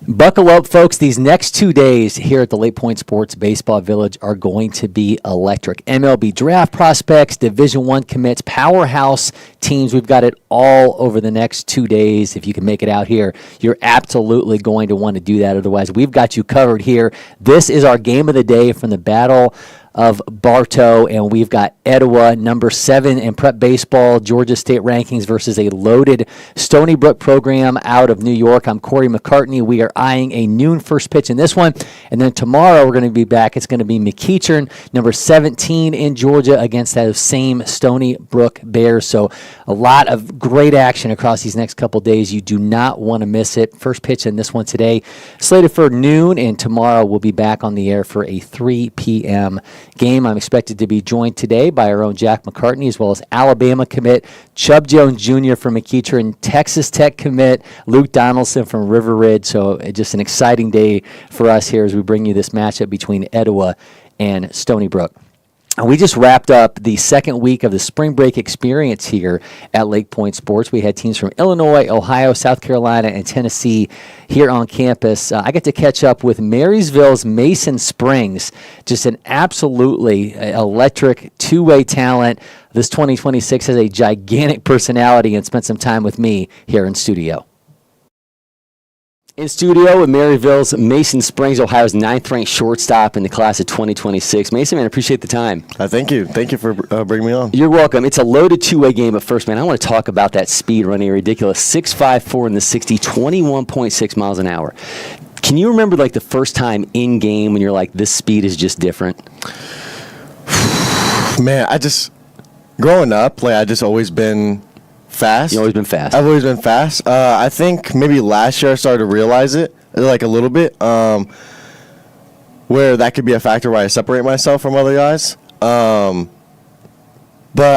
Buckle up, folks. These next 2 days here at the LakePoint Sports Baseball Village are going to be electric. MLB draft prospects, Division I commits, powerhouse teams. We've got it all over the next 2 days. If you can make it out here, you're absolutely going to want to do that. Otherwise, we've got you covered here. This is our game of the day from the Battle of Bartow, and we've got Etowah, number 7 in prep baseball, Georgia State rankings versus a loaded Stony Brook program out of New York. I'm Cory McCartney. We are eyeing a noon first pitch in this one, and then tomorrow we're going to be back. It's going to be McEachern, number 17 in Georgia, against those same Stony Brook Bears. So a lot of great action across these next couple days. You do not want to miss it. First pitch in this one today, slated for noon, and tomorrow we'll be back on the air for a 3 p.m. game. I'm expected to be joined today by our own Jack McCartney, as well as Alabama commit Chub Jones Jr. from McEachern, Texas Tech commit Luke Donaldson from River Ridge. So just an exciting day for us here as we bring you this matchup between Etowah and Stony Brook. We just wrapped up the second week of the spring break experience here at LakePoint Sports. We had teams from Illinois, Ohio, South Carolina, and Tennessee here on campus. I got to catch up with Marysville's Mason Springs, just an absolutely electric two-way talent. This 2026 has a gigantic personality, and spent some time with me here in studio. In studio with Maryville's Mason Springs, Ohio's 9th-ranked shortstop in the class of 2026. Mason, man, I appreciate the time. Thank you. Thank you for bringing me on. You're welcome. It's a loaded two-way game, but first, man, I want to talk about that speed running a ridiculous 6.54 in the 60, 21.6 miles an hour. Can you remember, like, the first time in game when you're like, this speed is just different? Man, growing up, I just always been fast. You've always been fast. I've always been fast. I think maybe last year I started to realize it, a little bit, where that could be a factor where I separate myself from other guys. But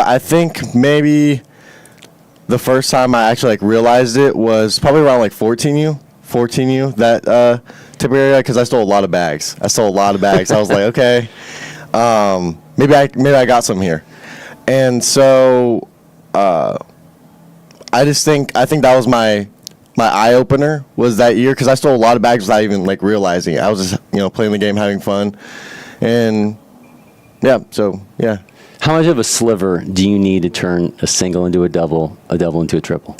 I think maybe the first time I actually realized it was probably around 14U, that type of area, because I stole a lot of bags. I was like, okay, maybe I got some here, and so. I think that was my eye opener was that year, because I stole a lot of bags without even realizing it. I was just playing the game, having fun, and yeah. How much of a sliver do you need to turn a single into a double into a triple?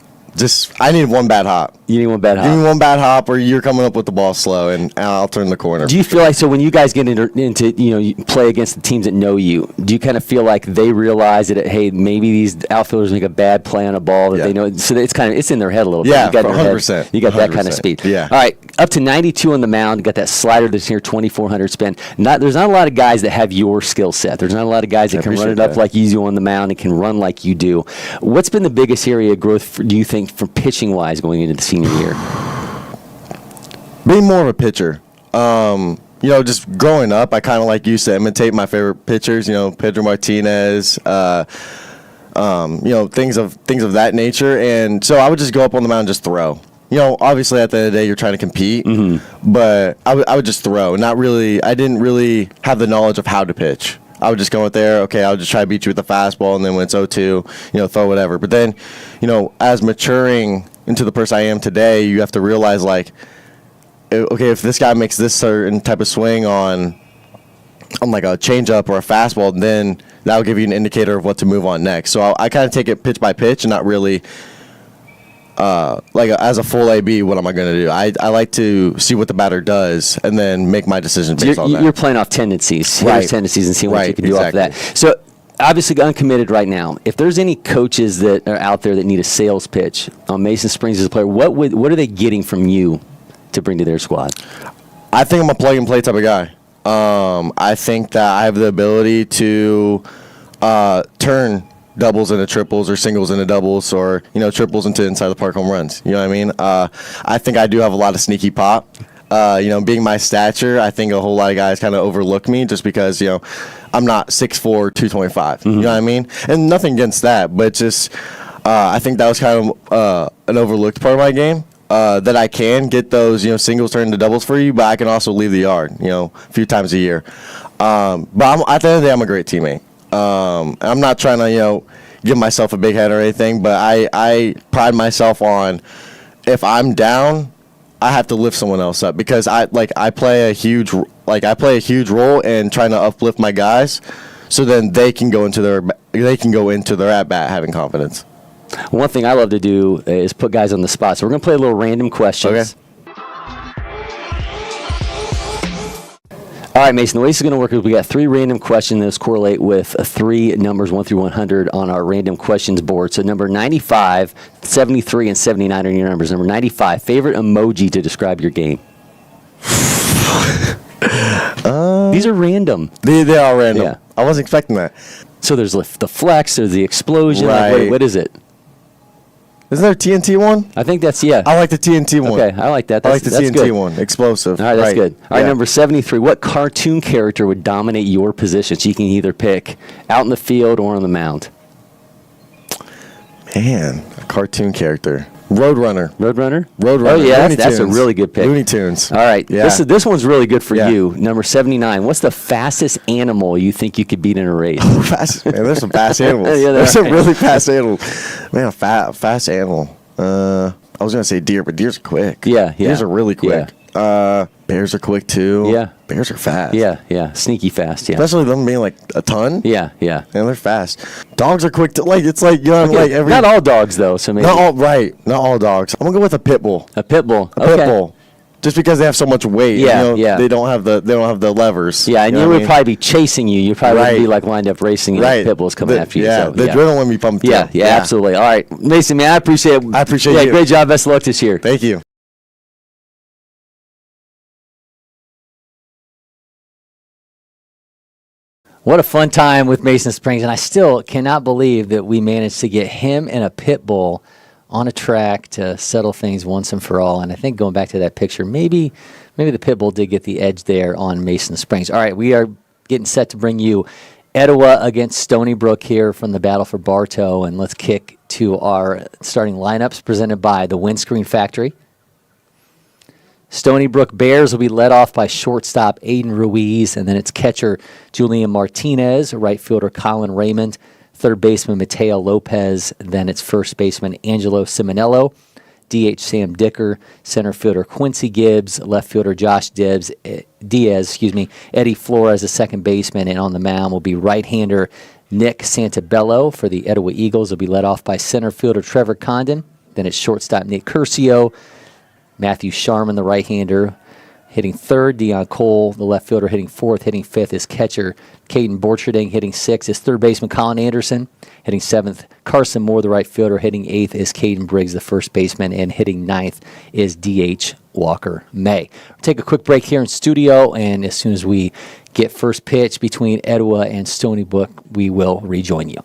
I need one bad hop. You need one bad hop. Give me one bad hop, or you're coming up with the ball slow, and I'll turn the corner. Do you feel like, so when you guys get into you play against the teams that know you, do you kind of feel like they realize that, hey, maybe these outfielders make a bad play on a ball that they know, so it's in their head a little bit. Yeah, you got 100%. You got that kind of speed. Yeah. All right, up to 92 on the mound. You got that slider that's near 2,400 spin. There's not a lot of guys that have your skill set. There's not a lot of guys that can run it up like you do on the mound and can run like you do. What's been the biggest area of growth, do you think, for pitching-wise going into the senior year? Being more of a pitcher. Just growing up, I kind of, like you said, imitate my favorite pitchers, Pedro Martinez, things of that nature. And so I would just go up on the mound and just throw. Obviously at the end of the day, you're trying to compete, but I would just throw. I didn't really have the knowledge of how to pitch. I would just go out there, okay, I'll just try to beat you with a fastball, and then when it's 0-2, throw whatever. But then, as maturing into the person I am today, you have to realize, okay, if this guy makes this certain type of swing on like a changeup or a fastball, then that'll give you an indicator of what to move on next. So I kind of take it pitch by pitch and not really as a full AB, what am I going to do? I like to see what the batter does and then make my decision based on that. You're playing off tendencies, right. Tendencies, and seeing what you can do off of that. So obviously uncommitted right now. If there's any coaches that are out there that need a sales pitch on Mason Springs as a player, what are they getting from you to bring to their squad? I think I'm a plug-and-play type of guy. I think that I have the ability to turn doubles into triples or singles into doubles or, triples into inside the park home runs. You know what I mean? I think I do have a lot of sneaky pop. Being my stature, I think a whole lot of guys kind of overlook me just because, I'm not 6'4", 225. You know what I mean? And nothing against that, but just I think that was kind of an overlooked part of my game. That I can get those, singles turned into doubles for you, but I can also leave the yard, a few times a year. But at the end of the day, I'm a great teammate. I'm not trying to, give myself a big head or anything, but I pride myself on if I'm down, I have to lift someone else up because I play a huge role in trying to uplift my guys, so then they can go into their at bat having confidence. One thing I love to do is put guys on the spot. So we're going to play a little random questions. Okay. All right, Mason, the way this is going to work is we got 3 random questions that correlate with 3 numbers 1 through 100 on our random questions board. So number 95, 73, and 79 are your numbers. Number 95, favorite emoji to describe your game? These are random. They are random. Yeah. I wasn't expecting that. So there's the flex, there's the explosion. Right. Like, what is it? Isn't there a TNT one? I think that's, yeah. I like the TNT one. Okay, I like that. I like the TNT good. one. Explosive. All right, that's good. All right, Yeah. number 73. What cartoon character would dominate your position? So you can either pick out in the field or on the mound. Man, a cartoon character. Roadrunner. Roadrunner? Roadrunner. Oh, yeah, Looney that's a Tunes. really good pick. Looney Tunes. All right, Yeah. this one's really good for Yeah. you. Number 79. What's the fastest animal you think you could beat in a race? Fast, man, there's some fast animals. Yeah, There's some really fast animals. Man, a fast animal. I was going to say deer, but deers are quick. Yeah. Deers are really quick. Bears are quick, too. Yeah. Bears are fast. Yeah. Sneaky fast, yeah. Especially them being like a ton. Yeah. And they're fast. Dogs are quick. It's like, you know, Okay, like every. not all dogs, though, so maybe. Not all, right. Not all dogs. I'm going to go with a pit bull. A pit bull. A pit bull. Just because they have so much weight. Yeah, you know, yeah. They don't have the levers. Yeah, and you you know what would I mean? probably be chasing you. You probably wouldn't be like lined up racing and Right. pit bulls coming after you. Yeah, so, the adrenaline be pumped. Yeah, absolutely. All right, Mason, man, I appreciate it. I appreciate yeah, you. great job. Best of luck this year. Thank you. What a fun time with Mason Springs, and I still cannot believe that we managed to get him and a pit bull on a track to settle things once and for all. And I think going back to that picture, maybe the pit bull did get the edge there on Mason Springs. All right, we are getting set to bring you Etowah against Stony Brook here from the Battle for Bartow, and let's kick to our starting lineups presented by the Windscreen Factory. Stony Brook Bears will be led off by shortstop Aiden Ruiz, and then it's catcher Julian Martinez, right fielder Colin Raymond, third baseman Mateo Lopez, then it's first baseman Angelo Simonello, DH Sam Dicker, center fielder Quincy Gibbs, left fielder Josh Diaz, Eddie Flores, the second baseman, and on the mound will be right-hander Nick Santabello for the Etowah Eagles. Will be led off by center fielder Trevor Condon, then it's shortstop Nick Curcio, Matthew Sharman, the right-hander, hitting third. Deion Cole, the left fielder, hitting fourth. Hitting fifth is catcher Caden Borcherding. Hitting sixth is third baseman Colin Anderson. Hitting seventh, Carson Moore, the right fielder. Hitting eighth is Caden Briggs, the first baseman. And hitting ninth is D.H. Walker May. We'll take a quick break here in studio, and as soon as we get first pitch between Etowah and Stony Brook, we will rejoin you.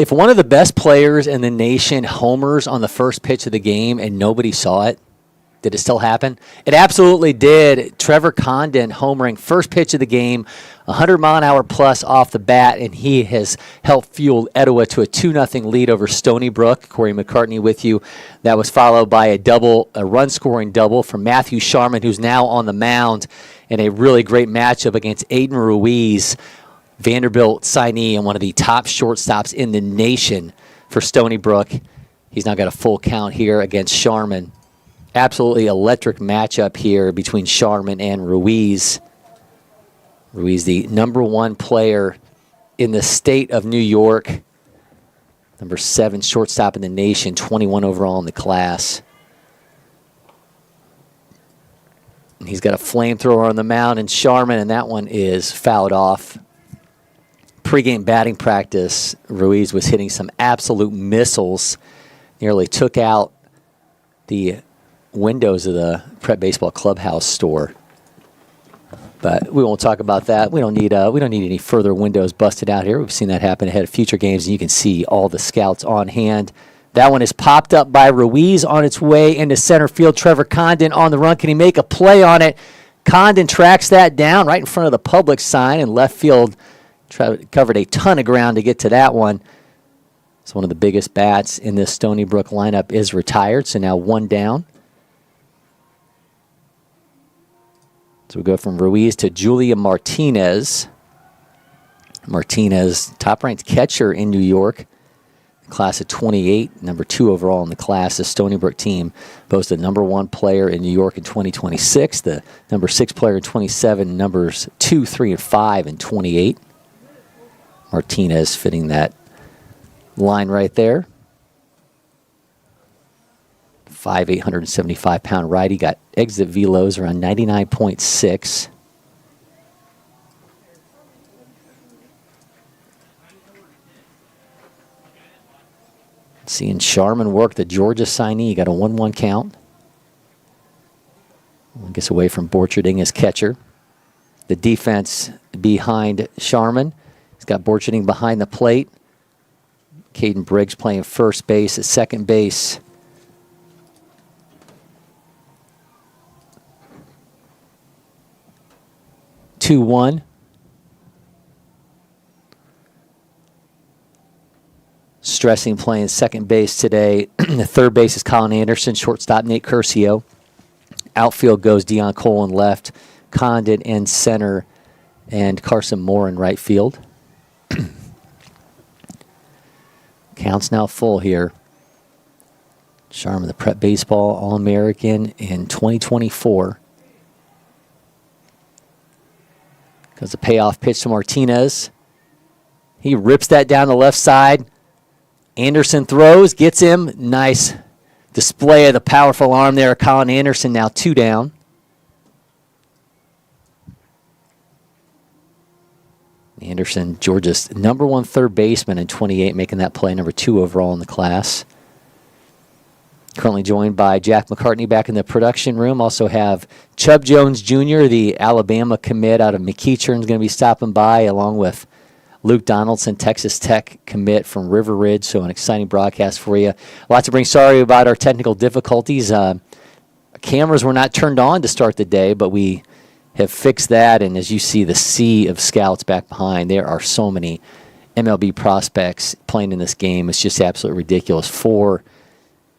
If one of the best players in the nation homers on the first pitch of the game and nobody saw it, did it still happen? It absolutely did. Trevor Condon homering first pitch of the game, 100-mile-an-hour plus off the bat, and he has helped fuel Etowah to a 2-0 lead over Stony Brook. Cory McCartney with you. That was followed by a run-scoring double from Matthew Sharman, who's now on the mound, in a really great matchup against Aiden Ruiz, Vanderbilt signee and one of the top shortstops in the nation for Stony Brook. He's now got a full count here against Sharman. Absolutely electric matchup here between Sharman and Ruiz. Ruiz, the number 1 player in the state of New York. Number 7 shortstop in the nation, 21 overall in the class. And he's got a flamethrower on the mound, and Sharman, and that one is fouled off. Pre-game batting practice, Ruiz was hitting some absolute missiles. Nearly took out the windows of the Prep Baseball Clubhouse store. But we won't talk about that. We don't need any further windows busted out here. We've seen that happen ahead of future games, and you can see all the scouts on hand. That one is popped up by Ruiz on its way into center field. Trevor Condon on the run. Can he make a play on it? Condon tracks that down right in front of the public sign, and left field covered a ton of ground to get to that one. So one of the biggest bats in this Stony Brook lineup is retired, so now 1 down. So we go from Ruiz to Julia Martinez. Martinez, top-ranked catcher in New York, class of 28, number 2 overall in the class. The Stony Brook team boasted number 1 player in New York in 2026, the number 6 player in 27, numbers 2, 3, and 5 in 28. Martinez fitting that line right there. 5'8", 175-pound righty. Got exit velos around 99.6. Seeing Sharman work the Georgia signee. Got a 1-1 count. Gets away from Borcherding as catcher. The defense behind Sharman. He's got Borcherding behind the plate. Caden Briggs playing first base. At second base, (2-1). Stressing playing second base today. The third base is Colin Anderson. Shortstop Nate Curcio. Outfield goes Deion Cole in left, Condon in center, and Carson Moore in right field. Count's now full here. Sharman, the Prep Baseball All-American in 2024. Goes the payoff pitch to Martinez. He rips that down the left side. Anderson throws, gets him. Nice display of the powerful arm there. Colin Anderson now 2 down. Anderson, Georgia's number 1 third baseman in 28, making that play number 2 overall in the class. Currently joined by Jack McCartney back in the production room. Also have Chub Jones Jr., the Alabama commit out of McEachern, is going to be stopping by, along with Luke Donaldson, Texas Tech commit from River Ridge. So an exciting broadcast for you. Lots to bring. Sorry about our technical difficulties. Cameras were not turned on to start the day, but we have fixed that. And as you see the sea of scouts back behind, there are so many MLB prospects playing in this game. It's just absolutely ridiculous. 4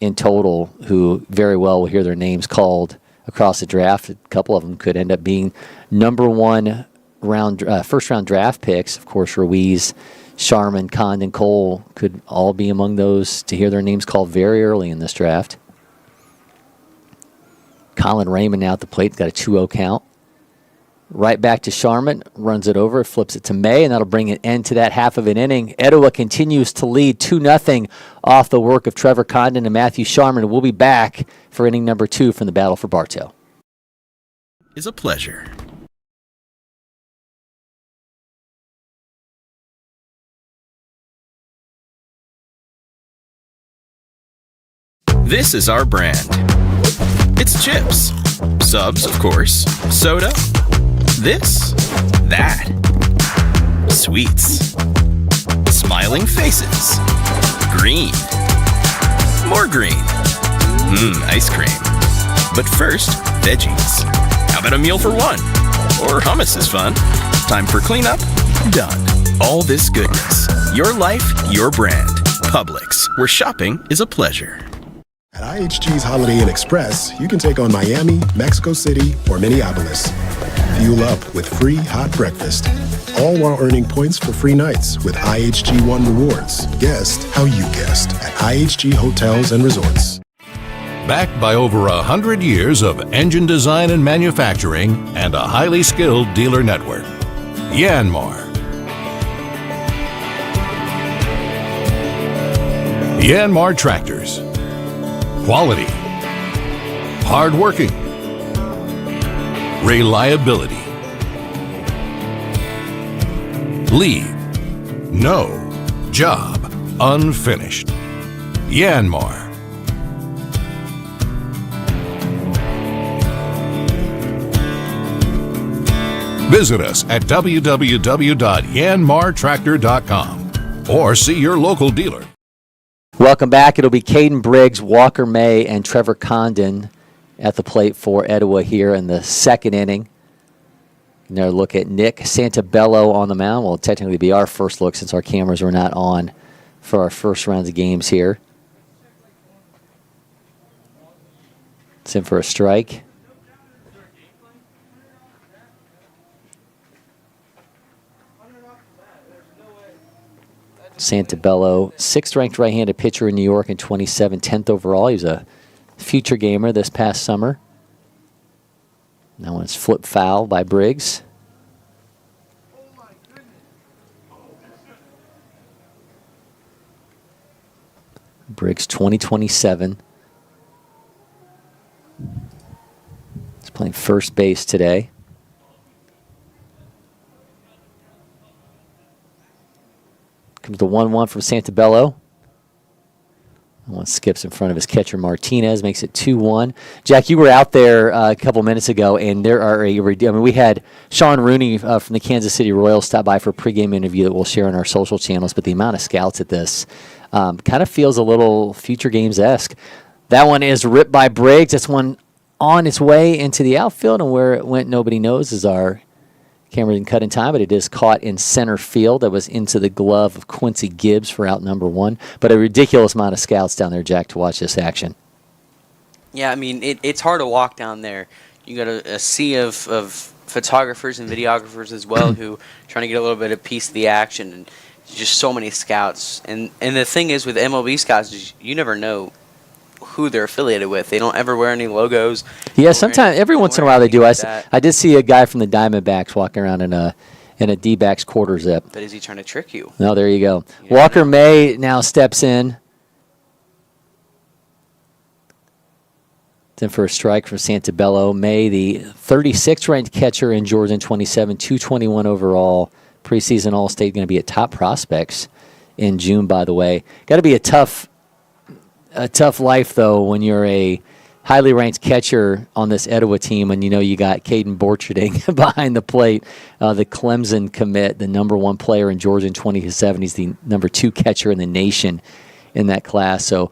in total who very well will hear their names called across the draft. A couple of them could end up being number 1 round, first-round draft picks. Of course, Ruiz, Sharman, Condon, Cole could all be among those to hear their names called very early in this draft. Colin Raymond now at the plate, got a 2-0 count. Right back to Sharman, runs it over, flips it to May, and that'll bring an end to that half of an inning. Etowah continues to lead 2-0 off the work of Trevor Condon and Matthew Sharman. We'll be back for inning number 2 from the battle for Bartow. Is a pleasure. This is our brand. It's chips. Subs, of course. Soda. This. That. Sweets. Smiling faces. green. More green. Ice cream. But first, veggies. How about a meal for one? Or hummus is fun. Time for cleanup? Done. All this goodness. Your life, your brand. Publix, where shopping is a pleasure. At IHG's Holiday Inn Express, you can take on Miami, Mexico City, or Minneapolis. Fuel up with free hot breakfast, all while earning points for free nights with IHG One Rewards. Guest how you guessed at IHG Hotels and Resorts. Backed by over 100 years of engine design and manufacturing and a highly skilled dealer network. Yanmar. Yanmar Tractors. Quality. Hardworking. Reliability. Leave no job unfinished. Yanmar. Visit us at www.yanmartractor.com or see your local dealer. Welcome back. It'll be Caden Briggs, Walker May, and Trevor Condon at the plate for Etowah here in the second inning. Another look at Nick Santabello on the mound. Will technically be our first look since our cameras were not on for our first rounds of games here. It's in for a strike. Santabello, 6th-ranked right-handed pitcher in New York in 27, 10th overall. He was a future gamer this past summer. That one's flipped foul by Briggs. Briggs, 2027. He's playing first base today. Comes the 1-1 from Santabello. One skips in front of his catcher Martinez, makes it 2-1. Jack, you were out there a couple minutes ago, and there are we had Sean Rooney from the Kansas City Royals stop by for a pregame interview that we'll share on our social channels. But the amount of scouts at this kind of feels a little future games-esque. That one is ripped by Briggs. That's one on its way into the outfield, and where it went, nobody knows, as our camera didn't cut in time, but it is caught in center field. That was into the glove of Quincy Gibbs for out number 1. But a ridiculous amount of scouts down there, Jack, to watch this action. Yeah, I mean, it's hard to walk down there. You got a sea of photographers and videographers as well who trying to get a little bit of piece of the action, and just so many scouts. And the thing is with MLB scouts, is you never know who they're affiliated with. They don't ever wear any logos. Yeah, sometimes every once in a while they do. I did see a guy from the Diamondbacks walking around in a D-backs quarter zip. But is he trying to trick you? No, there you go. Walker May now steps in. It's in for a strike from Santabello. May, the 36th ranked catcher in Georgia in 27, 221 overall. Preseason All-State, going to be at Top Prospects in June, by the way. Got to be a tough life, though, when you're a highly ranked catcher on this Etowah team, and you know you got Caden Borcherding behind the plate, the Clemson commit, the number 1 player in Georgia in 2007. He's the number 2 catcher in the nation in that class. So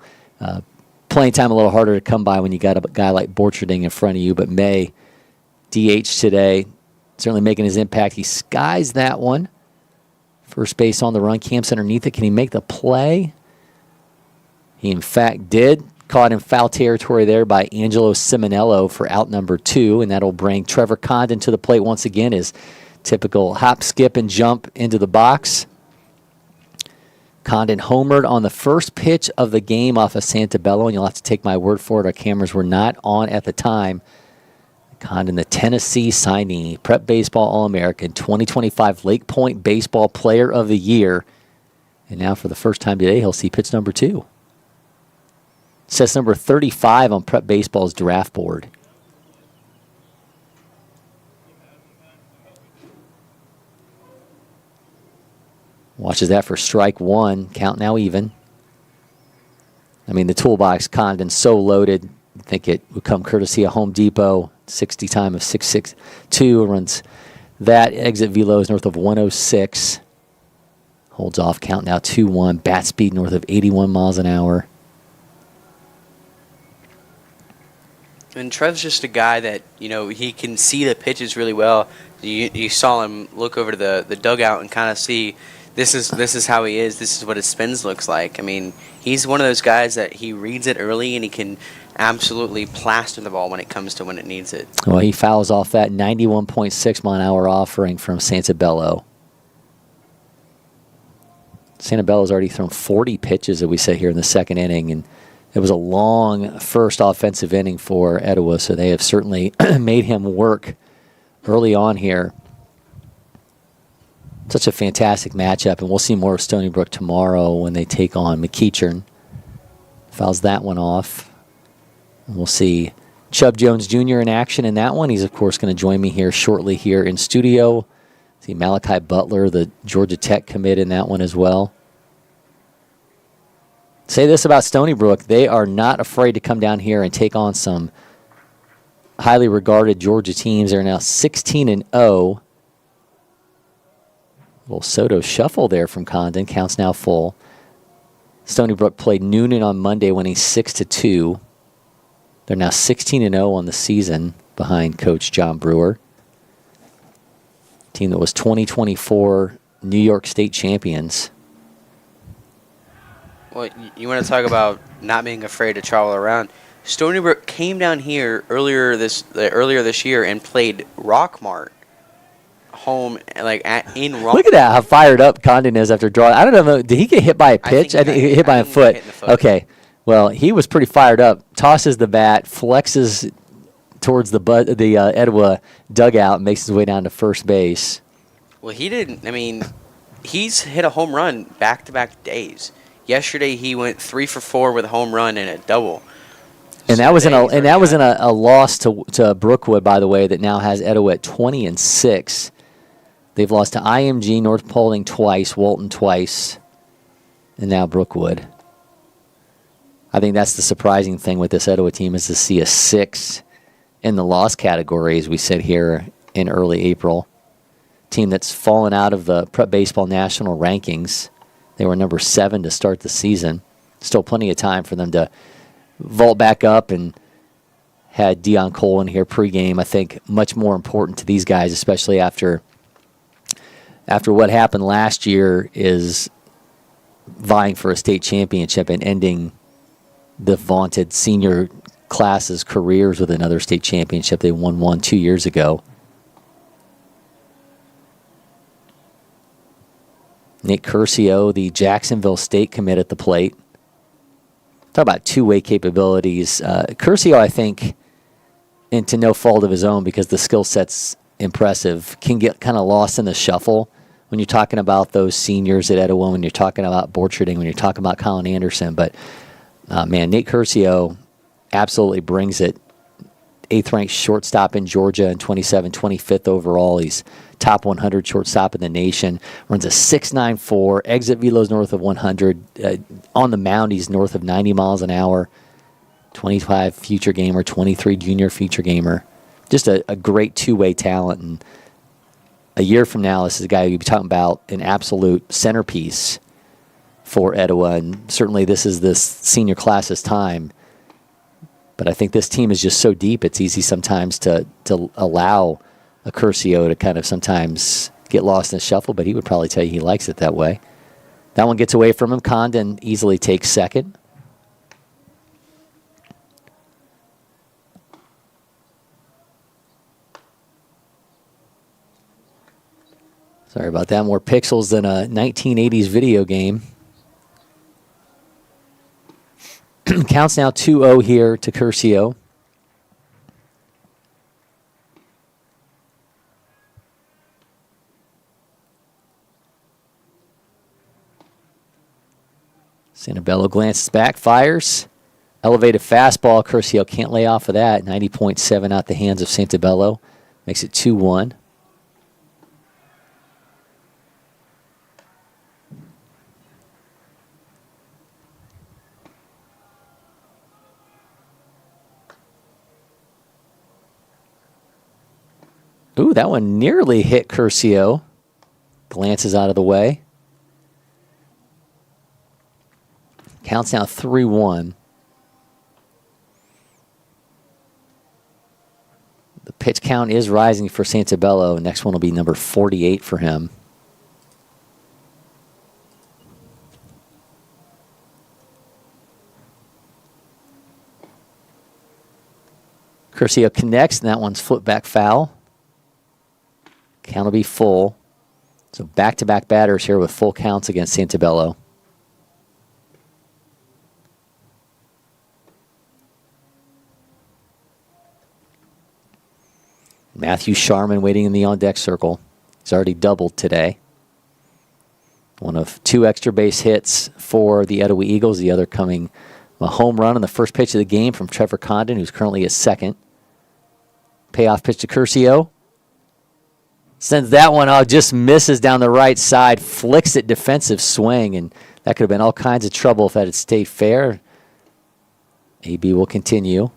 playing time a little harder to come by when you got a guy like Borcherding in front of you. But May, DH today, certainly making his impact. He skies that one. First base on the run, camps underneath it. Can he make the play? He, in fact, did. Caught in foul territory there by Angelo Simonello for out number 2, and that'll bring Trevor Condon to the plate once again. His typical hop, skip, and jump into the box. Condon homered on the first pitch of the game off of Santabello, and you'll have to take my word for it. Our cameras were not on at the time. Condon, the Tennessee signee, Prep Baseball All-American, 2025 LakePoint Baseball Player of the Year. And now for the first time today, he'll see pitch number 2. Says number 35 on Prep Baseball's draft board. Watches that for strike 1. Count now even. I mean, the toolbox, Condon, so loaded. I think it would come courtesy of Home Depot. 60 time of 6.62. Runs that exit velo is north of 106. Holds off, count now 2-1. Bat speed north of 81 miles an hour. And Trev's just a guy that, he can see the pitches really well. You saw him look over to the dugout and kind of see this is how he is. This is what his spins looks like. I mean, he's one of those guys that he reads it early and he can absolutely plaster the ball when it comes to when it needs it. Well, he fouls off that 91.6 mile an hour offering from Santabello. Santabello's already thrown 40 pitches that we sit here in the second inning, and it was a long first offensive inning for Etowah, so they have certainly made him work early on here. Such a fantastic matchup, and we'll see more of Stony Brook tomorrow when they take on McEachern. Fouls that one off. And we'll see Chub Jones Jr. in action in that one. He's, of course, going to join me here shortly here in studio. See Malachi Butler, the Georgia Tech commit, in that one as well. Say this about Stony Brook. They are not afraid to come down here and take on some highly regarded Georgia teams. They're now 16-0. Little Soto shuffle there from Condon. Counts now full. Stony Brook played Noonan on Monday, winning 6-2. They're now 16-0 on the season behind Coach John Brewer. Team that was 2024 New York State champions. Well, you want to talk about not being afraid to travel around. Stony Brook came down here earlier this year and played Rockmart home, in Rockmart. Look at that, how fired up Condon is after drawing. I don't know, did he get hit by a pitch? I think he got hit by a foot. Okay, well, he was pretty fired up. Tosses the bat, flexes towards the Etowah dugout, and makes his way down to first base. Well, he didn't. I mean, he's hit a home run back-to-back days. Yesterday he went 3 for 4 with a home run and a double. And that was in a loss to Brookwood, by the way, that now has Etowah at 20-6. They've lost to IMG, North Paulding twice, Walton twice, and now Brookwood. I think that's the surprising thing with this Etowah team, is to see a 6 in the loss category as we sit here in early April. Team that's fallen out of the Prep Baseball National rankings. They were number 7 to start the season. Still plenty of time for them to vault back up, and had Dion Cole in here pregame. I think much more important to these guys, especially after what happened last year, is vying for a state championship and ending the vaunted senior class's careers with another state championship. They won one 2 years ago. Nick Curcio, the Jacksonville State commit, at the plate. Talk about two-way capabilities. Curcio, I think, and to no fault of his own because the skill set's impressive, can get kind of lost in the shuffle when you're talking about those seniors at Etowah, when you're talking about Borcherding, when you're talking about Colin Anderson. But, man, Nate Curcio absolutely brings it. 8th-ranked shortstop in Georgia in 25th overall. He's top 100 shortstop in the nation. Runs a 6.94. Exit velos north of 100. On the mound, he's north of 90 miles an hour. 25 future gamer, 23 junior future gamer. Just a great two-way talent. And a year from now, this is a guy you'll be talking about, an absolute centerpiece for Etowah. And certainly this is this senior class's time. But I think this team is just so deep, it's easy sometimes to allow a Curcio to kind of sometimes get lost in the shuffle, but he would probably tell you he likes it that way. That one gets away from him. Condon easily takes second. Sorry about that. More pixels than a 1980s video game. Counts now 2-0 here to Curcio. Santabello glances back, fires. Elevated fastball. Curcio can't lay off of that. 90.7 out the hands of Santabello. Makes it 2-1. Ooh, that one nearly hit Curcio. Glances out of the way. Counts now 3-1. The pitch count is rising for Santabello. Next one will be number 48 for him. Curcio connects, and that one's flipped back foul. Count will be full. So back-to-back batters here with full counts against Santabello. Matthew Sharman waiting in the on-deck circle. He's already doubled today. One of 2 extra base hits for the Etowah Eagles, the other coming a home run on the first pitch of the game from Trevor Condon, who's currently at second. Payoff pitch to Curcio. Sends that one out, just misses down the right side, flicks it defensive swing, and that could have been all kinds of trouble if that had stayed fair. AB will continue.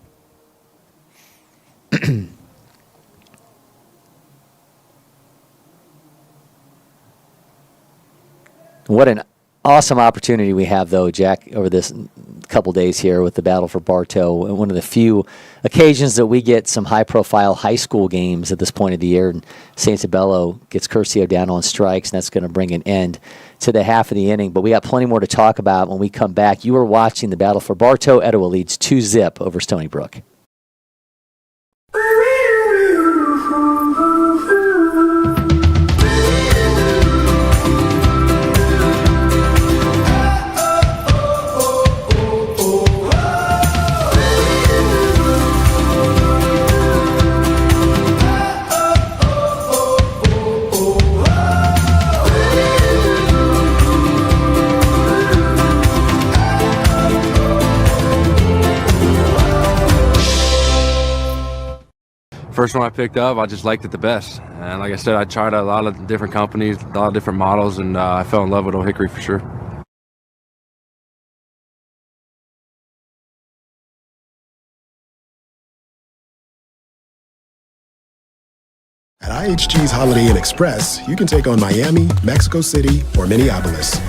What an awesome opportunity we have, though, Jack, over this couple days here with the battle for Bartow. One of the few occasions that we get some high-profile high school games at this point of the year. And Santabello gets Curcio down on strikes, and that's going to bring an end to the half of the inning. But we got plenty more to talk about when we come back. You are watching the battle for Bartow. Etowah leads 2-0 over Stony Brook. First one I picked up, I just liked it the best. And like I said, I tried a lot of different companies, a lot of different models, and I fell in love with Old Hickory for sure. At IHG's Holiday Inn Express, you can take on Miami, Mexico City, or Minneapolis.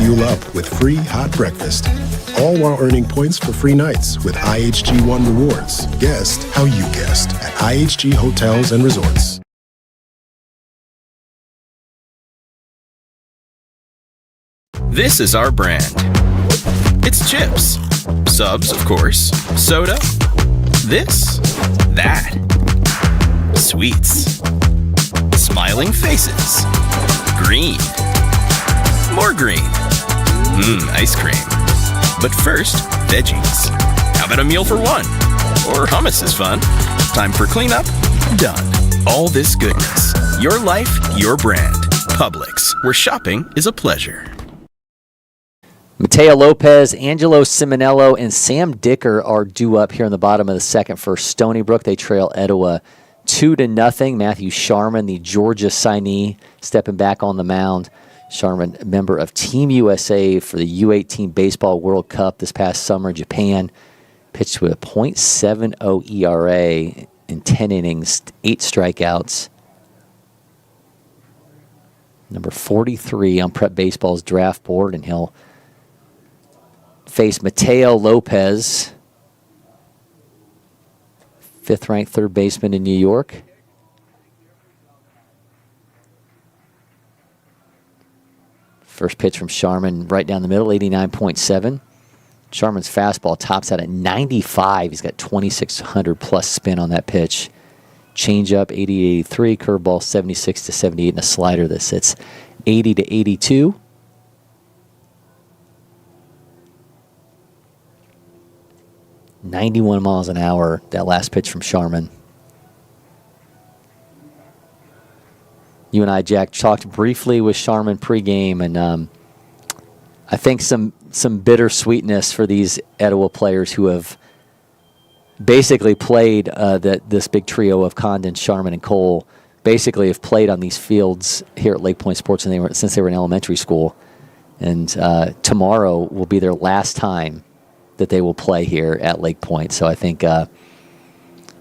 Fuel up with free hot breakfast, all while earning points for free nights with IHG One Rewards. Guest how you guessed at IHG Hotels and Resorts. This is our brand. It's chips. Subs, of course. Soda. This. That. Sweets. Smiling faces. Green. More green. Ice cream. But first, veggies. How about a meal for one? Or hummus is fun. Time for cleanup? Done. All this goodness. Your life, your brand. Publix, where shopping is a pleasure. Mateo Lopez, Angelo Simonello, and Sam Dicker are due up here in the bottom of the second for Stony Brook. They trail Etowah 2-0. Matthew Sharman, the Georgia signee, stepping back on the mound. Sharman, a member of Team USA for the U18 Baseball World Cup this past summer in Japan. Pitched with a .70 ERA in 10 innings, 8 strikeouts. Number 43 on Prep Baseball's draft board, and he'll face Mateo Lopez, 5th-ranked third baseman in New York. First pitch from Sharman, right down the middle, 89.7. Sharman's fastball tops out at 95. He's got 2,600-plus spin on that pitch. Changeup, 80-83. Curveball, 76-78, and a slider that sits 80-82. .91 miles an hour, that last pitch from Sharman. You and I, Jack, talked briefly with Sharman pregame, and I think some bittersweetness for these Etowah players who have basically played this big trio of Condon, Sharman, and Cole. Basically, have played on these fields here at LakePoint Sports since they were in elementary school, and tomorrow will be their last time that they will play here at LakePoint. So I think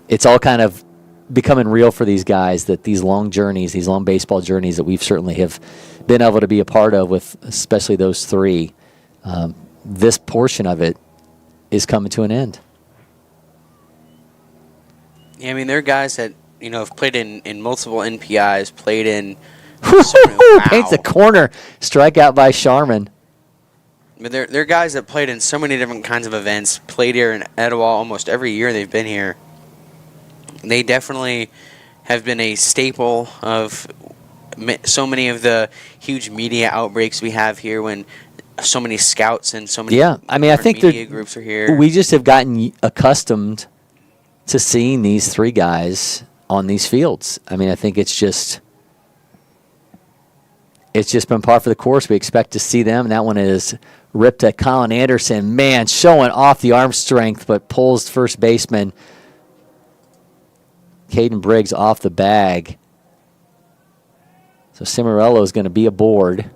it's all kind of becoming real for these guys, that these long journeys, these long baseball journeys that we've certainly have been able to be a part of with especially those three, this portion of it is coming to an end. Yeah, I mean, there are guys that, have played in multiple NPIs, played in... Paints a corner. Strikeout by Sharman. But there are guys that played in so many different kinds of events, played here in Etowah almost every year they've been here. They definitely have been a staple of so many of the huge media outbreaks we have here when so many scouts and so many I think media groups are here. We just have gotten accustomed to seeing these three guys on these fields. I mean, I think it's just been par for the course. We expect to see them, and that one is ripped at Colin Anderson. Man, showing off the arm strength, but pulls first baseman Caden Briggs off the bag. So Cimarello is going to be aboard.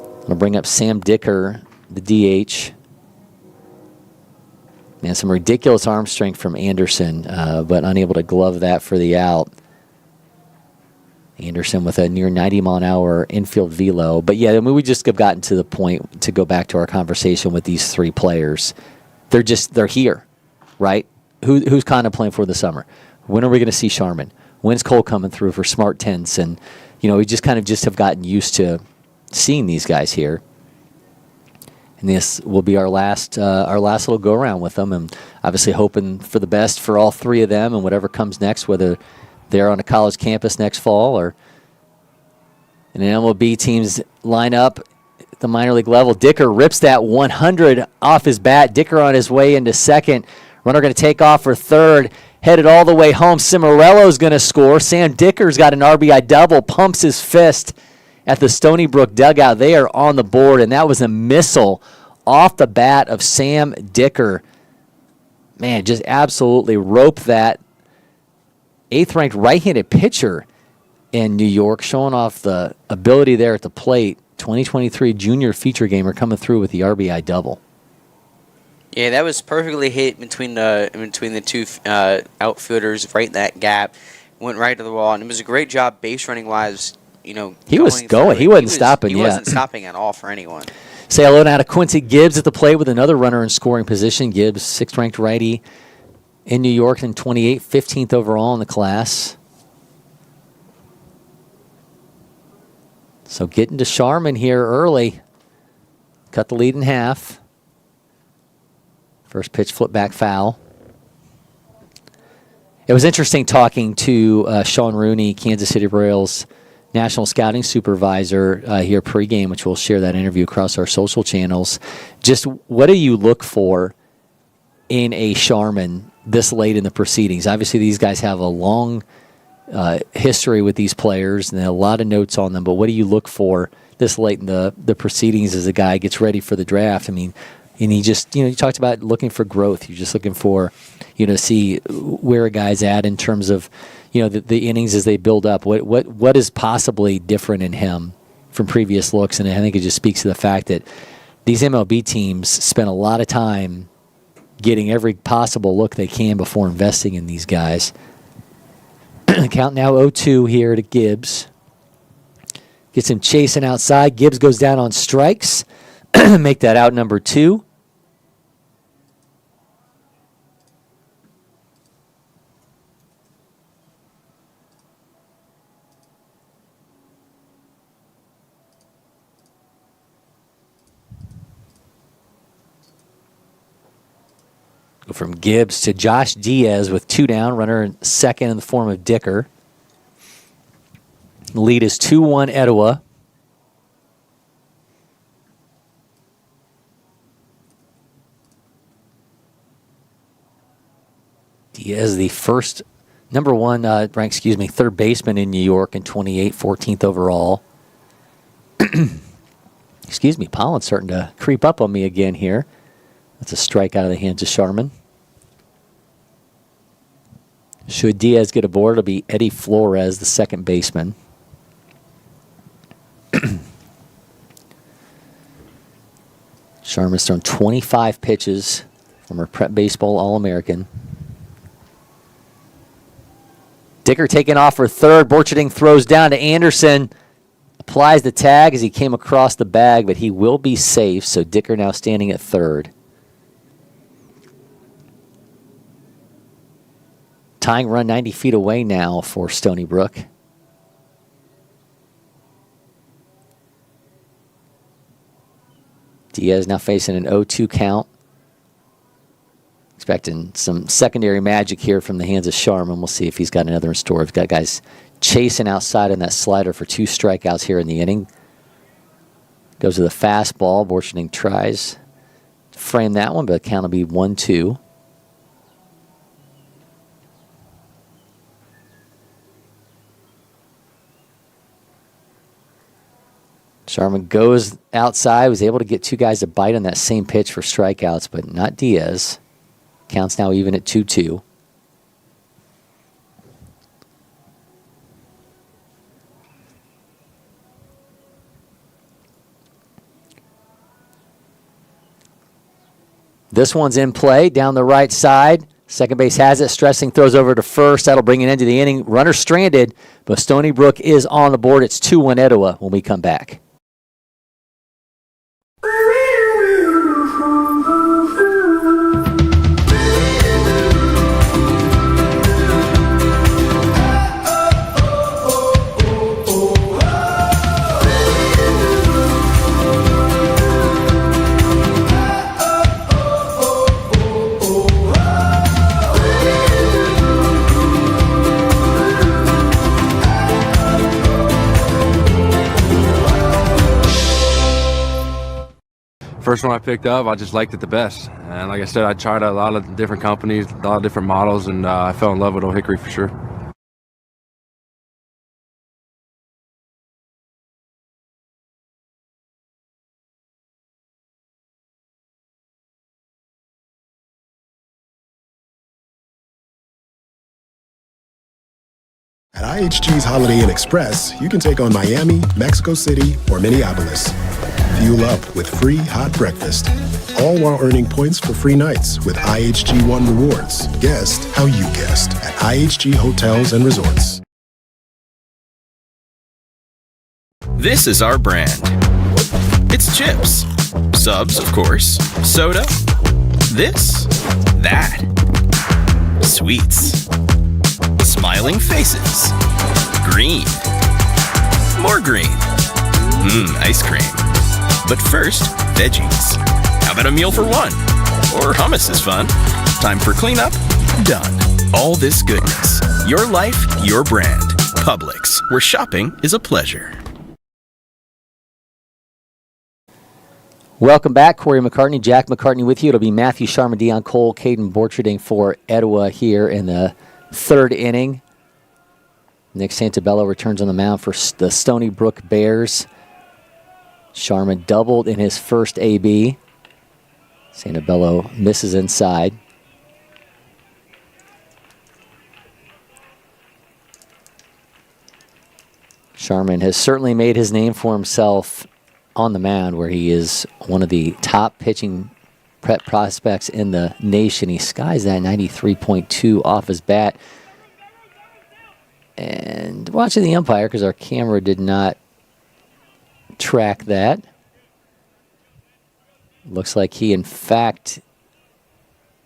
I'm going to bring up Sam Dicker, the DH. And some ridiculous arm strength from Anderson, but unable to glove that for the out. Anderson with a near 90-mile-an-hour infield velo. But, yeah, I mean, we just have gotten to the point to go back to our conversation with these three players. They're here, right? Who's contemplating for the summer? When are we going to see Sharman? When's Cole coming through for smart tents? And, we just have gotten used to seeing these guys here. And this will be our last little go-around with them. And obviously hoping for the best for all three of them and whatever comes next, whether they're on a college campus next fall or in an MLB team's line up at the minor league level. Dicker rips that 100 off his bat. Dicker on his way into second. Runner going to take off for third. Headed all the way home. Cimarello's going to score. Sam Dicker's got an RBI double. Pumps his fist at the Stony Brook dugout. They are on the board, and that was a missile off the bat of Sam Dicker. Man, just absolutely roped that 8th-ranked right-handed pitcher in New York, showing off the ability there at the plate. 2023 junior feature gamer coming through with the RBI double. Yeah, that was perfectly hit between the two outfielders, right in that gap. Went right to the wall, and it was a great job base running wise. He was going. He wasn't stopping. He wasn't stopping at all for anyone. Say hello now to Quincy Gibbs at the plate with another runner in scoring position. Gibbs, 6th-ranked righty in New York in 28, 15th overall in the class. So getting to Sharman here early. Cut the lead in half. First pitch, flip back foul. It was interesting talking to Sean Rooney, Kansas City Royals National Scouting Supervisor here pregame, which we'll share that interview across our social channels. Just what do you look for in a Sharman this late in the proceedings? Obviously, these guys have a long history with these players and a lot of notes on them, but what do you look for this late in the proceedings as a guy gets ready for the draft? I mean, and he just, you talked about looking for growth. You're just looking for, to see where a guy's at in terms of, the innings as they build up. What is possibly different in him from previous looks? And I think it just speaks to the fact that these MLB teams spend a lot of time getting every possible look they can before investing in these guys. Count now 0-2 here to Gibbs. Gets him chasing outside. Gibbs goes down on strikes. Make that out number 2. Go from Gibbs to Josh Diaz with 2 down. Runner in second in the form of Dicker. The lead is 2-1 Etowah. Diaz, the first third baseman in New York in 28, 14th overall. Excuse me, pollen's starting to creep up on me again here. That's a strike out of the hands of Sharman. Should Diaz get aboard, it'll be Eddie Flores, the second baseman. Sharman's thrown 25 pitches from her prep baseball All-American. Dicker taking off for third. Borcherding throws down to Anderson. applies the tag as he came across the bag, but he will be safe. So Dicker now standing at third. Tying run 90 feet away now for Stony Brook. Diaz now facing an 0-2 count. Expecting some secondary magic here from the hands of Sharman. We'll see if he's got another in store. We've got guys chasing outside on that slider for 2 strikeouts here in the inning. Goes to the fastball. Borcherding tries to frame that one, but the count will be 1-2. Sharman goes outside, was able to get 2 guys to bite on that same pitch for strikeouts, but not Diaz. Counts now even at 2-2. This one's in play down the right side. Second base has it. Stressing throws over to first. That'll bring it into the inning. Runner stranded, but Stony Brook is on the board. It's 2-1 Etowah when we come back. First one I picked up, I just liked it the best. And like I said, I tried a lot of different companies, a lot of different models, and I fell in love with Old Hickory for sure. At IHG's Holiday Inn Express, you can take on Miami, Mexico City, or Minneapolis. Fuel up with free hot breakfast, all while earning points for free nights with IHG One Rewards. Guest how you guessed at IHG Hotels and Resorts. This is our brand. It's chips. Subs, of course. Soda. This. That. Sweets. Smiling faces. Green. More green. Ice cream. But first, veggies. How about a meal for one? Or hummus is fun. Time for cleanup? Done. All this goodness. Your life, your brand. Publix, where shopping is a pleasure. Welcome back. Cory McCartney, Jack McCartney with you. It'll be Matthew Sharman, Dion Cole, Caden Borcherding for Etowah here in the 3rd inning. Nick Santabello returns on the mound for the Stony Brook Bears. Sharman doubled in his first AB. Santabello misses inside. Sharman has certainly made his name for himself on the mound, where he is one of the top pitching prospects in the nation. He skies that 93.2 off his bat. And watching the umpire, because our camera did not track that. Looks like he, in fact,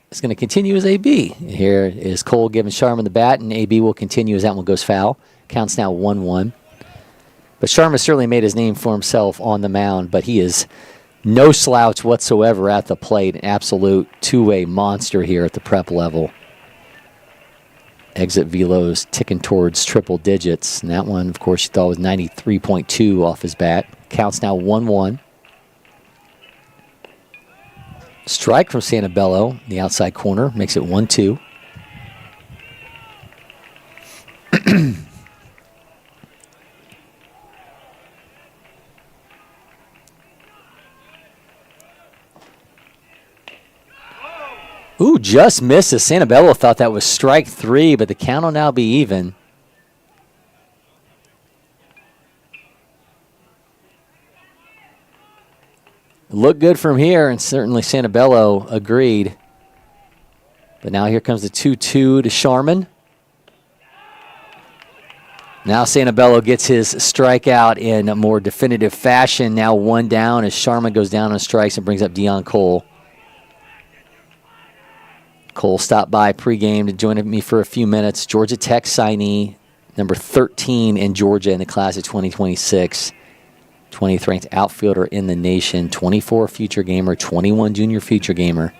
is going to continue his AB. Here is Cole giving Sharman the bat, and AB will continue as that one goes foul. Counts now 1-1. But Sharman certainly made his name for himself on the mound, but he is no slouch whatsoever at the plate. An absolute two-way monster here at the prep level. Exit velos ticking towards triple digits. And that one, of course, you thought was 93.2 off his bat. Counts now 1-1. Strike from Santabello, the outside corner, makes it 1-2. Ooh, just misses. Santabello thought that was strike 3, but the count will now be even. Looked good from here, and certainly Santabello agreed. But now here comes the 2-2 to Sharman. Now Santabello gets his strikeout in a more definitive fashion. Now 1 down as Sharma goes down on strikes and brings up Deion Cole. Cole stopped by pregame to join me for a few minutes. Georgia Tech signee, number 13 in Georgia in the class of 2026. 20th ranked outfielder in the nation. 24 future gamer, 21 junior future gamer.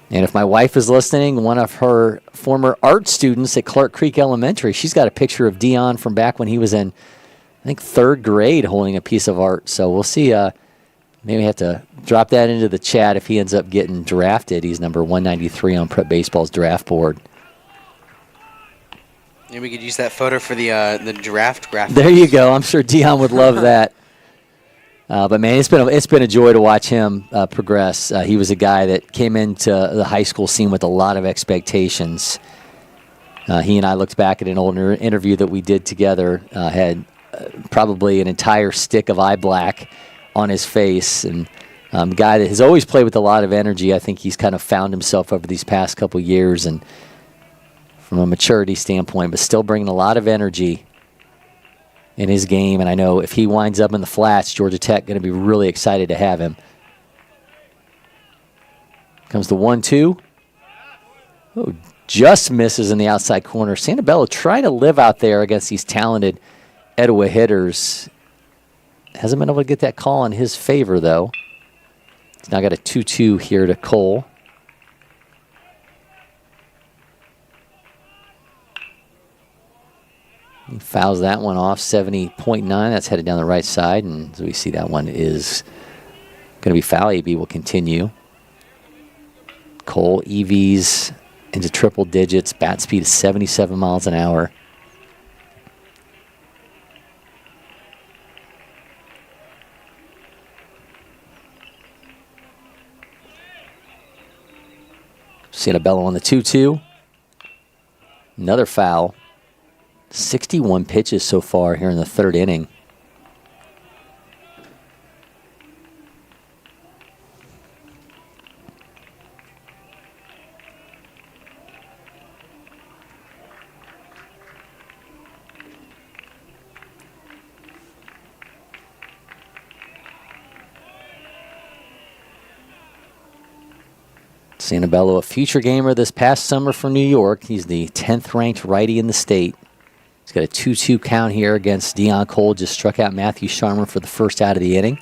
And if my wife is listening, one of her former art students at Clark Creek Elementary, she's got a picture of Deion from back when he was in, I think, 3rd grade holding a piece of art. So we'll see. Maybe have to drop that into the chat if he ends up getting drafted. He's number 193 on Prep Baseball's draft board. Maybe we could use that photo for the draft graphic. There you go. I'm sure Deion would love that. But man, it's been a joy to watch him progress. He was a guy that came into the high school scene with a lot of expectations. He and I looked back at an old interview that we did together. Had probably an entire stick of eye black on his face, and a guy that has always played with a lot of energy. I think he's kind of found himself over these past couple years, and from a maturity standpoint, but still bringing a lot of energy in his game. And I know if he winds up in the flats, Georgia Tech going to be really excited to have him. Comes the 1-2. Oh, just misses in the outside corner. Santabello trying to live out there against these talented Etowah hitters. Hasn't been able to get that call in his favor, though. He's now got a 2-2 here to Cole. He fouls that one off, 70.9. That's headed down the right side, and as we see, that one is going to be foul. AB will continue. Cole EVs into triple digits, bat speed is 77 miles an hour. Santabello on the 2-2. Another foul. 61 pitches so far here in the 3rd inning. Santabello, a future gamer this past summer for New York. He's the 10th ranked righty in the state. He's got a 2-2 count here against Deion Cole. Just struck out Matthew Sharma for the first out of the inning.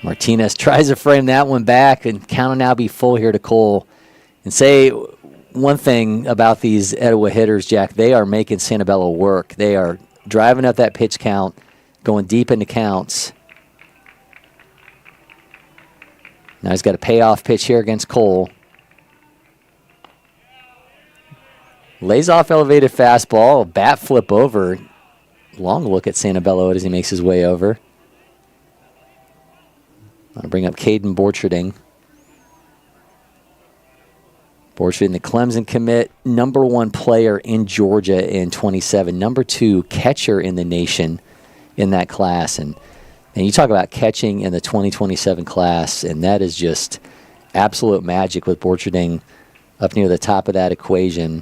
Martinez tries to frame that one back, and count will now be full here to Cole. And say one thing about these Etowah hitters, Jack, they are making Santabello work. They are driving up that pitch count, going deep into counts. Now he's got a payoff pitch here against Cole. Lays off elevated fastball, bat flip over. Long look at Santabello as he makes his way over. I'll bring up Caden Borcherding. Borcherding, the Clemson commit, number 1 player in Georgia in 27, number 2 catcher in the nation in that class. And you talk about catching in the 2027 class, and that is just absolute magic with Borcherding up near the top of that equation.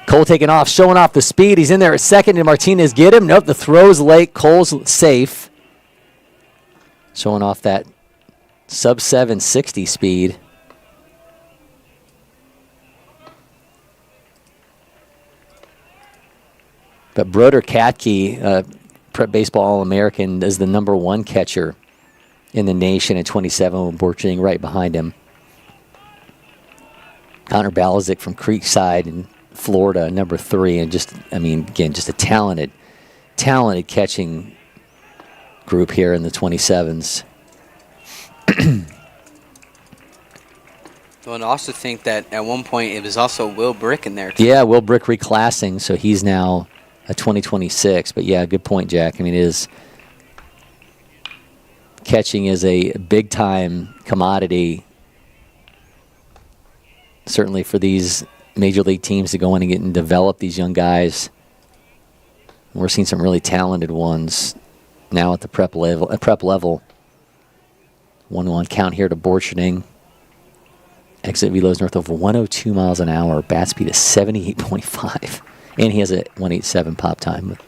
Cole taking off, showing off the speed. He's in there at second. Did Martinez get him? Nope, the throw's late. Cole's safe. Showing off that sub 760 speed. But Broder Katke, Prep Baseball All-American, is the number 1 catcher in the nation at 27, with Borcherding right behind him. Connor Balazic from Creekside in Florida, number 3, and just a talented catching group here in the 27s. Well, and I also think that at one point it was also Will Brick in there, too. Yeah, Will Brick reclassing, so he's now a 2026. But yeah, good point, Jack. I mean, catching is a big-time commodity, certainly for these major league teams to go in and get and develop these young guys. We're seeing some really talented ones now at the prep level. 1-1 count here to Borcherding. Exit velos north of 102 miles an hour. Bat speed is 78.5. And he has a 187 pop time with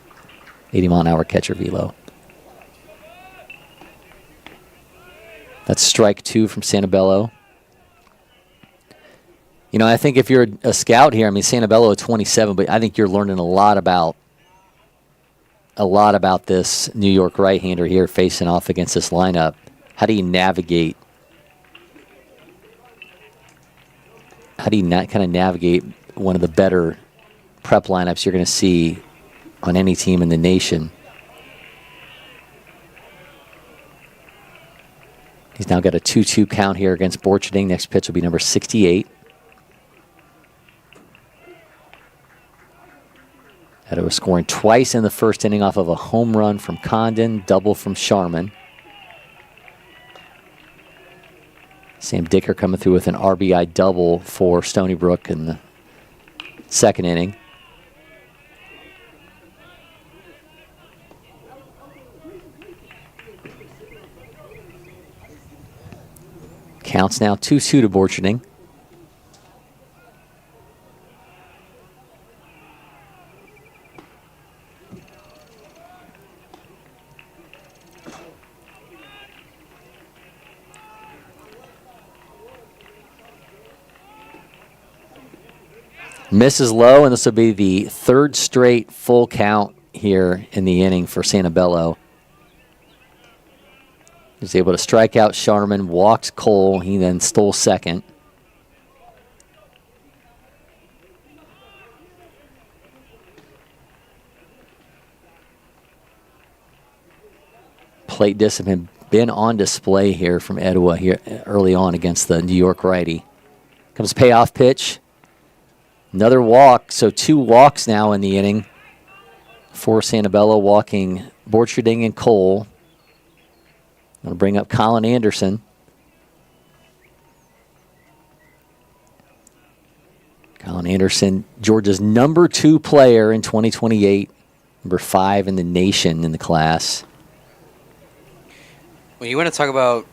80 mile an hour catcher velo. That's strike 2 from Santabello. You know, I think if you're a scout here, I mean, Santabello at 27, but I think you're learning a lot about this New York right-hander here facing off against this lineup. How do you navigate? How do you kind of navigate one of the better prep lineups you're going to see on any team in the nation? He's now got a 2-2 count here against Borcherding. Next pitch will be number 68. Etowah scoring twice in the first inning off of a home run from Condon, double from Sharman. Sam Dicker coming through with an RBI double for Stony Brook in the second inning. Counts now 2-2 to Borcherding. Misses low, and this will be the third straight full count here in the inning for Santabello. He's able to strike out Sharman, walks Cole. He then stole second. Plate discipline been on display here from Etowah here early on against the New York righty. Comes payoff pitch. Another walk, so 2 walks now in the inning for Santabello, walking Borcherding and Cole. Going to bring up Colin Anderson. Colin Anderson, Georgia's number 2 player in 2028, number 5 in the nation in the class. Well, you want to talk about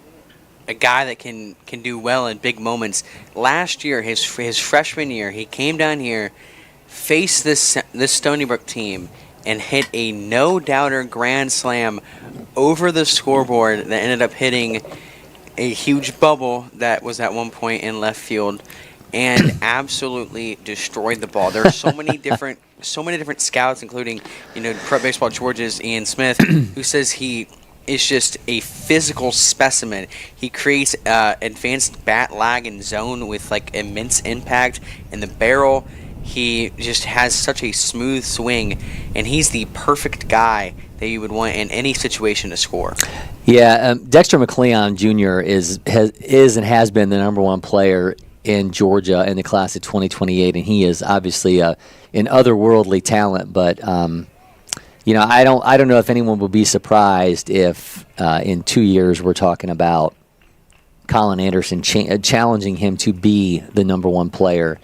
a guy that can do well in big moments. Last year, his freshman year, he came down here, faced this Stony Brook team, and hit a no-doubter grand slam over the scoreboard that ended up hitting a huge bubble that was at one point in left field, and absolutely destroyed the ball. There are so many different scouts, including Pro Baseball Georgia's Ian Smith, who says he is just a physical specimen. He creates advanced bat lag and zone with like immense impact in the barrel. He just has such a smooth swing, and he's the perfect guy that you would want in any situation to score. Yeah, Dexter McLeon Jr. is and has been the number 1 player in Georgia in the class of 2028, and he is obviously an otherworldly talent. But I don't know if anyone will be surprised if in 2 years we're talking about Colin Anderson challenging him to be the number 1 player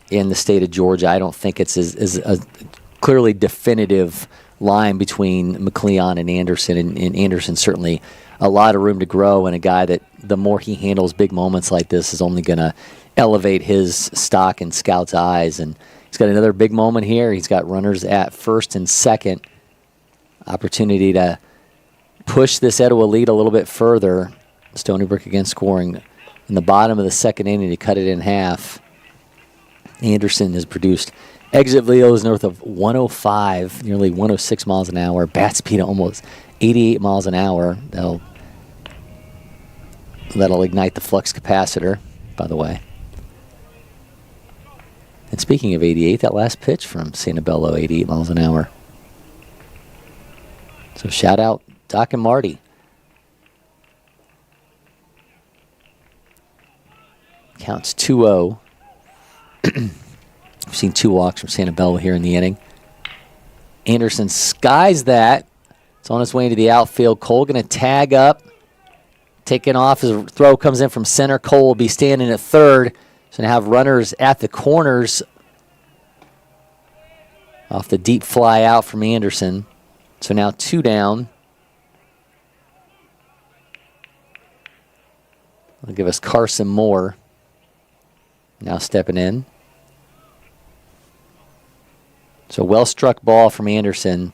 in the state of Georgia. I don't think it's as a clearly definitive line between McLeon and Anderson, and Anderson certainly a lot of room to grow, and a guy that the more he handles big moments like this is only going to elevate his stock in scouts' eyes. And he's got another big moment here. He's got runners at first and second. Opportunity to push this Etowah lead a little bit further. Stony Brook again scoring in the bottom of the second inning to cut it in half. Anderson has produced exit velos north of 105, nearly 106 miles an hour. Bat speed almost 88 miles an hour. That'll ignite the flux capacitor, by the way. And speaking of 88, that last pitch from Santabello, 88 miles an hour. So shout out Doc and Marty. Counts 2-0. We've seen 2 walks from Santabello here in the inning. Anderson skies that. It's on its way into the outfield. Cole going to tag up. Taking off. His throw comes in from center. Cole will be standing at third. So going to have runners at the corners Off the deep fly out from Anderson. So now 2 down. That'll give us Carson Moore now stepping in. So well-struck ball from Anderson.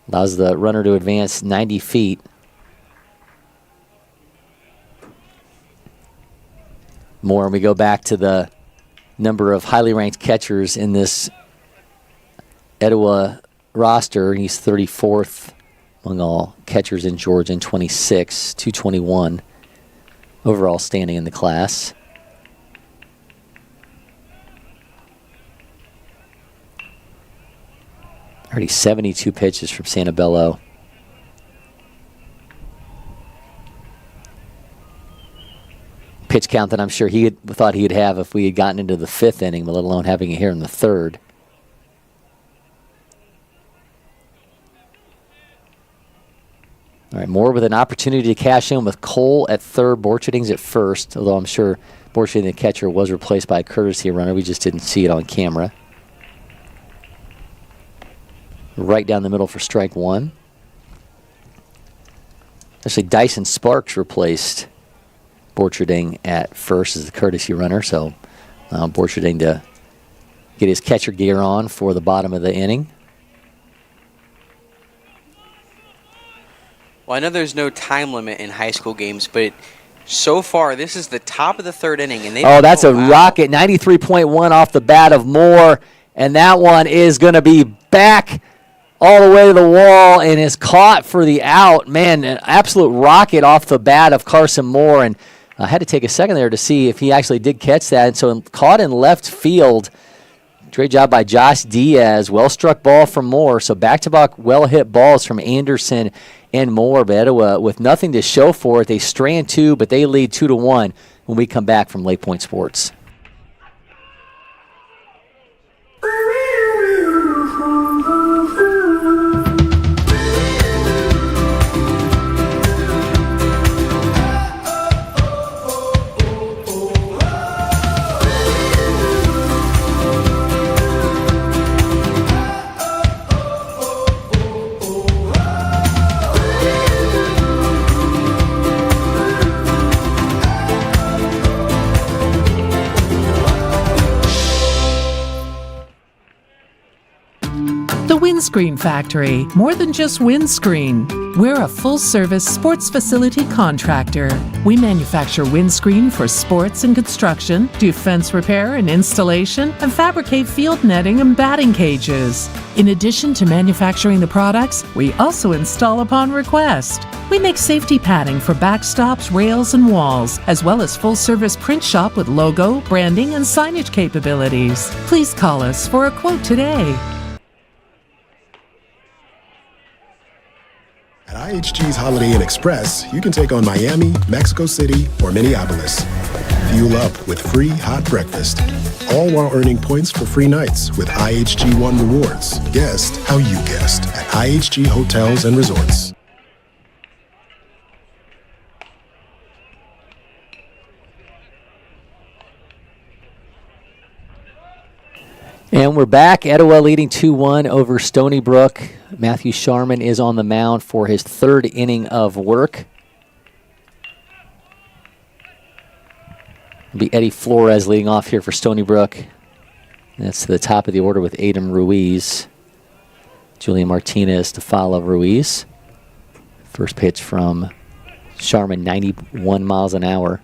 Allows the runner to advance 90 feet. Moore, and we go back to the number of highly ranked catchers in this Etowah roster. He's 34th among all catchers in Georgia and 26, 221 overall standing in the class. Already 72 pitches from Santabello. Pitch count that I'm sure he thought he'd have if we had gotten into the 5th inning, but let alone having it here in the 3rd. All right, Moore with an opportunity to cash in with Cole at 3rd, Borcherding's at 1st, although I'm sure Borcherding, the catcher, was replaced by a courtesy runner. We just didn't see it on camera. Right down the middle for strike 1. Actually, Dyson Sparks replaced Borcherding at 1st as the courtesy runner, so Borcherding to get his catcher gear on for the bottom of the inning. Well, I know there's no time limit in high school games, but so far this is the top of the 3rd inning, and they. Oh, that's a rocket! 93.1 off the bat of Moore, and that one is going to be back all the way to the wall and is caught for the out. Man, an absolute rocket off the bat of Carson Moore, and I had to take a second there to see if he actually did catch that. And so caught in left field. Great job by Josh Diaz. Well-struck ball from Moore. So back-to-back well-hit balls from Anderson and Moore. But Etowah, with nothing to show for it, they strand 2, but they lead 2-1 when we come back from LakePoint Sports. Windscreen Factory, more than just windscreen. We're a full-service sports facility contractor. We manufacture windscreen for sports and construction, do fence repair and installation, and fabricate field netting and batting cages. In addition to manufacturing the products, we also install upon request. We make safety padding for backstops, rails, and walls, as well as full-service print shop with logo, branding, and signage capabilities. Please call us for a quote today. At IHG's Holiday Inn Express, you can take on Miami, Mexico City, or Minneapolis. Fuel up with free hot breakfast, all while earning points for free nights with IHG One Rewards. Guest how you guessed at IHG Hotels and Resorts. And we're back. Etowah leading 2-1 over Stony Brook. Matthew Sharman is on the mound for his 3rd inning of work. It'll be Eddie Flores leading off here for Stony Brook. That's to the top of the order with Adam Ruiz. Julian Martinez to follow Ruiz. First pitch from Sharman, 91 miles an hour.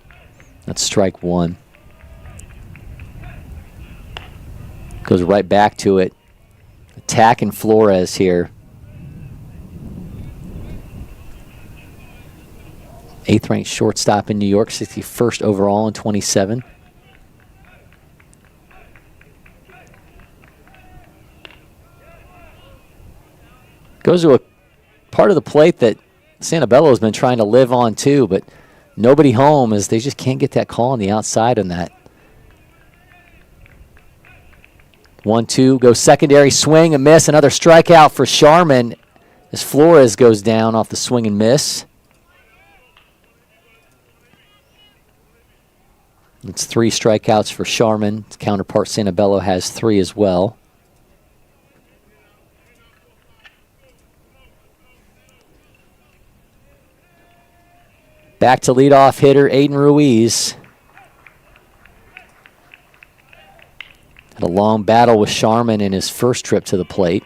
That's strike 1. Goes right back to it. Attacking Flores here. 8th ranked shortstop in New York, 61st overall in 27. Goes to a part of the plate that Santabello's been trying to live on too, but nobody home as they just can't get that call on the outside on that. 1-2, goes secondary, swing, a miss, another strikeout for Sharman as Flores goes down off the swing and miss. It's 3 strikeouts for Sharman. His counterpart Santabello has 3 as well. Back to leadoff hitter Aiden Ruiz. Had a long battle with Sharman in his first trip to the plate.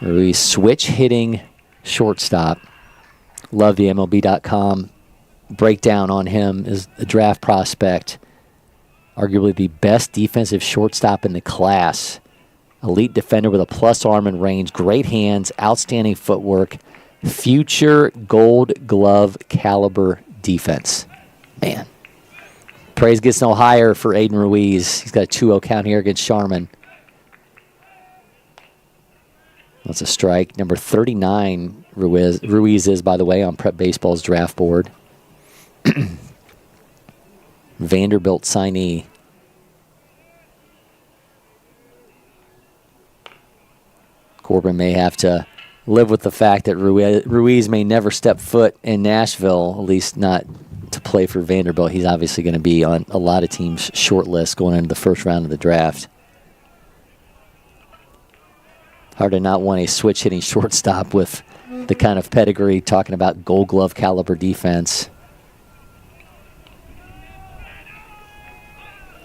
Ruiz switch hitting shortstop. Love the MLB.com breakdown on him as a draft prospect. Arguably the best defensive shortstop in the class. Elite defender with a plus arm and range, great hands, outstanding footwork, future gold glove caliber defense. Man, praise gets no higher for Aiden Ruiz. He's got a 2-0 count here against Sharman. That's a strike. Number 39, Ruiz is, by the way, on Prep Baseball's draft board. Vanderbilt signee. Corbin may have to live with the fact that Ruiz may never step foot in Nashville, at least not to play for Vanderbilt. He's obviously going to be on a lot of teams' short list going into the first round of the draft. Hard to not want a switch-hitting shortstop with the kind of pedigree, talking about gold glove caliber defense.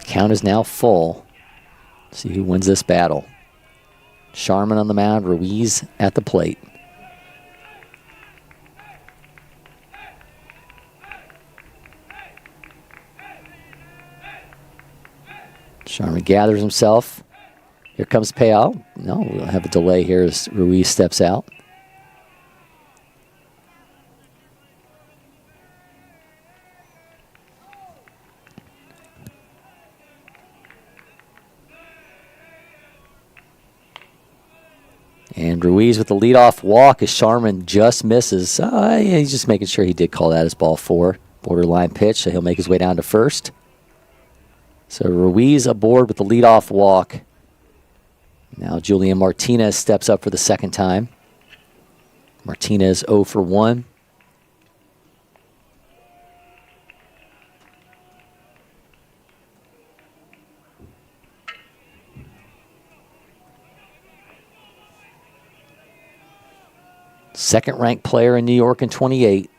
Count is now full. See who wins this battle. Sharman on the mound, Ruiz at the plate. Sharman gathers himself. Here comes payout. No, we'll have a delay here as Ruiz steps out. And Ruiz with the leadoff walk as Sharman just misses. He's just making sure he did call that as ball 4. Borderline pitch, so he'll make his way down to first. So Ruiz aboard with the leadoff walk. Now Julian Martinez steps up for the second time. Martinez 0 for 1. Second-ranked player in New York in 28.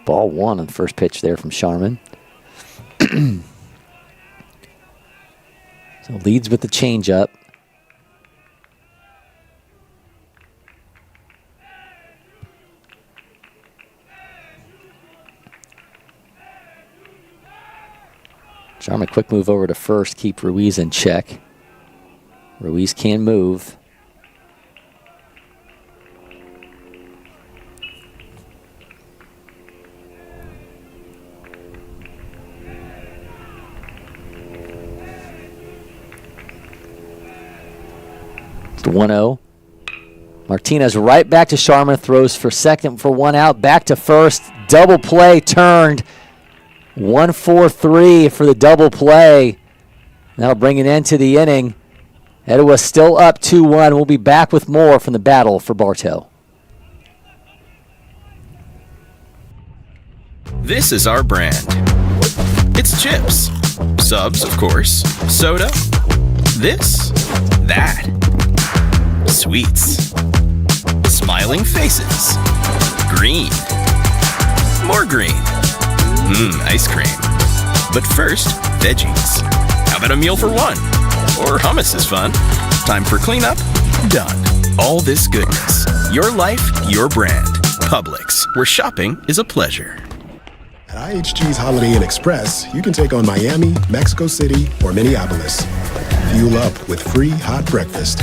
Ball 1 on the first pitch there from Sharman. So leads with the changeup. Sharman, quick move over to first, keep Ruiz in check. Ruiz can move. It's the 1-0. Martinez right back to Sharman, throws for second for 1 out, back to first, double play turned. 1-4-3 for the double play. That'll bring an end to the inning. Etowah still up 2-1. We'll be back with more from the battle for Bartow. This is our brand. It's chips. Subs, of course. Soda. This. That. Sweets. Smiling faces. Green. More green. Ice cream. But first, veggies. How about a meal for one? Or hummus is fun. Time for cleanup? Done. All this goodness. Your life, your brand. Publix, where shopping is a pleasure. At IHG's Holiday Inn Express, you can take on Miami, Mexico City, or Minneapolis. Fuel up with free hot breakfast.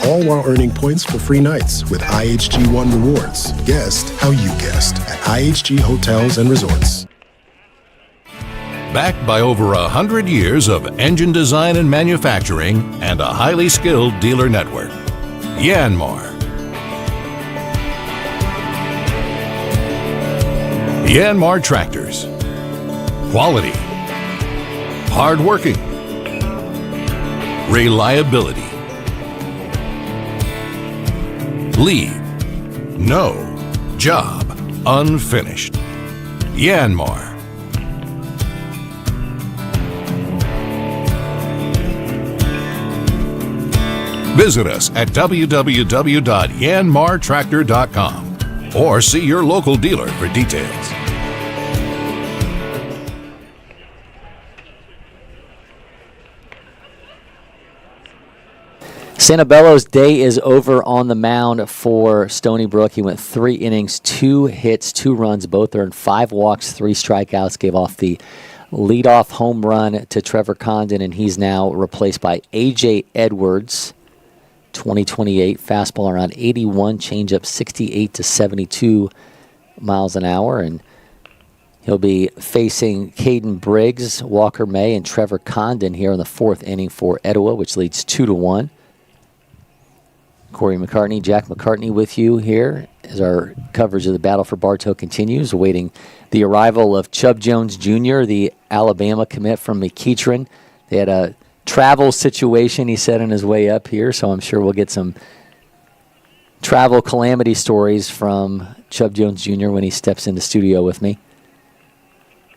All while earning points for free nights with IHG One Rewards. Guest how you guessed at IHG Hotels and Resorts. Backed by over 100 years of engine design and manufacturing and a highly skilled dealer network. Yanmar. Yanmar Tractors. Quality. Hardworking. Reliability. Leave no job unfinished. Yanmar. Visit us at www.yanmartractor.com or see your local dealer for details. Santabello's day is over on the mound for Stony Brook. He went 3 innings, 2 hits, 2 runs, both earned 5 walks, 3 strikeouts, gave off the leadoff home run to Trevor Condon, and he's now replaced by A.J. Edwards. 2028 fastball around 81, changeup 68 to 72 miles an hour, and he'll be facing Caden Briggs, Walker May, and Trevor Condon here in the 4th inning for Etowah, which leads 2-1. Cory McCartney, Jack McCartney with you here as our coverage of the battle for Bartow continues, awaiting the arrival of Chub Jones Jr., the Alabama commit from McEachern. They had a travel situation, he said, on his way up here, so I'm sure we'll get some travel calamity stories from Chub Jones Jr. when he steps in the studio with me.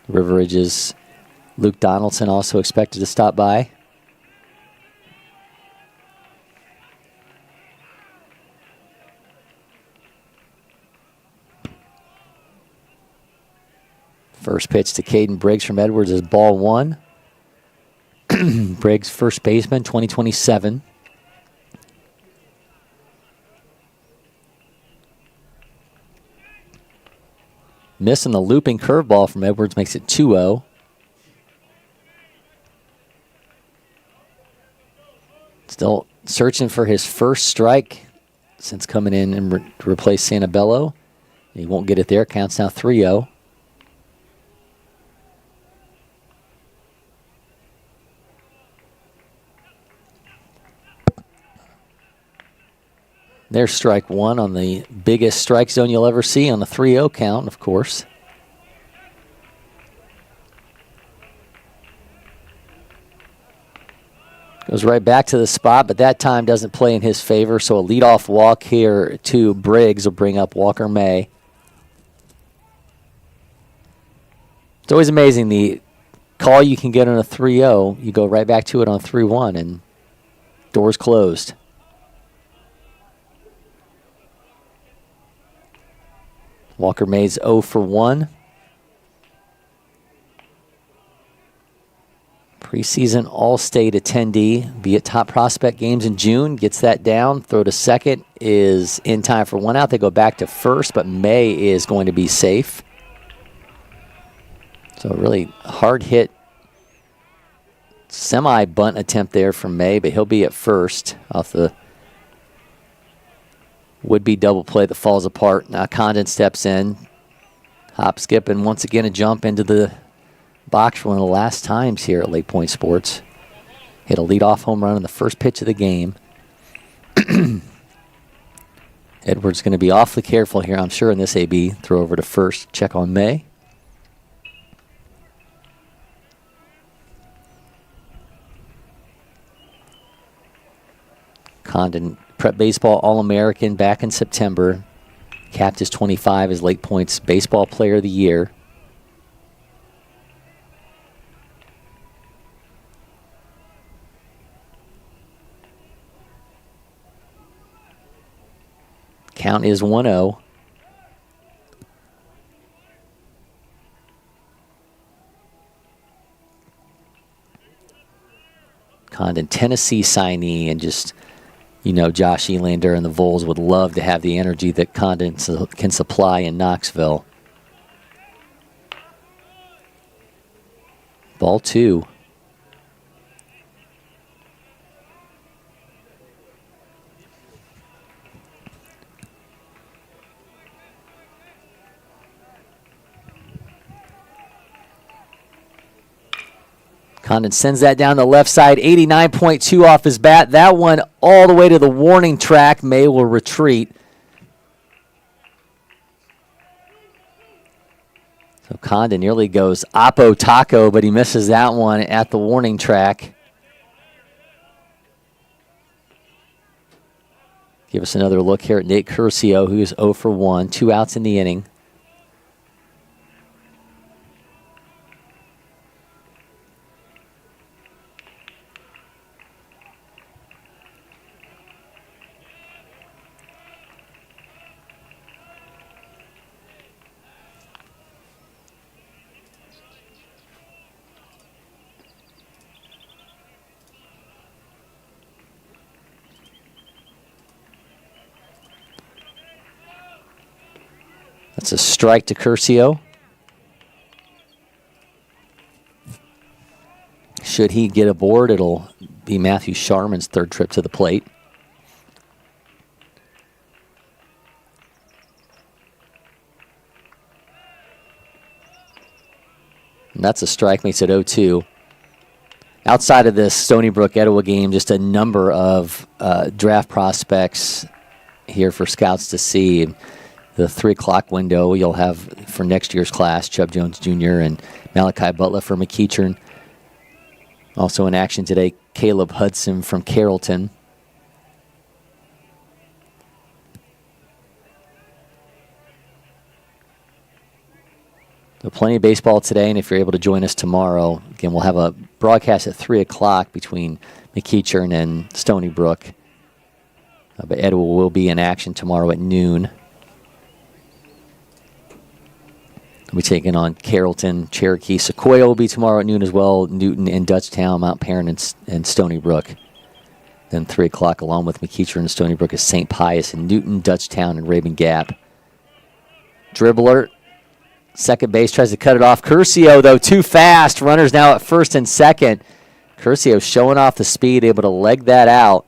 River Ridge's Luke Donaldson also expected to stop by. First pitch to Caden Briggs from Edwards is ball 1. Briggs, first baseman, 2027. Missing the looping curveball from Edwards makes it 2-0. Still searching for his first strike since coming in and to replace Santabello. He won't get it there. Counts now 3-0. There's strike 1 on the biggest strike zone you'll ever see on the 3-0 count, of course. Goes right back to the spot, but that time doesn't play in his favor, so a leadoff walk here to Briggs will bring up Walker May. It's always amazing the call you can get on a 3-0, you go right back to it on 3-1, and doors closed. Walker May's 0 for 1. Preseason All-State attendee, be at Top Prospect games in June, gets that down, throw to second, is in time for 1 out. They go back to first, but May is going to be safe. So a really hard hit semi-bunt attempt there from May, but he'll be at first off the would-be double play that falls apart. Now Condon steps in. Hop, skip, and once again a jump into the box for one of the last times here at LakePoint Sports. Hit a leadoff home run on the first pitch of the game. Edwards going to be awfully careful here, I'm sure, in this AB. Throw over to first. Check on May. Condon, Prep Baseball All-American back in September. Capped his 25 as LakePoint's Baseball Player of the Year. Count is 1-0. Condon, Tennessee signee, and just, you know, Josh Elander and the Vols would love to have the energy that Condon can supply in Knoxville. Ball 2. Condon sends that down the left side, 89.2 off his bat. That one all the way to the warning track. May will retreat. So Condon nearly goes Oppo Taco, but he misses that one at the warning track. Give us another look here at Nate Curcio, who's 0 for 1, 2 outs in the inning. That's a strike to Curcio. Should he get aboard, it'll be Matthew Sharman's third trip to the plate. And that's a strike, makes it 0-2. Outside of this Stony Brook Etowah game, just a number of draft prospects here for scouts to see. The 3 o'clock window you'll have for next year's class, Chub Jones Jr. and Malachi Butler for McEachern. Also in action today, Caleb Hudson from Carrollton. So plenty of baseball today, and if you're able to join us tomorrow, again, we'll have a broadcast at 3 o'clock between McEachern and Stony Brook. But Etowah will be in action tomorrow at noon. We'll be taking on Carrollton, Cherokee. Sequoia will be tomorrow at noon as well. Newton and Dutchtown, Mount Perrin and Stony Brook. Then 3 o'clock along with McEachern and Stony Brook is St. Pius and Newton, Dutchtown, and Raven Gap. Dribbler. Second base tries to cut it off. Curcio, though, too fast. Runners now at first and second. Curcio showing off the speed, able to leg that out.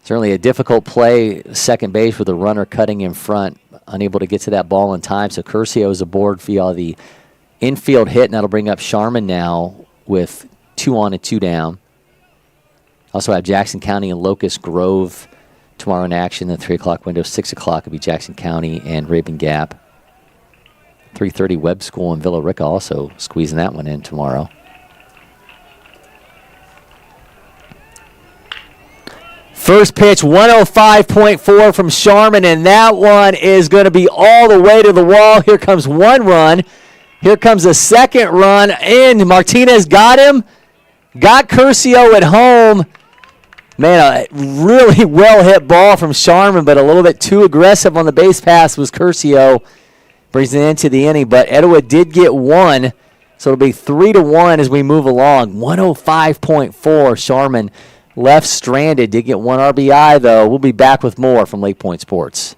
Certainly a difficult play, second base with a runner cutting in front. Unable to get to that ball in time, so Curcio is aboard via the infield hit, and that'll bring up Sharman now with 2 on and 2 down. Also have Jackson County and Locust Grove tomorrow in action. The 3 o'clock window, 6 o'clock will be Jackson County and Raven Gap. 3:30 Webb School and Villa Rica also squeezing that one in tomorrow. First pitch, 105.4 from Sharman, and that one is going to be all the way to the wall. Here comes 1 run. Here comes a 2nd run, and Martinez got him. Got Curcio at home. Man, a really well-hit ball from Sharman, but a little bit too aggressive on the base pass was Curcio. Brings it into the inning, but Etowah did get 1, so it'll be 3-1 as we move along. 105.4, Sharman left stranded. Did get 1 RBI, though. We'll be back with more from LakePoint Sports.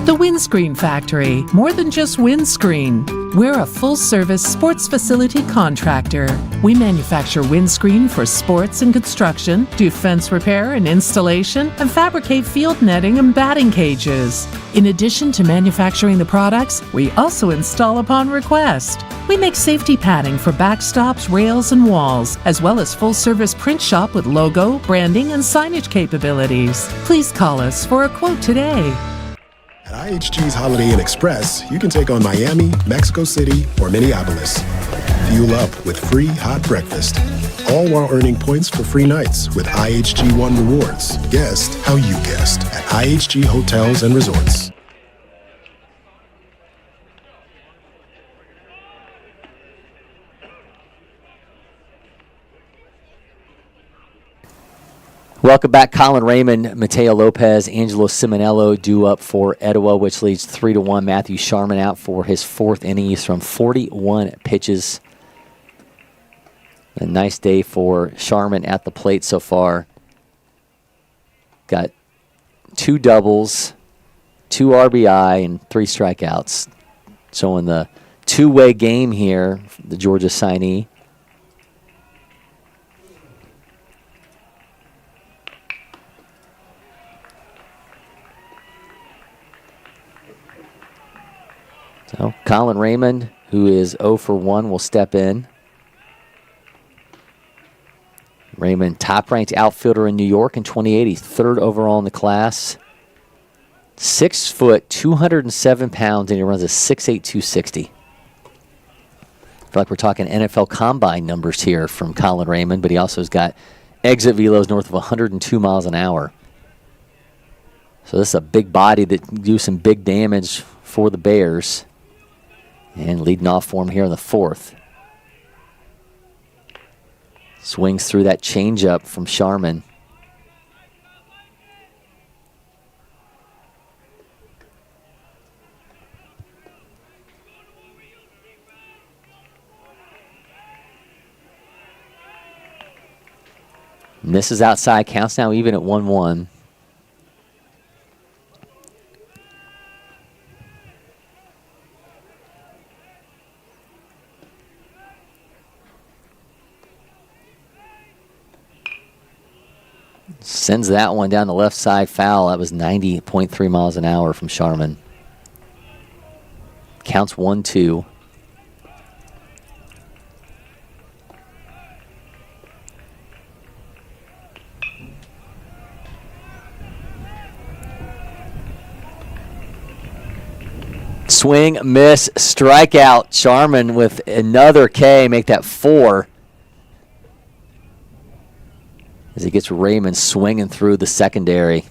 The Windscreen Factory, more than just windscreen. We're a full-service sports facility contractor. We manufacture windscreen for sports and construction, do fence repair and installation, and fabricate field netting and batting cages. In addition to manufacturing the products, we also install upon request. We make safety padding for backstops, rails, and walls, as well as full-service print shop with logo, branding, and signage capabilities. Please call us for a quote today. At IHG's Holiday Inn Express, you can take on Miami, Mexico City, or Minneapolis. Fuel up with free hot breakfast, all while earning points for free nights with IHG One Rewards. Guest how you guessed at IHG Hotels and Resorts. Welcome back. Colin Raymond, Mateo Lopez, Angelo Simonello due up for Etowah, which leads 3-1. Matthew Sharman out for his 4th inning. He's from 41 pitches. A nice day for Sharman at the plate so far. Got 2 doubles, 2 RBI, and 3 strikeouts. Showing the two-way game here, the Georgia signee. So Colin Raymond, who is 0 for 1, will step in. Raymond, top-ranked outfielder in New York in 2018. He's 3rd overall in the class. 6 foot, 207 pounds, and he runs a 6'8", 260. feel like we're talking NFL Combine numbers here from Colin Raymond, but he also has got exit velos north of 102 miles an hour. So this is a big body that can do some big damage for the Bears. And leading off for him here in the fourth. Swings through that changeup from Sharman. Misses outside, counts now even at 1-1. Sends that one down the left side foul. That was 90.3 miles an hour from Sharman. Counts 1-2. Swing, miss, strikeout. Sharman with another K, make that 4. As he gets Raymond swinging through the secondary.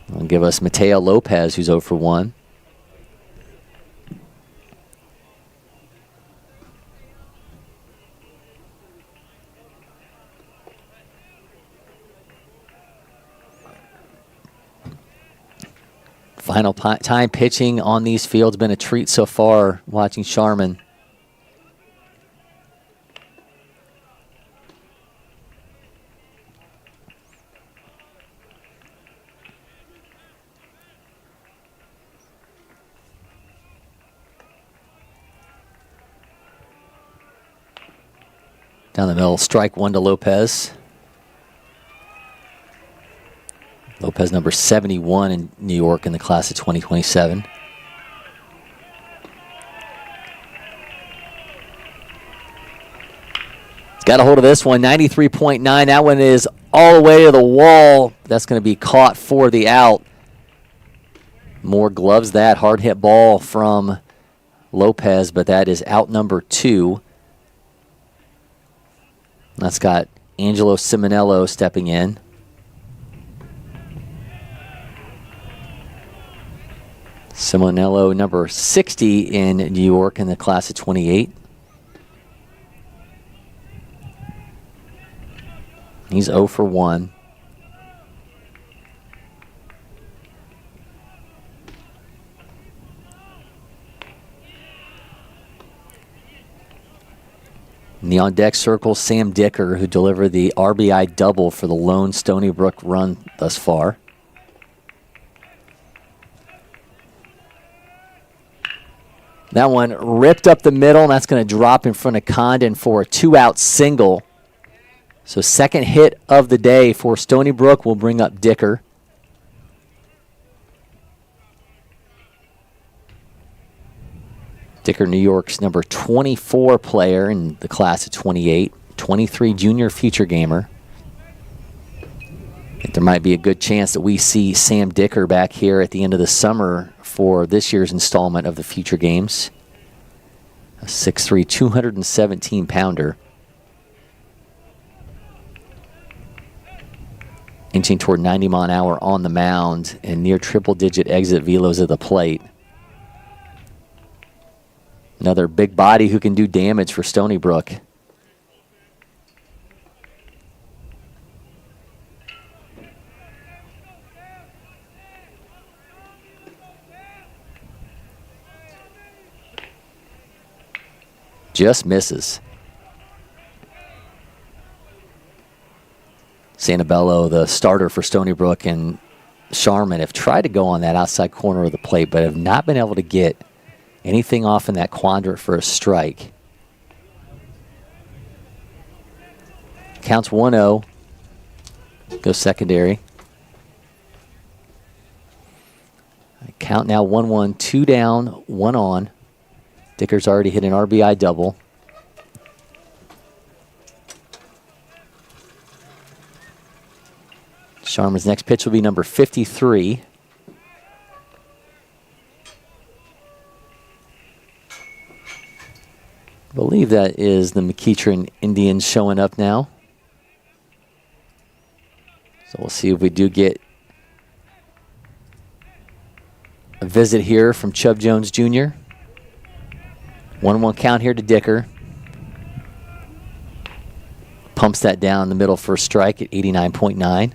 It'll give us Mateo Lopez, who's 0 for 1. Final time pitching on these fields been a treat so far watching Sharman. Down the middle, strike 1 to Lopez. Lopez number 71 in New York in the class of 2027. Got a hold of this one, 93.9. That one is all the way to the wall. That's going to be caught for the out. Moore gloves that. Hard hit ball from Lopez, but that is out number 2. That's got Angelo Simonello stepping in. Simonello, number 60 in New York in the class of 28. He's 0 for 1. In the on-deck circle, Sam Dicker, who delivered the RBI double for the lone Stony Brook run thus far. That one ripped up the middle, and that's going to drop in front of Condon for a 2-out single. So second hit of the day for Stony Brook will bring up Dicker. Dicker, New York's number 24 player in the class of 28, 23 junior future gamer. I think there might be a good chance that we see Sam Dicker back here at the end of the summer for this year's installment of the Future Games. A 6'3", 217-pounder. Inching toward 90 mile an hour on the mound and near triple-digit exit velos at the plate. Another big body who can do damage for Stony Brook. Just misses. Santabello, the starter for Stony Brook, and Sharman have tried to go on that outside corner of the plate, but have not been able to get anything off in that quadrant for a strike. Counts 1-0. Goes secondary. Count now 1-1, 2 down, 1 on. Dicker's already hit an RBI double. Sharman's next pitch will be number 53. I believe that is the McEachern Indians showing up now. So we'll see if we do get a visit here from Chub Jones Jr. 1-1 count here to Dicker. Pumps that down the middle for a strike at 89.9.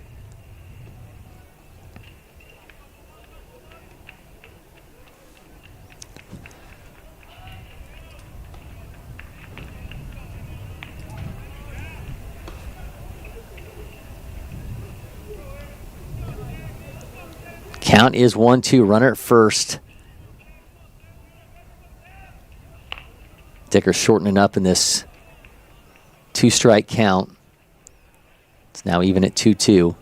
Count is 1-2, runner at first. Dicker shortening up in this 2-strike count. It's now even at 2-2.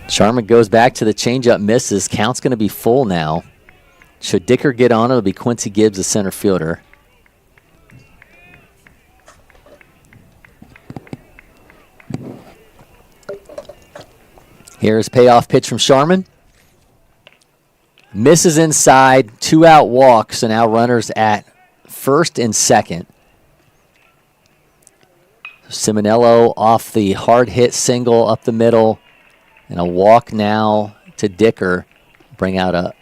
Sharman goes back to the changeup, misses. Count's going to be full now. Should Dicker get on, it'll be Quincy Gibbs, the center fielder. Here's payoff pitch from Sharman. Misses inside, 2-out walk, so now runners at first and second. Simonello off the hard hit single up the middle, and a walk now to Dicker. Bring out a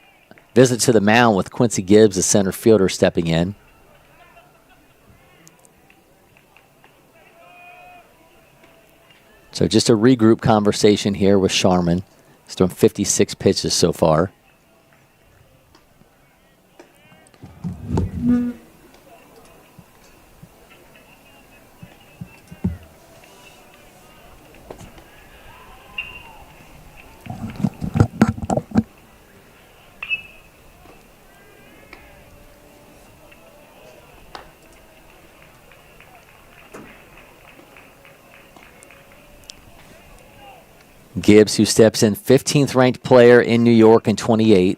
visit to the mound with Quincy Gibbs, the center fielder, stepping in. So just a regroup conversation here with Sharman. He's thrown 56 pitches so far. Gibbs, who steps in 15th ranked player in New York in 28.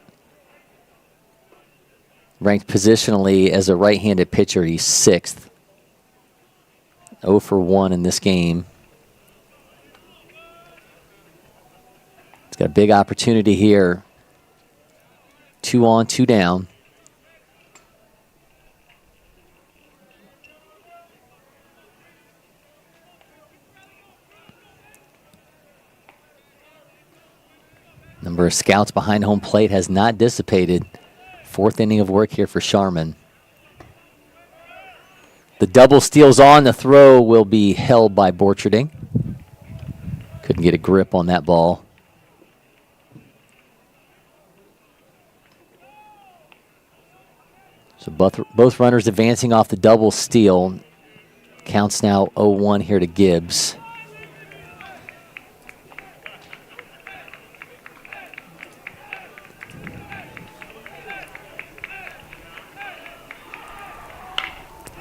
Ranked positionally as a right-handed pitcher, he's 6th. 0 for 1 in this game. He's got a big opportunity here. 2 on, 2 down. Number of scouts behind home plate has not dissipated. 4th inning of work here for Sharman. The double steals on. The throw will be held by Borcherding. Couldn't get a grip on that ball. So both runners advancing off the double steal. Counts now 0-1 here to Gibbs.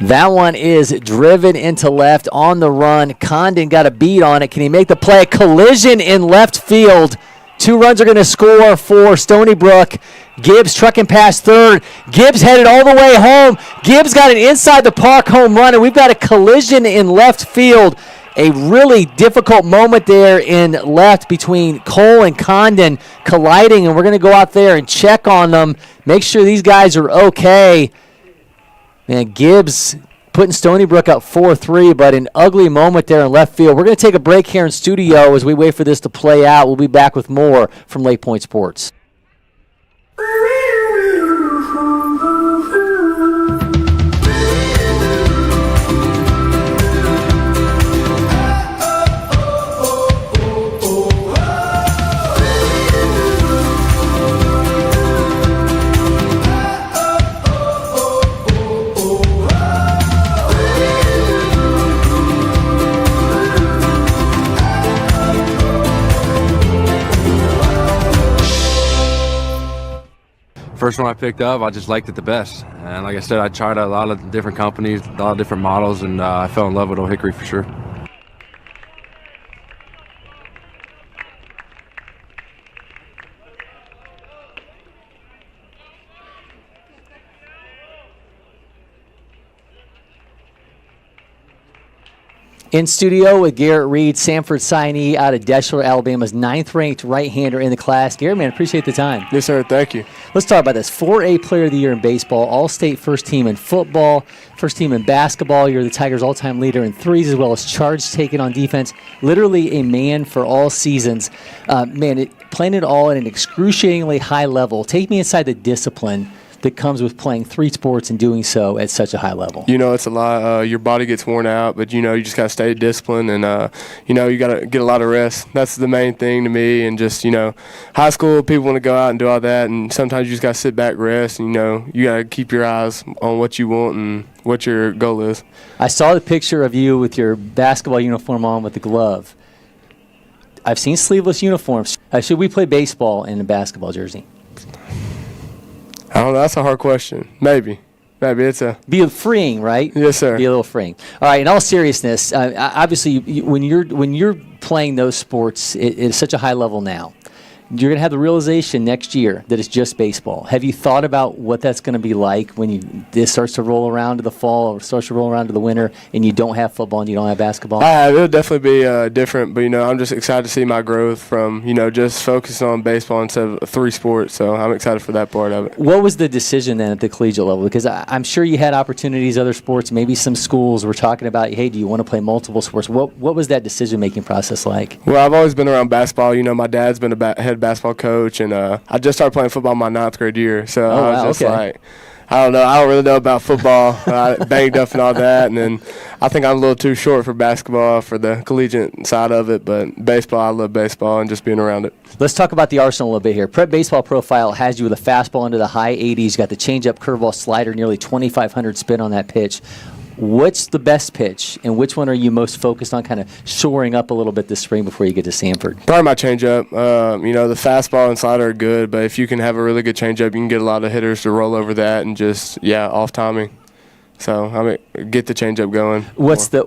That one is driven into left on the run. Condon got a beat on it. Can he make the play? Collision in left field. 2 runs are going to score for Stony Brook. Gibbs trucking past third. Gibbs headed all the way home. Gibbs got an inside the park home run, and we've got a collision in left field. A really difficult moment there in left between Cole and Condon colliding, and we're going to go out there and check on them, make sure these guys are okay. Man, Gibbs putting Stony Brook up 4-3, but an ugly moment there in left field. We're going to take a break here in studio as we wait for this to play out. We'll be back with more from LakePoint Sports. First one I picked up, I just liked it the best. And like I said, I tried a lot of different companies, a lot of different models, and I fell in love with Old Hickory for sure. In studio with Garrett Reed, Sanford signee out of Deschler, Alabama's 9th-ranked right-hander in the class. Garrett, man, appreciate the time. Yes, sir. Thank you. Let's talk about this. 4A Player of the Year in baseball, All-State first team in football, first team in basketball. You're the Tigers' all-time leader in threes as well as charge taken on defense. Literally a man for all seasons. Playing it all at an excruciatingly high level. Take me inside the discipline that comes with playing 3 sports and doing so at such a high level. It's a lot. Your body gets worn out, but, you just got to stay disciplined and, you got to get a lot of rest. That's the main thing to me. And just, high school, people want to go out and do all that, and sometimes you just got to sit back, rest, and, you got to keep your eyes on what you want and what your goal is. I saw the picture of you with your basketball uniform on with the glove. I've seen sleeveless uniforms. Should we play baseball in a basketball jersey? I don't know. That's a hard question. Maybe it's a be freeing, right? Yes, sir. Be a little freeing. All right. In all seriousness, obviously, when you're playing those sports, it's such a high level now. You're going to have the realization next year that it's just baseball. Have you thought about what that's going to be like when this starts to roll around to the fall or starts to roll around to the winter and you don't have football and you don't have basketball? It'll definitely be different, but, I'm just excited to see my growth from, just focusing on baseball instead of 3 sports, so I'm excited for that part of it. What was the decision then at the collegiate level? Because I'm sure you had opportunities, other sports, maybe some schools were talking about, hey, do you want to play multiple sports? What was that decision-making process like? Well, I've always been around basketball. My dad's been a head basketball coach, and I just started playing football my 9th grade year, so I was just like, I don't know. I don't really know about football. I banged up and all that, and then I think I'm a little too short for basketball for the collegiate side of it, but baseball, I love baseball and just being around it. Let's talk about the arsenal a little bit here. Prep Baseball Profile has you with a fastball into the high 80s. You got the changeup, curveball, slider, nearly 2,500 spin on that pitch. What's the best pitch, and which one are you most focused on kind of shoring up a little bit this spring before you get to Sanford? Probably my changeup. The fastball and slider are good, but if you can have a really good changeup, you can get a lot of hitters to roll over that and just, off timing. So, get the changeup going.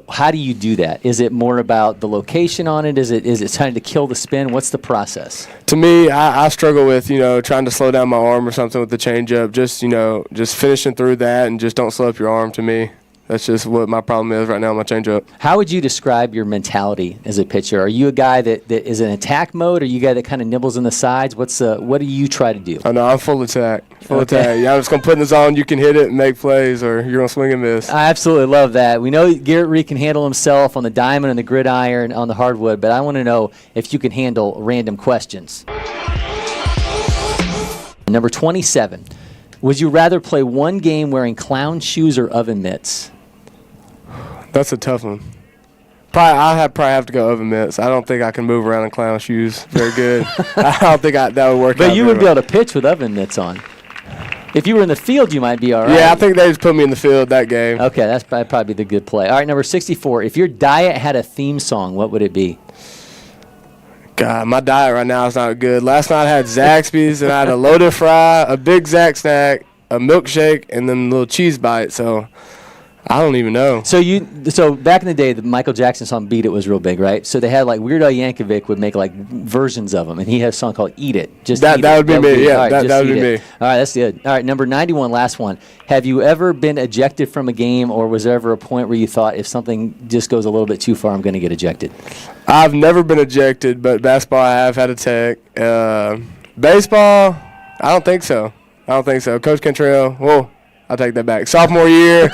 How do you do that? Is it more about the location on it? Is it trying to kill the spin? What's the process? To me, I struggle with, trying to slow down my arm or something with the changeup. Just finishing through that and just don't slow up your arm to me. That's just what my problem is right now, my changeup. How would you describe your mentality as a pitcher? Are you a guy that is in attack mode, or are you a guy that kind of nibbles in the sides? What do you try to do? Oh, no, I'm full attack. Attack. Yeah, I'm just going to put in the zone. You can hit it and make plays, or you're going to swing and miss. I absolutely love that. We know Garrett Reed can handle himself on the diamond and the gridiron on the hardwood, but I want to know if you can handle random questions. Number 27. Would you rather play one game wearing clown shoes or oven mitts? That's a tough one. I probably have to go oven mitts. I don't think I can move around in clown shoes very good. I don't think that would work out. But you would be able to pitch with oven mitts on. If you were in the field, you might be all right. Yeah, I think they just put me in the field that game. Okay, that's probably the good play. All right, number 64. If your diet had a theme song, what would it be? God, my diet right now is not good. Last night I had Zaxby's, and I had a loaded fry, a big Zax snack, a milkshake, and then a little cheese bite. So I don't even know. So back in the day, the Michael Jackson song "Beat It" was real big, right? So they had Weird Al Yankovic would make versions of them, and he had a song called "Eat It." That would be me. Yeah, that would be me. All right, that's good. All right, number 91, last one. Have you ever been ejected from a game, or was there ever a point where you thought, if something just goes a little bit too far, I'm going to get ejected? I've never been ejected, but basketball I have had a tech. Baseball, I don't think so. Coach Cantrell, whoa. I'll take that back. Sophomore year,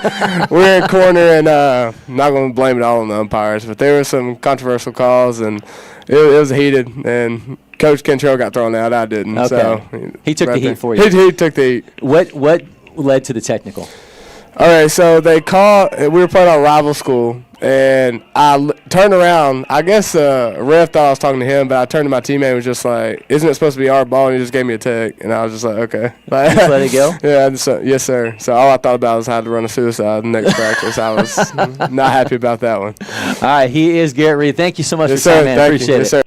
we're in corner, and I'm not going to blame it all on the umpires, but there were some controversial calls, and it was heated, and Coach Cantrell got thrown out. I didn't. Okay. So he took the heat for you. He took the heat. What led to the technical? All right, so we were playing on rival school, and I turned around. I guess ref thought I was talking to him, but I turned to my teammate and was just like, isn't it supposed to be our ball? And he just gave me a tech, and I was just like, okay. Just let it go? Yeah, yes, sir. So all I thought about was how to run a suicide next practice. I was not happy about that one. All right, he is Garrett Reed. Thank you so much yes, for your time, sir. man. Appreciate it. Yes, sir.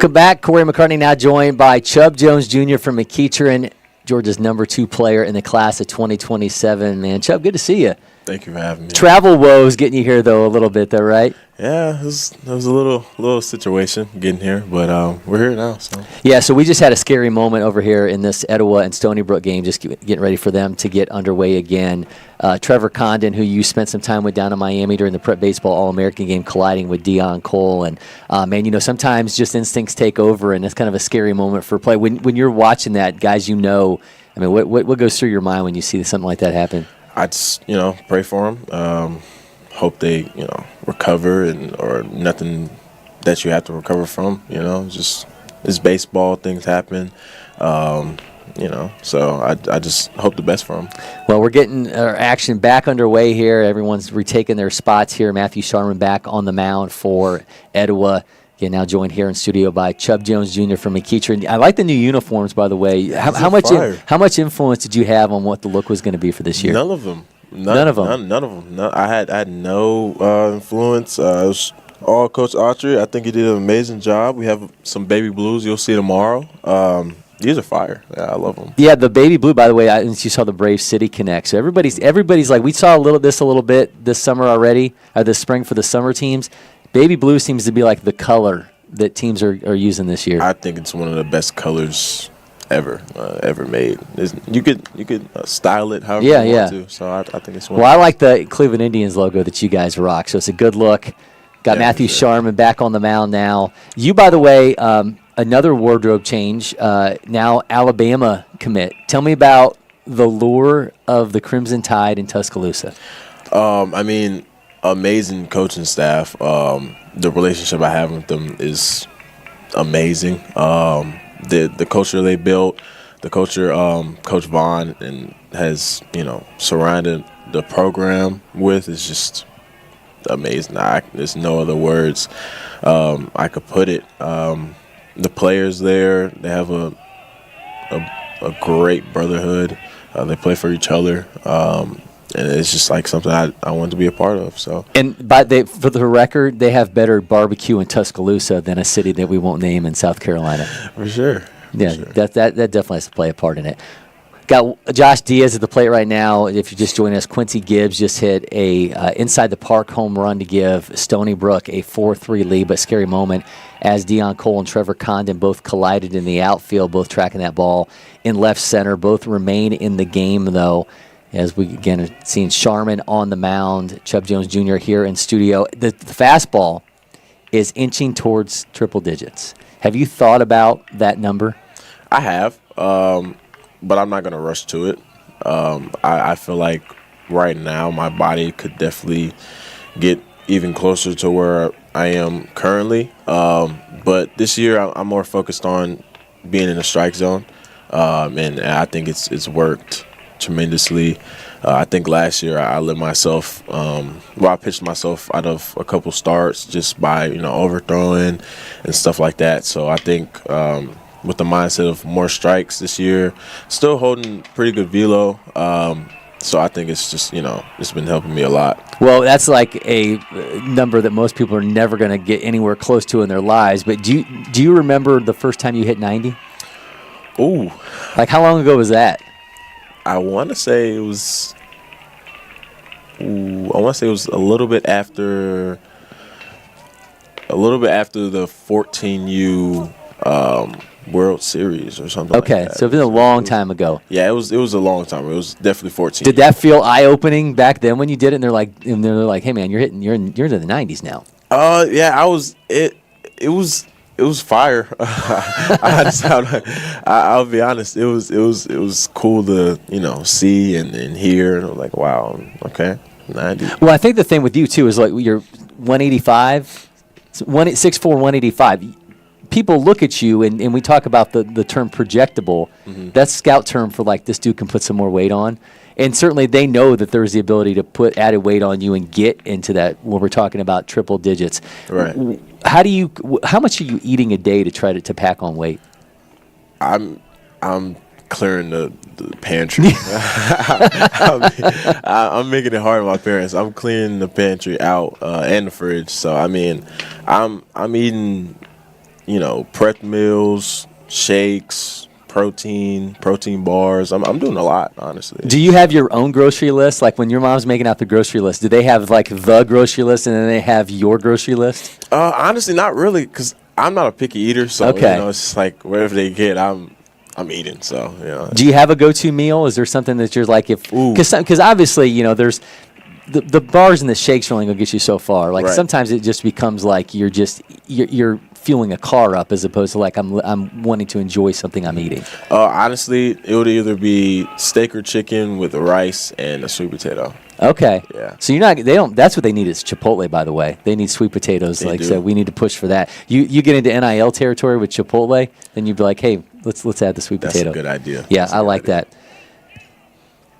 Welcome back. Cory McCartney now joined by Chub Jones Jr. from McEachern, Georgia's number 2 player in the class of 2027. Man, Chub, good to see you. Thank you for having me. Travel woes getting you here, though, a little bit, though, right? Yeah, it was a little situation getting here, but we're here now. So Yeah, so we just had a scary moment over here in this Etowah and Stony Brook game, just getting ready for them to get underway again. Trevor Condon, who you spent some time with down in Miami during the prep baseball All-American game, colliding with Deion Cole. And, man, you know, sometimes just instincts take over, and it's kind of a scary moment for play. When you're watching that, guys, you know, I mean, what goes through your mind when you see something like that happen? I just, pray for them. Hope they, recover or nothing that you have to recover from. Just it's baseball. Things happen. So I just hope the best for them. Well, we're getting our action back underway here. Everyone's retaking their spots here. Matthew Sharman back on the mound for Etowah. Again, now joined here in studio by Chub Jones Jr. from McEachern. I like the new uniforms, by the way. How much influence did you have on what the look was going to be for this year? None of them. None of them. None of them. No, I had no influence. It was all Coach Autry. I think he did an amazing job. We have some baby blues. You'll see tomorrow. These are fire. Yeah, I love them. Yeah, the baby blue, by the way, you saw the Brave City Connect. So everybody's like, we saw a little bit this summer already, or this spring for the summer teams. Baby blue seems to be like the color that teams are using this year. I think it's one of the best colors ever made. You could style it however you want to. So I think it's one. Well, I like the Cleveland Indians logo that you guys rock. So it's a good look. Got Matthew Sharman back on the mound now. You, by the way, another wardrobe change. Now Alabama commit. Tell me about the lure of the Crimson Tide in Tuscaloosa. Amazing coaching staff. The relationship I have with them is amazing. The culture they built, the culture Coach Vaughn and has surrounded the program with is just amazing. There's no other words I could put it. The players there, they have a great brotherhood. They play for each other. And it's just like something I wanted to be a part of. So, and for the record, they have better barbecue in Tuscaloosa than a city that we won't name in South Carolina. For sure. Yeah, that definitely has to play a part in it. Got Josh Diaz at the plate right now. If you just joined us, Quincy Gibbs just hit a inside the park home run to give Stony Brook a 4-3 lead, but scary moment as Deion Cole and Trevor Condon both collided in the outfield, both tracking that ball in left center. Both remain in the game, though. As we, again, are seeing Sharman on the mound, Chub Jones Jr. here in studio. The fastball is inching towards triple digits. Have you thought about that number? I have, but I'm not going to rush to it. I feel like right now my body could definitely get even closer to where I am currently. But this year I'm more focused on being in the strike zone, and I think it's worked tremendously. I think last year I let myself, I pitched myself out of a couple starts just by overthrowing and stuff like that. So I think with the mindset of more strikes this year, still holding pretty good velo. So I think it's just it's been helping me a lot. Well, that's like a number that most people are never going to get anywhere close to in their lives. But do you remember the first time you hit 90? Ooh, like how long ago was that? I want to say it was. I want to say it was a little bit after the 14U World Series or something. Okay, like that. So it's been a long time ago. Yeah, it was a long time. It was definitely 14. Did that feel eye-opening back then when you did it? And they're like, "Hey man, you're into the 90s now." Yeah, I was. It was fire. I'll be honest. It was cool to see and hear. And I'm like, wow, okay, 90. Well, I think the thing with you too is like you're 185, 6'4", 185. People look at you and we talk about the term projectable. Mm-hmm. That's scout term for like this dude can put some more weight on. And certainly they know that there's the ability to put added weight on you and get into that when we're talking about triple digits. Right. How much are you eating a day to try to pack on weight? I'm clearing the pantry. I'm making it hard on my parents. I'm clearing the pantry out and the fridge. So I'm eating, prep meals, shakes, protein bars. I'm doing a lot, honestly. Do you have your own grocery list? Like when your mom's making out the grocery list, do they have like the grocery list and then they have your grocery list? Honestly, not really, because I'm not a picky eater. So Okay. it's just like whatever they get, I'm eating. So Do you have a go-to meal? Is there something that you're like, because obviously there's the bars and the shakes are only gonna get you so far. Like Right. sometimes it just becomes like you're fueling a car up as opposed to like I'm wanting to enjoy something I'm eating. Honestly, it would either be steak or chicken with rice and a sweet potato. Okay. Yeah. So that's what they need is Chipotle, by the way. They need sweet potatoes. They do. So we need to push for that. You get into NIL territory with Chipotle, then you'd be like, hey, let's add the sweet That's potato. a good idea. Yeah, That's a I good like idea. that.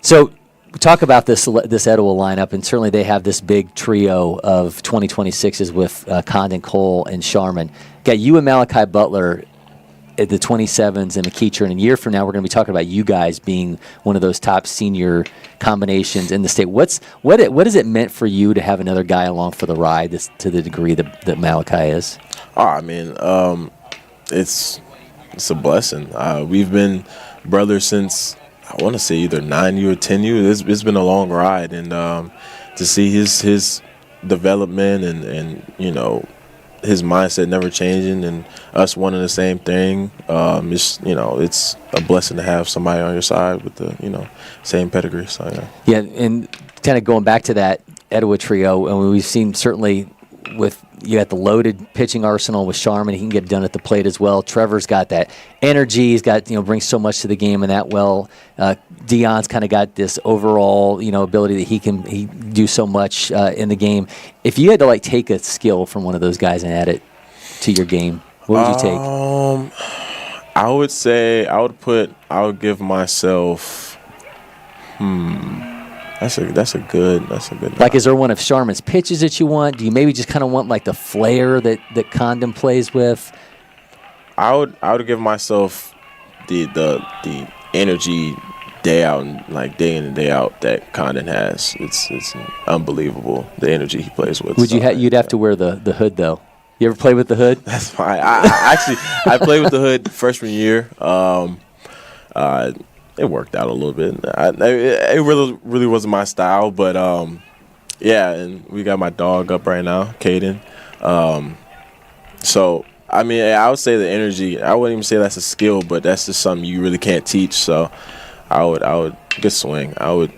So talk about this Etowah lineup, and certainly they have this big trio of 2026s with Condon, Cole, and Sharman. Got you and Malachi Butler at the 27s and McEachern. And a year from now, we're going to be talking about you guys being one of those top senior combinations in the state. What has it meant for you to have another guy along for the ride to the degree that Malachi is? I mean, it's a blessing. We've been brothers since, I want to say, either 9U or 10U. It's been a long ride, and to see his development and his mindset never changing, and us wanting the same thing, it's a blessing to have somebody on your side with the same pedigree. So Yeah, and kind of going back to that Etowah trio, and we've seen certainly with you got the loaded pitching arsenal with Sharman. He can get it done at the plate as well. Trevor's got that energy. He's got brings so much to the game in that well. Dion's kind of got this overall ability that he do so much in the game. If you had to like take a skill from one of those guys and add it to your game, what would you take? I would say I would give myself. That's a good. Like, is there one of Sharman's pitches that you want? Do you maybe just kind of want like the flair that Condon plays with? I would give myself the energy day out and like day in and day out that Condon has. It's unbelievable, the energy he plays with. Would you'd have to wear the hood though? You ever play with the hood? That's fine. I played with the hood freshman year. It worked out a little bit. It really wasn't my style, but yeah. And we got my dog up right now, Caden. So I mean, I would say the energy. I wouldn't even say that's a skill, but that's just something you really can't teach. So I would good swing. I would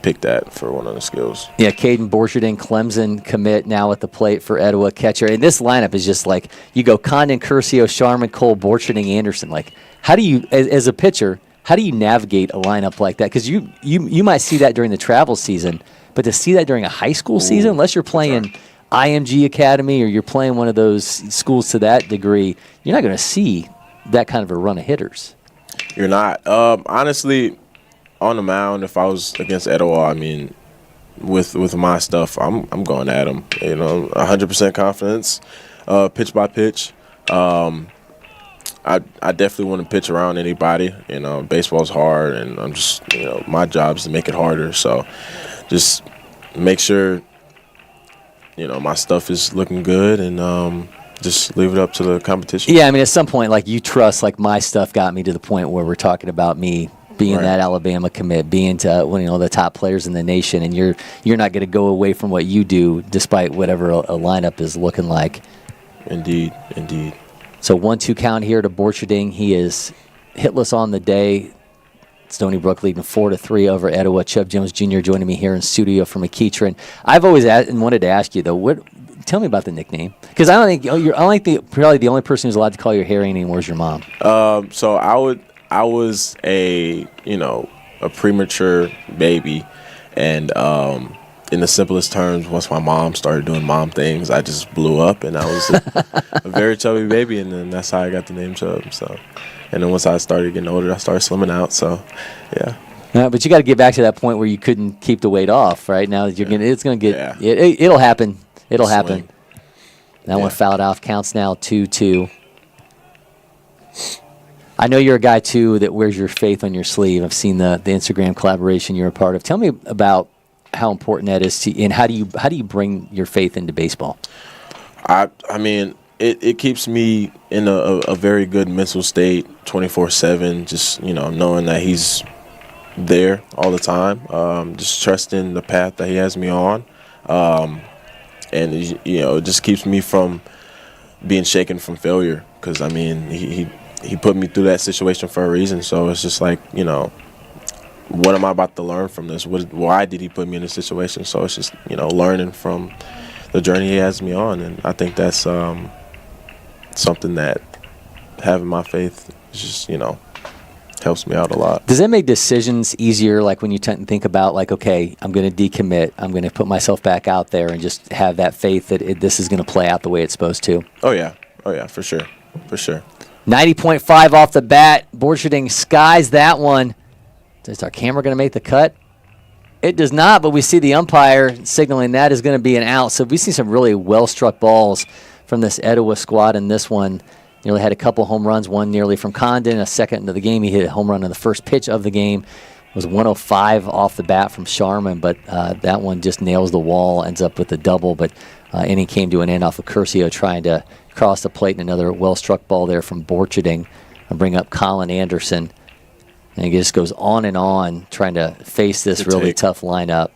pick that for one of the skills. Yeah, Caden Borcherding, Clemson commit now at the plate for Etowah catcher. And this lineup is just like you go Condon, Curcio, Sharman, Cole, Borcherding, Anderson. Like, how do you, as a pitcher, how do you navigate a lineup like that? Because you might see that during the travel season, but to see that during a high school season, unless you're playing IMG Academy or you're playing one of those schools to that degree, you're not going to see that kind of a run of hitters. You're not. Honestly, on the mound, if I was against Etowah, I mean, with my stuff, I'm going at him. 100% confidence, pitch by pitch. I definitely want to pitch around anybody. Baseball's hard, and I'm just my job is to make it harder. So, just make sure my stuff is looking good, and just leave it up to the competition. Yeah, I mean, at some point, like you trust, like my stuff got me to the point where we're talking about me being that Alabama commit, being to the top players in the nation, and you're not going to go away from what you do, despite whatever a lineup is looking like. Indeed. So 1-2 count here to Borcherding. He is hitless on the day. Stony Brook leading 4-3 over Etowah. Chub Jones Jr. joining me here in studio from McEachern. I've always asked and wanted to ask you though, tell me about the nickname, because I don't think probably the only person who's allowed to call your hair anymore is your mom. So I was a premature baby, and in the simplest terms, once my mom started doing mom things, I just blew up, and I was a very chubby baby, and then that's how I got the name Chub. So, and then once I started getting older, I started slimming out. So, yeah. But you got to get back to that point where you couldn't keep the weight off. Right now, it's going to get. It'll happen. It'll happen. That one fouled off. Counts now 2-2. I know you're a guy too that wears your faith on your sleeve. I've seen the Instagram collaboration you're a part of. Tell me about how important that is to you, and how do you bring your faith into baseball? I mean, it keeps me in a very good mental state 24/7, just, knowing that he's there all the time, just trusting the path that he has me on. And, it just keeps me from being shaken from failure because, I mean, he put me through that situation for a reason. So it's just like, what am I about to learn from this? Why did he put me in this situation? So it's just, learning from the journey he has me on. And I think that's something that having my faith is just, helps me out a lot. Does that make decisions easier, like when you think about, like, okay, I'm going to decommit, I'm going to put myself back out there and just have that faith that this is going to play out the way it's supposed to? Oh, yeah, for sure. 90.5 off the bat. Borcherding skies that one. Is our camera going to make the cut? It does not, but we see the umpire signaling that is going to be an out. So we see some really well-struck balls from this Etowah squad in this one. Nearly had a couple home runs, one nearly from Condon, a second into the game. He hit a home run on the first pitch of the game. It was 105 off the bat from Sharman, but that one just nails the wall, ends up with a double. But inning came to an end off of Curcio trying to cross the plate, and another well-struck ball there from Borcherding. I'll bring up Colin Anderson. And he just goes on and on trying to face this really tough lineup.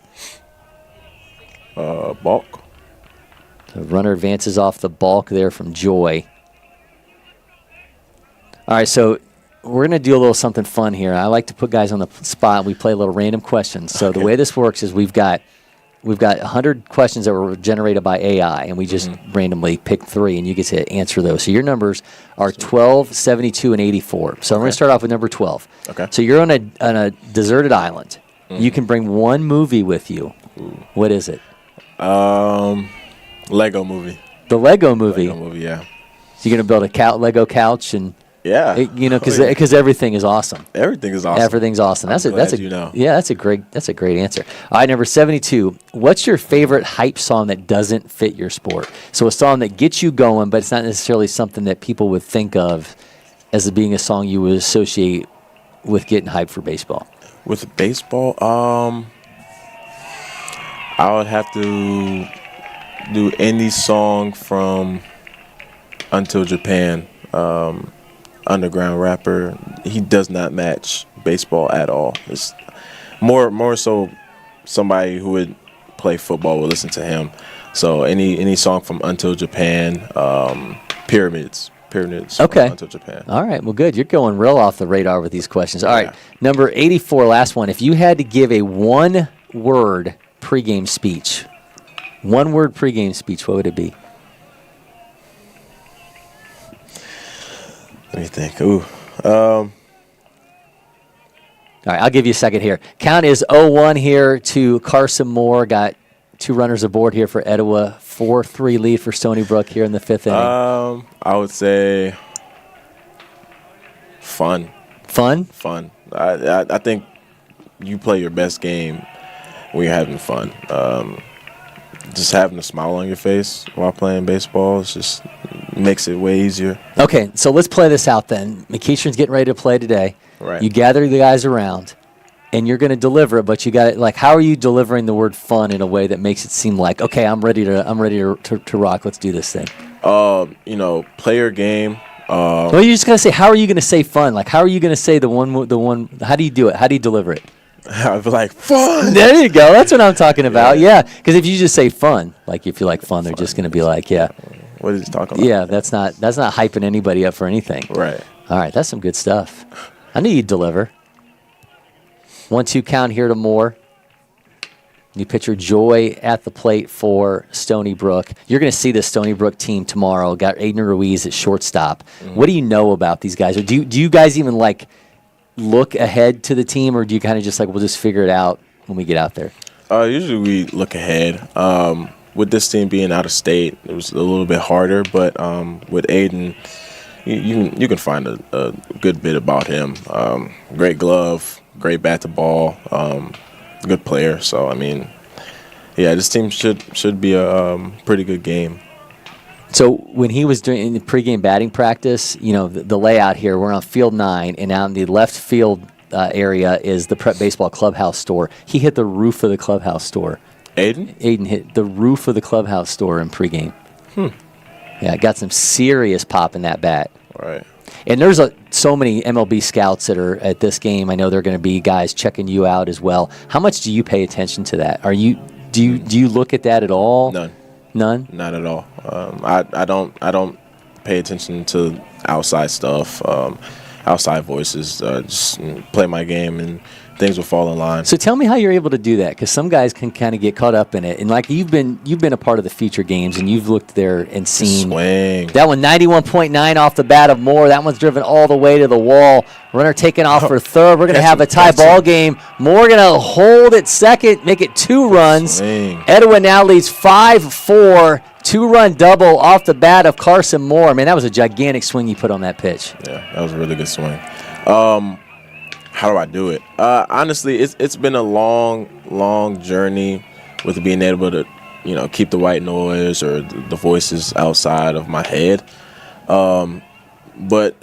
Balk. The runner advances off the balk there from Joy. All right, so we're going to do a little something fun here. I like to put guys on the spot. We play a little random questions. So the way this works is we've got 100 questions that were generated by AI, and we just randomly pick 3, and you get to answer those. So your numbers are 12, 72, and 84. So I'm going to start off with number 12. Okay. So you're on a deserted island. You can bring one movie with you. What is it? Lego movie. The Lego movie. Lego movie, yeah. So you're going to build a Lego couch and... Yeah, because everything is awesome. Everything is awesome. Everything's awesome. That's a Yeah, that's a great answer. All right, number 72. What's your favorite hype song that doesn't fit your sport? So a song that gets you going, but it's not necessarily something that people would think of as being a song you would associate with getting hyped for baseball. With baseball, I would have to do any song from Until Japan. Underground rapper. He does not match baseball at all. It's more so somebody who would play football would listen to him. So any song from Until Japan, Pyramids. Okay. Until Japan. All right. Well, good. You're going real off the radar with these questions. All right. Number 84, last one. If you had to give a one-word pregame speech, what would it be? Let me think. Ooh. All right, I'll give you a second here. Count is 0-1 here to Carson Moore. Got 2 runners aboard here for Etowah. 4-3 lead for Stony Brook here in the 5th inning. I would say fun. Fun? Fun. I think you play your best game when you're having fun. Just having a smile on your face while playing baseball just makes it way easier. Okay, so let's play this out then. McEachern's getting ready to play today. Right. You gather the guys around, and you're going to deliver it, but you got like, how are you delivering the word fun in a way that makes it seem like, okay, I'm ready to rock. Let's do this thing. Play your game. Well, you just got to say, how are you going to say fun? Like, how are you going to say the one? How do you do it? How do you deliver it? I'd be like, fun. There you go. That's what I'm talking about. Yeah, because if you just say fun, like if you like fun, they're just going to be like, yeah. What is he talking about? Yeah, that's not hyping anybody up for anything. Right. All right, that's some good stuff. I knew you'd deliver. 1-2 count here to Moore. New pitcher Joy at the plate for Stony Brook. You're going to see the Stony Brook team tomorrow. Got Aiden Ruiz at shortstop. What do you know about these guys? Or do you guys even like look ahead to the team, or do you kind of just like, we'll just figure it out when we get out there? Usually we look ahead. With this team being out of state, it was a little bit harder, but with Aiden, you can find a good bit about him. Great glove, great bat to ball, good player. So, I mean, yeah, this team should be a pretty good game. So when he was doing the pregame batting practice, the layout here, we're on field 9, and out in the left field area is the Prep Baseball Clubhouse store. He hit the roof of the clubhouse store. Aiden hit the roof of the clubhouse store in pregame. Yeah, got some serious pop in that bat. Right. And there's so many MLB scouts that are at this game. I know there are going to be guys checking you out as well. How much do you pay attention to that? Do you look at that at all? None. None? Not at all. I don't pay attention to outside stuff, outside voices. Just play my game and things will fall in line. So tell me how you're able to do that, because some guys can kind of get caught up in it. And like you've been a part of the feature games, and you've looked there and seen swing. That one 91.9 off the bat of Moore. That one's driven all the way to the wall. Runner taking off for third. We're going to have a tie ball game. Moore going to hold at second, make it 2 runs. Swing. Etowah now leads 5-4. 2-run double off the bat of Carson Moore. Man, that was a gigantic swing you put on that pitch. Yeah, that was a really good swing. How do I do it? Honestly, it's been a long journey with being able to, keep the white noise or the voices outside of my head. But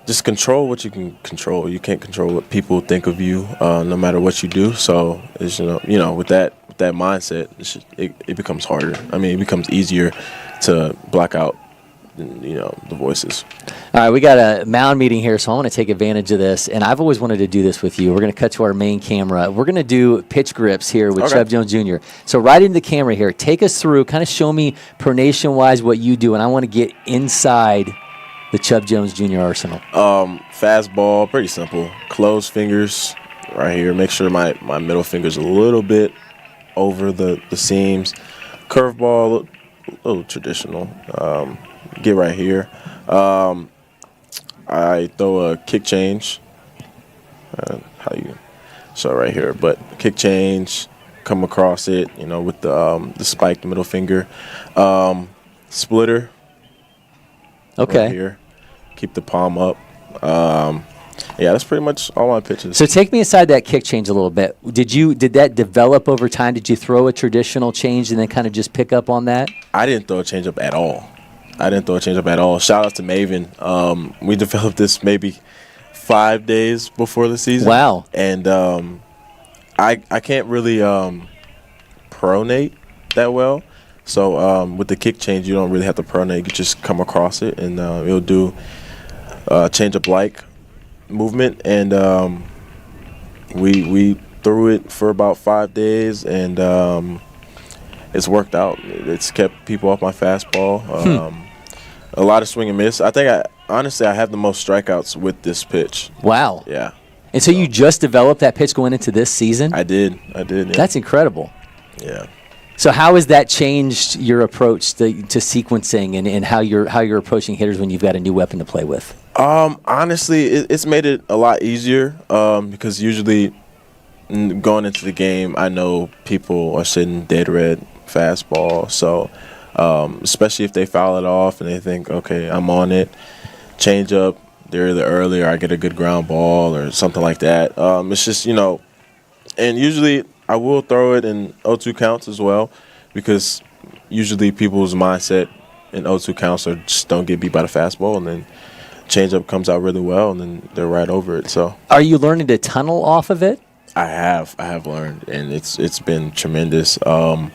just control what you can control. You can't control what people think of you, no matter what you do. So it's, with that mindset, it becomes harder. I mean, it becomes easier to block out the voices. All right, we got a mound meeting here, so I want to take advantage of this, and I've always wanted to do this with you. We're going to cut to our main camera. We're going to do pitch grips here with Chub Jones Jr. So right into the camera here, take us through, kind of show me pronation-wise what you do, and I want to get inside the Chub Jones Jr. arsenal. Fastball, pretty simple. Closed fingers right here. Make sure my middle finger's a little bit over the seams. Curveball, a little traditional. Get right here. I throw a kick change. So right here, but kick change, come across it, with the spike, the middle finger. Splitter. Okay. Right here. Keep the palm up. Yeah, that's pretty much all my pitches. So take me inside that kick change a little bit. Did that develop over time? Did you throw a traditional change and then kind of just pick up on that? I didn't throw a changeup at all. Shout out to Maven. We developed this maybe 5 days before the season. Wow. And I can't really pronate that well. So with the kick change, you don't really have to pronate. You just come across it, and it'll do changeup-like movement. And we threw it for about 5 days, and it's worked out. It's kept people off my fastball. A lot of swing and miss. I think I have the most strikeouts with this pitch. Wow. Yeah. And so you just developed that pitch going into this season? I did. Yeah. That's incredible. Yeah. So how has that changed your approach to sequencing and how you're approaching hitters when you've got a new weapon to play with? Honestly, it's made it a lot easier because usually going into the game, I know people are sitting dead red fastball. So especially if they foul it off and they think, okay, I'm on it, change up, they're either early or I get a good ground ball or something like that. It's just, and usually I will throw it in 0-2 counts as well, because usually people's mindset in 0-2 counts are just don't get beat by the fastball, and then changeup comes out really well, and then they're right over it. So, are you learning to tunnel off of it? I have learned, and it's been tremendous. I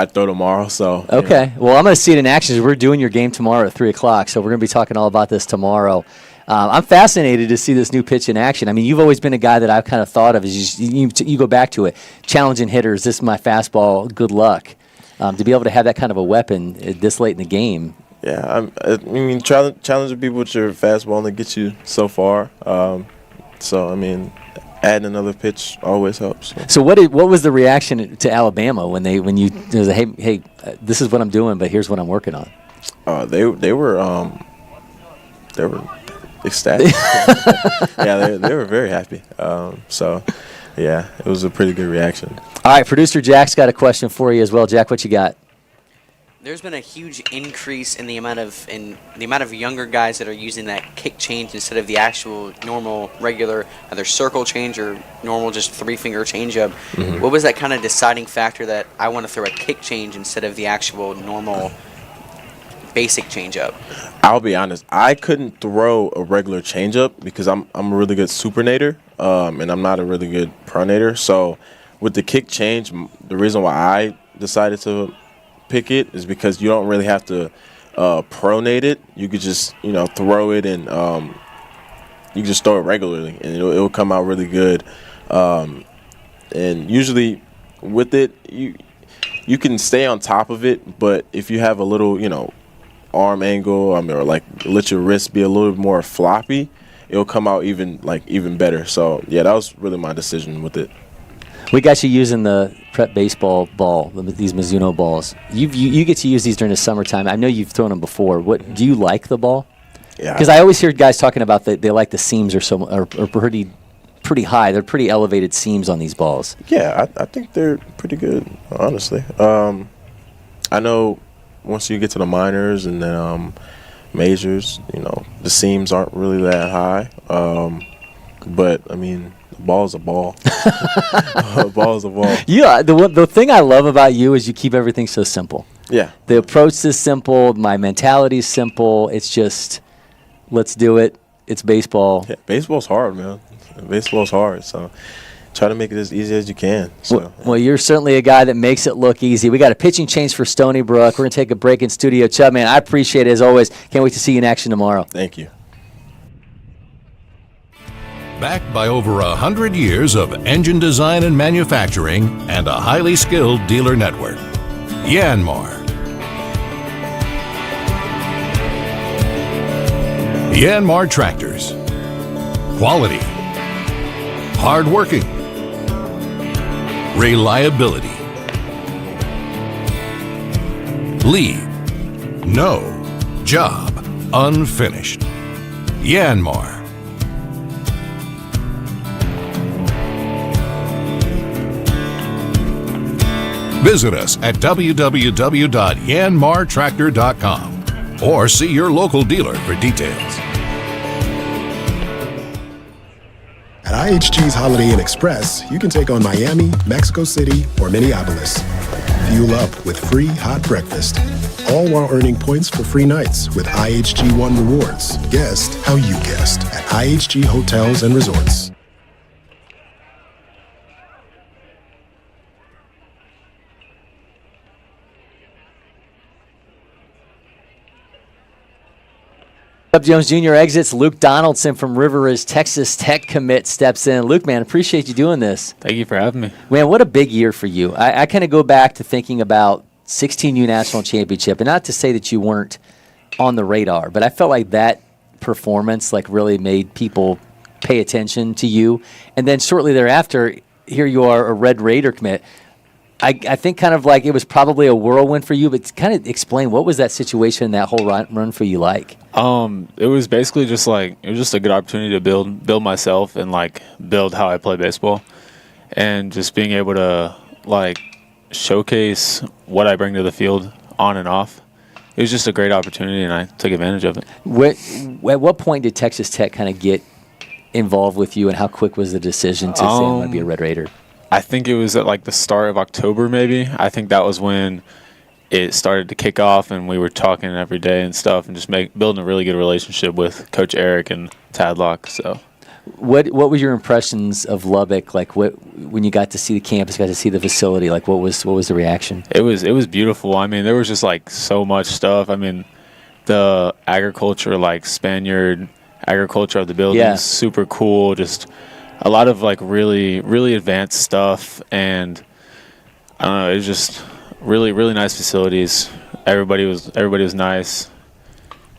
throw tomorrow, so. Okay. Well, I'm going to see it in action. We're doing your game tomorrow at 3 o'clock, so we're going to be talking all about this tomorrow. I'm fascinated to see this new pitch in action. I mean, you've always been a guy that I've kind of thought of as you go back to it, challenging hitters. This is my fastball. Good luck. To be able to have that kind of a weapon this late in the game. Yeah, challenging people with your fastball only gets you so far. Adding another pitch always helps. So what was the reaction to Alabama when you was like, hey, this is what I'm doing, but here's what I'm working on? They were ecstatic. Yeah, they were very happy. It was a pretty good reaction. All right, producer Jack's got a question for you as well. Jack, what you got? There's been a huge increase in the amount of younger guys that are using that kick change instead of the actual normal regular either circle change or normal just 3-finger changeup. Mm-hmm. What was that kind of deciding factor that I want to throw a kick change instead of the actual normal basic changeup? I'll be honest, I couldn't throw a regular changeup because I'm a really good supernator, and I'm not a really good pronator. So with the kick change, the reason why I decided to pick it is because you don't really have to pronate it. You could just, throw it and you can just throw it regularly, and it'll come out really good. And usually with it, you can stay on top of it, but if you have a little, arm angle, or like let your wrist be a little more floppy, it'll come out even better. So yeah, that was really my decision with it. We got you using the prep baseball ball, these Mizuno balls. You get to use these during the summertime. I know you've thrown them before. What do you like the ball? Yeah. Because I always hear guys talking about that they like the seams are pretty high. They're pretty elevated seams on these balls. Yeah, I think they're pretty good, honestly. I know once you get to the minors and then majors, the seams aren't really that high. But I mean, the ball's a ball. A ball's a ball. Yeah, the thing I love about you is you keep everything so simple. Yeah. The approach is simple. My mentality is simple. It's just, let's do it. It's baseball. Yeah, baseball's hard, man. Baseball's hard, so try to make it as easy as you can. So. Well, you're certainly a guy that makes it look easy. We got a pitching change for Stony Brook. We're going to take a break in studio. Chubb, man, I appreciate it as always. Can't wait to see you in action tomorrow. Thank you. Backed by over 100 years of engine design and manufacturing and a highly skilled dealer network. Yanmar. Yanmar Tractors. Quality. Hardworking. Reliability. Leave no job unfinished. Yanmar. Visit us at www.yanmartractor.com or see your local dealer for details. At IHG's Holiday Inn Express, you can take on Miami, Mexico City, or Minneapolis. Fuel up with free hot breakfast, all while earning points for free nights with IHG One Rewards. Guest how you guessed at IHG Hotels and Resorts. Chub Jones Jr. exits. Luke Donaldson from Rivers, Texas Tech commit, steps in. Luke, man, appreciate you doing this. Thank you for having me. Man, what a big year for you. I kind of go back to thinking about 16U National Championship, and not to say that you weren't on the radar, but I felt like that performance really made people pay attention to you. And then shortly thereafter, here you are, a Red Raider commit. I think kind of like it was probably a whirlwind for you, but kind of explain, what was that situation, that whole run for you like? It was basically just it was just a good opportunity to build myself and build how I play baseball, and just being able to showcase what I bring to the field on and off. It was just a great opportunity, and I took advantage of it. At what point did Texas Tech kind of get involved with you, and how quick was the decision to say I'm going to be a Red Raider? I think it was at the start of October, maybe. I think that was when it started to kick off, and we were talking every day and stuff, and just building a really good relationship with Coach Eric and Tadlock. So, what were your impressions of Lubbock? When you got to see the campus, got to see the facility? What was the reaction? It was beautiful. I mean, there was just so much stuff. I mean, the agriculture, Spaniard agriculture of the building, super cool. Just a lot of really, really advanced stuff, and I don't know, it was just really, really nice facilities. Everybody was nice.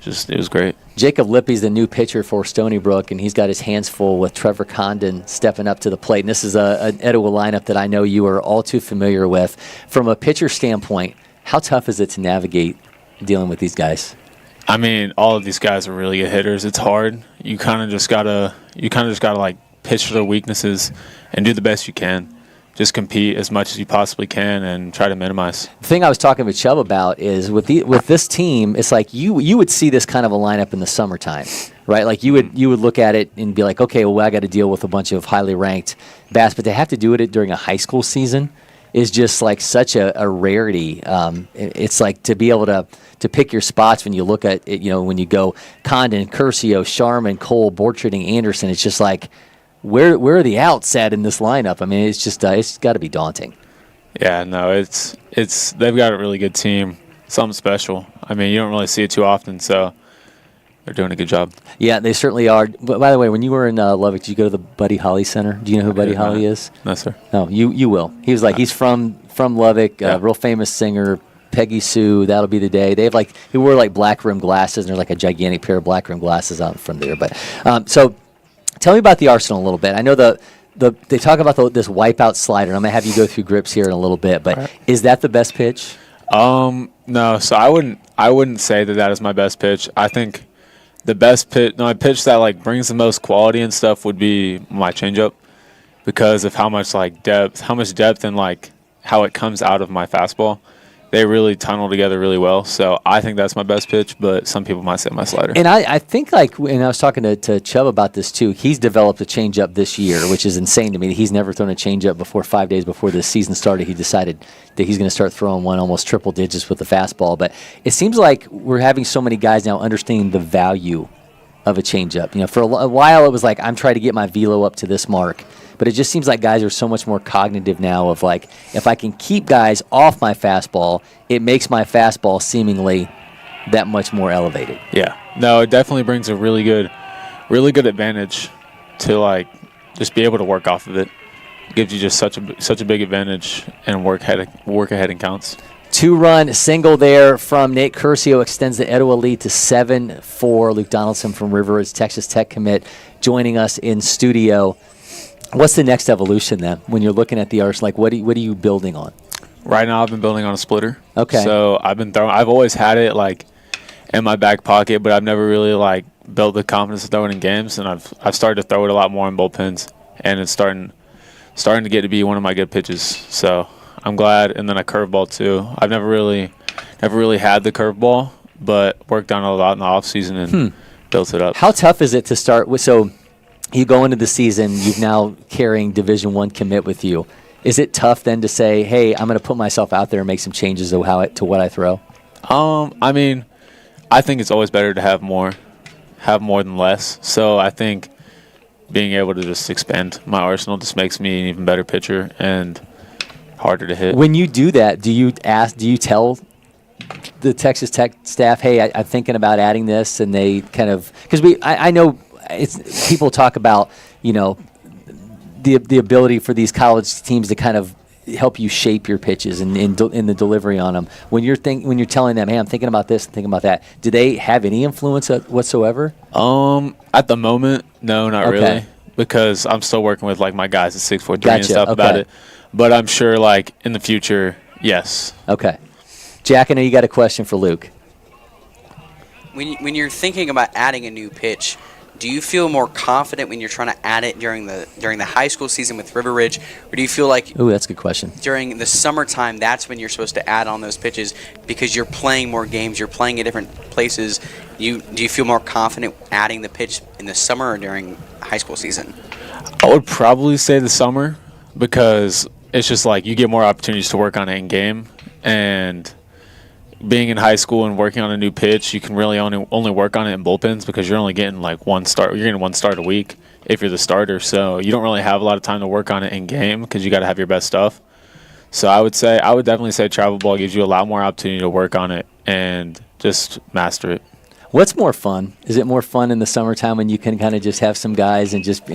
It was great. Jacob Lippy's the new pitcher for Stony Brook, and he's got his hands full with Trevor Condon stepping up to the plate. And this is an Etowah lineup that I know you are all too familiar with. From a pitcher standpoint, how tough is it to navigate dealing with these guys? I mean, all of these guys are really good hitters. It's hard. You kind of just gotta pitch to their weaknesses and do the best you can. Just compete as much as you possibly can and try to minimize. The thing I was talking with Chubb about is with this team, it's you would see this kind of a lineup in the summertime, right? You would look at it and be like, okay, well, I got to deal with a bunch of highly ranked bats, but to have to do it during a high school season is just such a rarity. It's to be able to pick your spots when you look at it, when you go Condon, Curcio, Sharman, Cole, Borcharding, Anderson, it's just where are the outs at in this lineup? I mean, it's just it's got to be daunting. Yeah, no, it's they've got a really good team, something special. I mean, you don't really see it too often, so they're doing a good job. Yeah, they certainly are. But by the way, when you were in Lubbock, did you go to the Buddy Holly Center? Do you know who Buddy Holly is? No, sir. No, you will. He was like, he's from Lubbock, real famous singer. Peggy Sue, that'll be the day. They have he wore like black rim glasses, and there's like a gigantic pair of black rim glasses out in front there. But so, tell me about the Arsenal a little bit. I know they talk about this wipeout slider. And I'm gonna have you go through grips here in a little bit. But is that the best pitch? No. So I wouldn't say that is my best pitch. I think the best pitch, my pitch that like brings the most quality and stuff would be my changeup, because of how much depth and like how it comes out of my fastball. They really tunnel together really well. So I think that's my best pitch, but some people might say my slider. And I think, and I was talking to Chubb about this too, he's developed a changeup this year, which is insane to me. He's never thrown a changeup before. 5 days before the season started, he decided that he's going to start throwing one almost triple digits with the fastball. But it seems like we're having so many guys now understanding the value of a changeup. You know, for a while it was like, I'm trying to get my velo up to this mark. But it just seems like guys are so much more cognitive now of like, if I can keep guys off my fastball, it makes my fastball seemingly that much more elevated. Yeah. No, it definitely brings a really good advantage to like just be able to work off of it. It gives you just such a big advantage and work ahead in counts. 2-run single there from Nate Curcio extends the Etowah lead to 7-4. Luke Donaldson from River Ridge, Texas Tech commit, joining us in studio. What's the next evolution then? When you're looking at the Arsenal, like what are you building on? Right now, I've been building on a splitter. Okay. So I've always had it like in my back pocket, but I've never really like built the confidence to throw it in games. And I've started to throw it a lot more in bullpens, and it's starting to get to be one of my good pitches. So I'm glad. And then a curveball too. I've never really had the curveball, but worked on it a lot in the off season and built it up. How tough is it to start with? So you go into the season, you've now carrying Division I commit with you. Is it tough then to say, hey, I'm going to put myself out there and make some changes to what I throw? I mean, I think it's always better to have more than less. So I think being able to just expand my arsenal just makes me an even better pitcher and harder to hit. When you do that, do you tell the Texas Tech staff, hey, I'm thinking about adding this, and they kind of, because I know people talk about, you know, the ability for these college teams to kind of help you shape your pitches and in the delivery on them. When you're telling them, hey, I'm thinking about this and thinking about that, do they have any influence whatsoever? At the moment, no, not really, because I'm still working with like my guys at 643 and stuff about it. But I'm sure like in the future, yes. Okay. Jack, I know you got a question for Luke. When you're thinking about adding a new pitch, do you feel more confident when you're trying to add it during the high school season with River Ridge, or do you feel like that's a good question, during the summertime that's when you're supposed to add on those pitches because you're playing more games, you're playing at different places? Do you feel more confident adding the pitch in the summer or during high school season? I would probably say the summer, because it's just like you get more opportunities to work on it in game, and being in high school and working on a new pitch, you can really only work on it in bullpens because you're only getting like one start. You're getting one start a week if you're the starter, so you don't really have a lot of time to work on it in game because you got to have your best stuff. So I would definitely say travel ball gives you a lot more opportunity to work on it and just master it. What's more fun? Is it more fun in the summertime when you can kind of just have some guys and just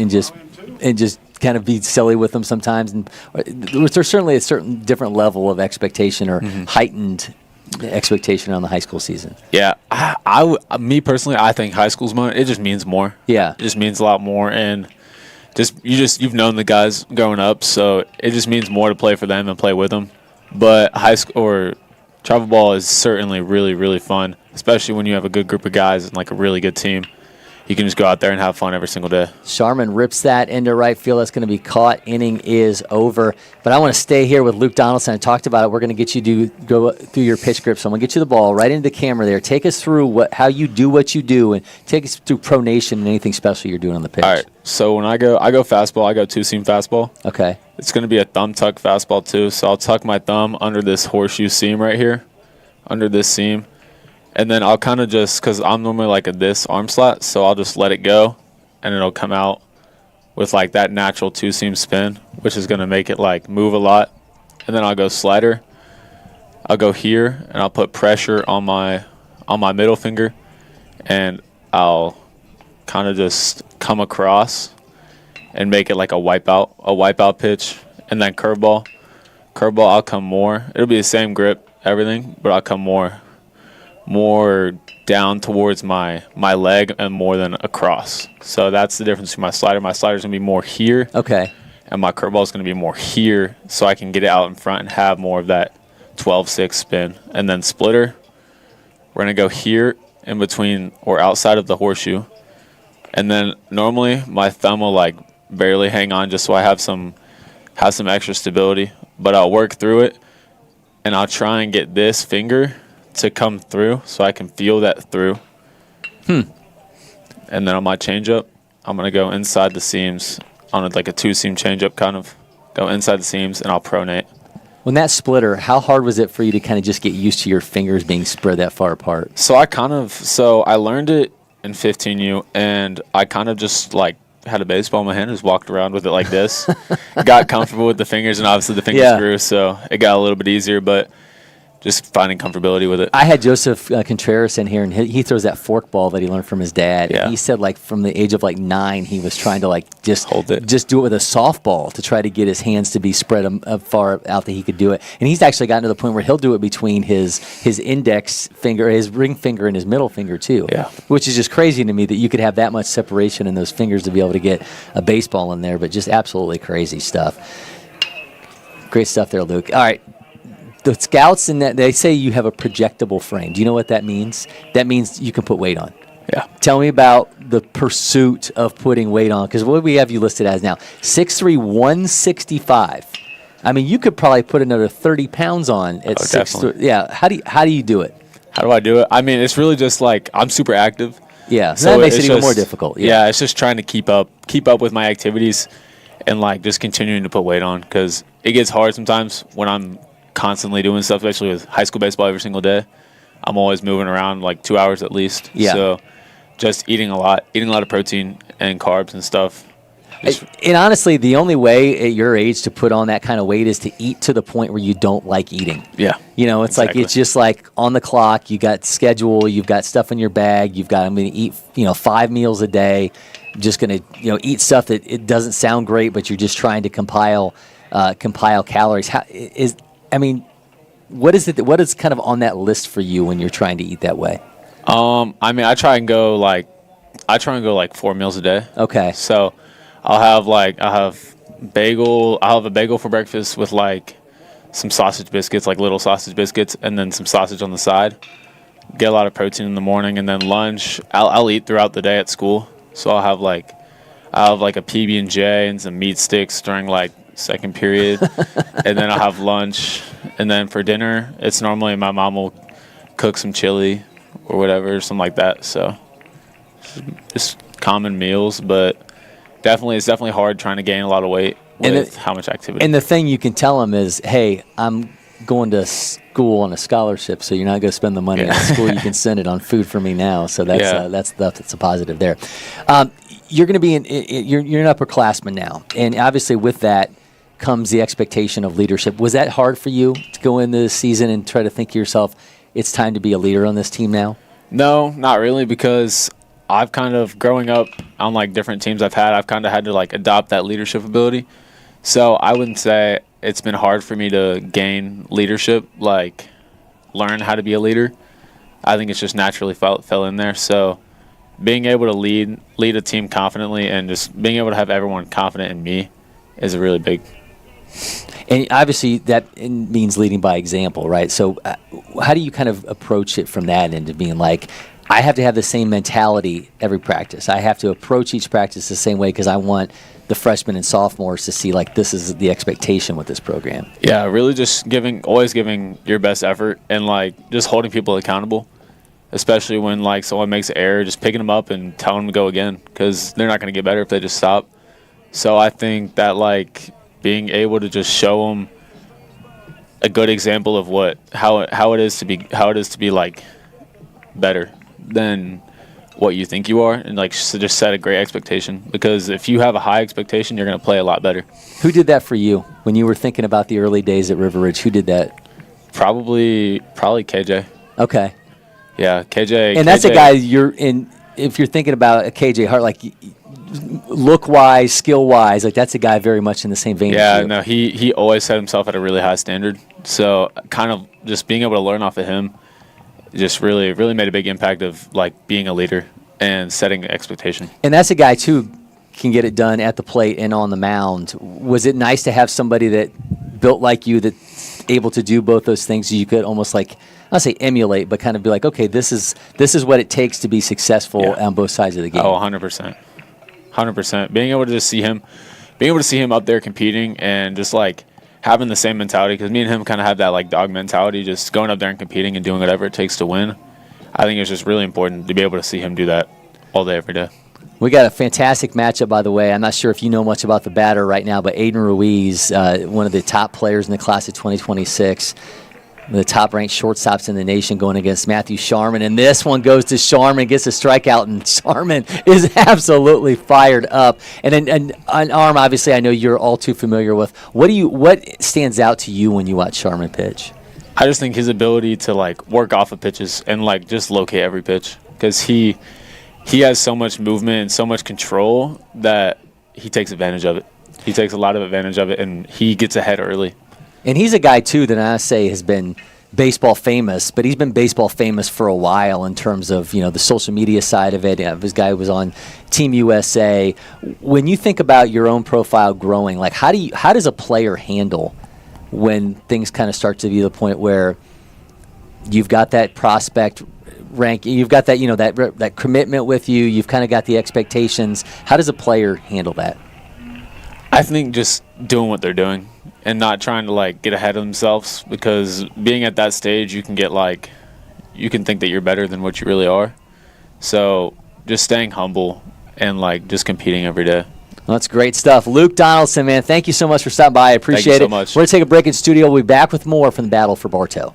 kind of be silly with them sometimes? And there's certainly a certain different level of expectation or heightened expectation on the high school season. Yeah, me personally, I think high school's more. It just means more. Yeah, it just means a lot more, and you've known the guys growing up, so it just means more to play for them and play with them. But high school or travel ball is certainly really, really fun, especially when you have a good group of guys and like a really good team. You can just go out there and have fun every single day. Sharman rips that into right field. That's going to be caught. Inning is over. But I want to stay here with Luke Donaldson. I talked about it. We're going to get you to go through your pitch grip. So I'm going to get you the ball right into the camera there. Take us through how you do what you do, and take us through pronation and anything special you're doing on the pitch. All right. So when I go fastball. I go two-seam fastball. Okay. It's going to be a thumb tuck fastball too. So I'll tuck my thumb under this horseshoe seam right here, under this seam. And then I'll kind of just, because I'm normally like this arm slot, so I'll just let it go, and it'll come out with like that natural two-seam spin, which is going to make it like move a lot and then I'll go slider. I'll go here, and I'll put pressure on my middle finger, and I'll kind of just come across and make it like a wipeout pitch, and then curveball. Curveball, I'll come more. It'll be the same grip, everything, but I'll come more down towards my leg and more than across. So that's the difference between my slider. My slider's gonna be more here. Okay. And my curveball is gonna be more here, so I can get it out in front and have more of that 12-6 spin. And then splitter, we're gonna go here in between or outside of the horseshoe. And then normally my thumb will like barely hang on just so I have some extra stability. But I'll work through it, and I'll try and get this finger to come through so I can feel that through. And then on my changeup, I'm going to go inside the seams on like a 2-seam changeup, kind of go inside the seams, and I'll pronate. When that splitter, how hard was it for you to kind of just get used to your fingers being spread that far apart? So I learned it in 15U, and I kind of just like had a baseball in my hand, just walked around with it like this. Got comfortable with the fingers, and obviously the fingers grew, so it got a little bit easier, but just finding comfortability with it. I had Joseph Contreras in here, and he throws that fork ball that he learned from his dad. Yeah. He said, like, from the age of, like, 9, he was trying to, like, just hold it. Just do it with a softball to try to get his hands to be spread far out that he could do it. And he's actually gotten to the point where he'll do it between his index finger, his ring finger, and his middle finger, too. Yeah. Which is just crazy to me that you could have that much separation in those fingers to be able to get a baseball in there, but just absolutely crazy stuff. Great stuff there, Luke. All right. The scouts, and that they say you have a projectable frame. Do you know what that means? That means you can put weight on. Yeah. Tell me about the pursuit of putting weight on, because what do we have you listed as now? 6'3", 165. I mean, you could probably put another 30 pounds on at 6'3". Yeah. How do you do it? How do I do it? I mean, it's really just like I'm super active. Yeah. So that makes it even more difficult. Yeah. It's just trying to keep up with my activities, and like just continuing to put weight on, because it gets hard sometimes when I'm constantly doing stuff, especially with high school baseball every single day. I'm always moving around like 2 hours at least. Yeah. So just eating a lot of protein and carbs and stuff. And honestly, the only way at your age to put on that kind of weight is to eat to the point where you don't like eating. Yeah. You know, it's like, it's just like on the clock, you got schedule, you've got stuff in your bag, I'm going to eat, 5 meals a day. I'm just going to, eat stuff that it doesn't sound great, but you're just trying to compile calories. What is it? What is kind of on that list for you when you're trying to eat that way? I mean, I try and go like 4 meals a day. Okay. So I'll have a bagel for breakfast with like some sausage biscuits, like little sausage biscuits, and then some sausage on the side. Get a lot of protein in the morning, and then lunch I'll eat throughout the day at school. So I'll have like a PB&J and some meat sticks during like second period, and then I'll have lunch, and then for dinner it's normally my mom will cook some chili or whatever, something like that. So just common meals, but it's definitely hard trying to gain a lot of weight with how much activity. And the thing you can tell them is, hey, I'm going to school on a scholarship, so you're not going to spend the money on school. You can send it on food for me now. So that's a positive there. You're going to be you're an upperclassman now, and obviously with that comes the expectation of leadership. Was that hard for you to go into the season and try to think to yourself, it's time to be a leader on this team now? No, not really, because I've kind of, growing up on like different teams I've kind of had to like adopt that leadership ability. So I wouldn't say it's been hard for me to gain leadership, like learn how to be a leader. I think it's just naturally fell in there. So being able to lead a team confidently, and just being able to have everyone confident in me is a really big. And obviously that means leading by example, right? So how do you kind of approach it from that end of being like, I have to have the same mentality every practice. I have to approach each practice the same way, because I want the freshmen and sophomores to see like this is the expectation with this program. Yeah, really just always giving your best effort, and like just holding people accountable, especially when like someone makes an error, just picking them up and telling them to go again, because they're not going to get better if they just stop. So I think that like being able to just show them a good example of how it is to be like better than what you think you are, and like just set a great expectation, because if you have a high expectation, you're going to play a lot better. Who did that for you when you were thinking about the early days at River Ridge? Who did that? Probably KJ. Okay. Yeah, KJ. And that's a guy you're in. If you're thinking about a KJ Hart, like look wise, skill wise, like that's a guy very much in the same vein. Yeah, as you. no, he always set himself at a really high standard. So kind of just being able to learn off of him just really made a big impact of like being a leader and setting an expectation. And that's a guy too, can get it done at the plate and on the mound. Was it nice to have somebody that built like you, that's able to do both those things? You could almost like, I'll say emulate, but kind of be like, okay, this is what it takes to be successful on both sides of the game. Oh, 100%. 100%. Being able to just see him up there competing and just like having the same mentality, because me and him kind of have that like dog mentality, just going up there and competing and doing whatever it takes to win. I think it's just really important to be able to see him do that all day, every day. We got a fantastic matchup, by the way. I'm not sure if you know much about the batter right now, but Aiden Ruiz, one of the top players in the class of 2026, the top-ranked shortstops in the nation, going against Matthew Sharman. And this one goes to Sharman, gets a strikeout, and Sharman is absolutely fired up. And an arm, obviously, I know you're all too familiar with. What stands out to you when you watch Sharman pitch? I just think his ability to like work off of pitches and like just locate every pitch, because he has so much movement and so much control that he takes advantage of it. He takes a lot of advantage of it, and he gets ahead early. And he's a guy, too, that I say has been baseball famous, but he's been baseball famous for a while in terms of, the social media side of it. This guy was on Team USA. When you think about your own profile growing, like how does a player handle when things kind of start to be the point where you've got that prospect rank, you've got that, that commitment with you, you've kind of got the expectations. How does a player handle that? I think just doing what they're doing and not trying to like get ahead of themselves, because being at that stage, you can think that you're better than what you really are. So just staying humble and like just competing every day. Well, that's great stuff. Luke Donaldson, man, thank you so much for stopping by. I appreciate it. Thank you so much. We're going to take a break in studio. We'll be back with more from the battle for Bartow.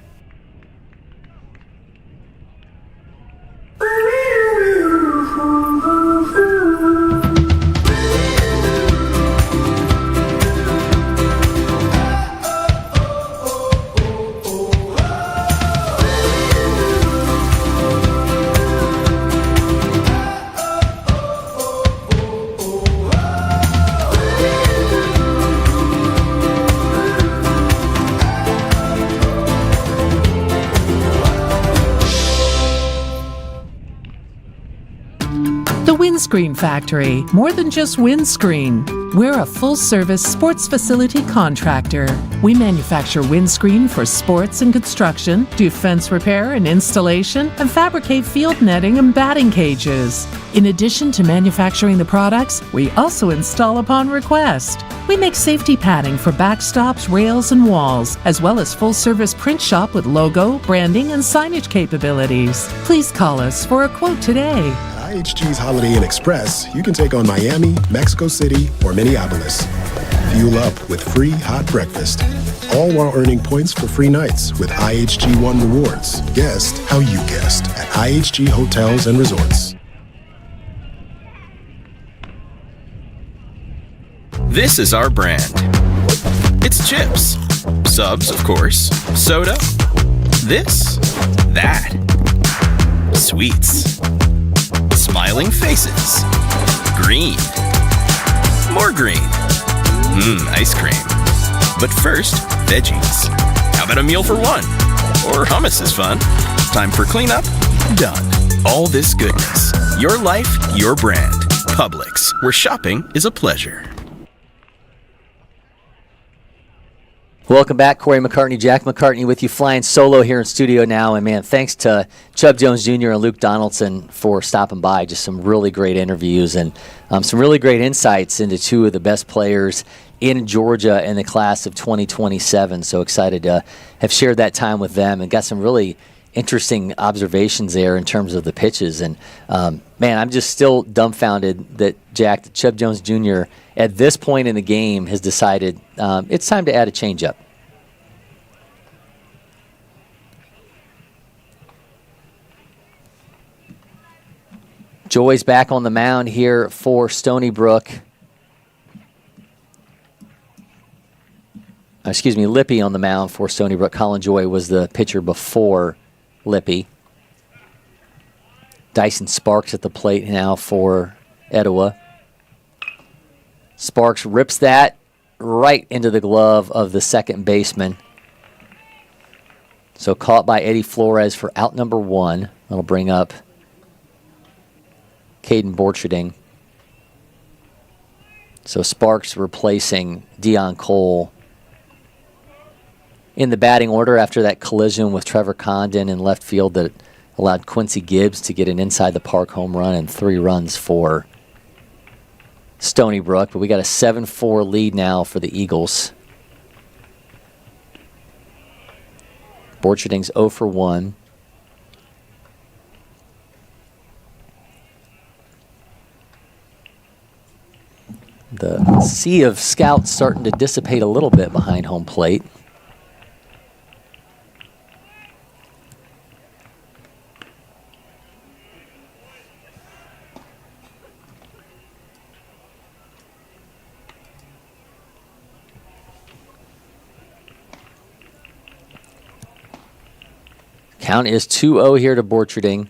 The Windscreen Factory, more than just windscreen. We're a full-service sports facility contractor. We manufacture windscreen for sports and construction, do fence repair and installation, and fabricate field netting and batting cages. In addition to manufacturing the products, we also install upon request. We make safety padding for backstops, rails, and walls, as well as full-service print shop with logo, branding, and signage capabilities. Please call us for a quote today. IHG's Holiday Inn Express, you can take on Miami, Mexico City, or Minneapolis. Fuel up with free hot breakfast, all while earning points for free nights with IHG One Rewards. Guest how you guessed at IHG Hotels and Resorts. This is our brand. It's chips. Subs, of course. Soda. This. That. Sweets. Smiling faces. Green. More green. Ice cream. But first, veggies. How about a meal for one? Or hummus is fun. Time for cleanup? Done. All this goodness. Your life, your brand. Publix, where shopping is a pleasure. Welcome back, Cory McCartney, Jack McCartney with you, flying solo here in studio now. And, man, thanks to Chub Jones Jr. and Luke Donaldson for stopping by. Just some really great interviews and some really great insights into two of the best players in Georgia in the class of 2027. So excited to have shared that time with them and got some really interesting observations there in terms of the pitches. And, man, I'm just still dumbfounded that Chub Jones Jr., at this point in the game, has decided it's time to add a changeup. Joy's back on the mound here for Stony Brook. Lippy on the mound for Stony Brook. Colin Joy was the pitcher before Lippy. Dyson Sparks at the plate now for Etowah. Sparks rips that right into the glove of the second baseman. So caught by Eddie Flores for out number 1. That'll bring up Caden Borcherding. So Sparks replacing Dion Cole in the batting order after that collision with Trevor Condon in left field that allowed Quincy Gibbs to get an inside the park home run and 3 runs for Stony Brook. But we got a 7-4 lead now for the Eagles. Borcherding's 0 for 1. The sea of scouts starting to dissipate a little bit behind home plate. Count is 2-0 here to Borcherding.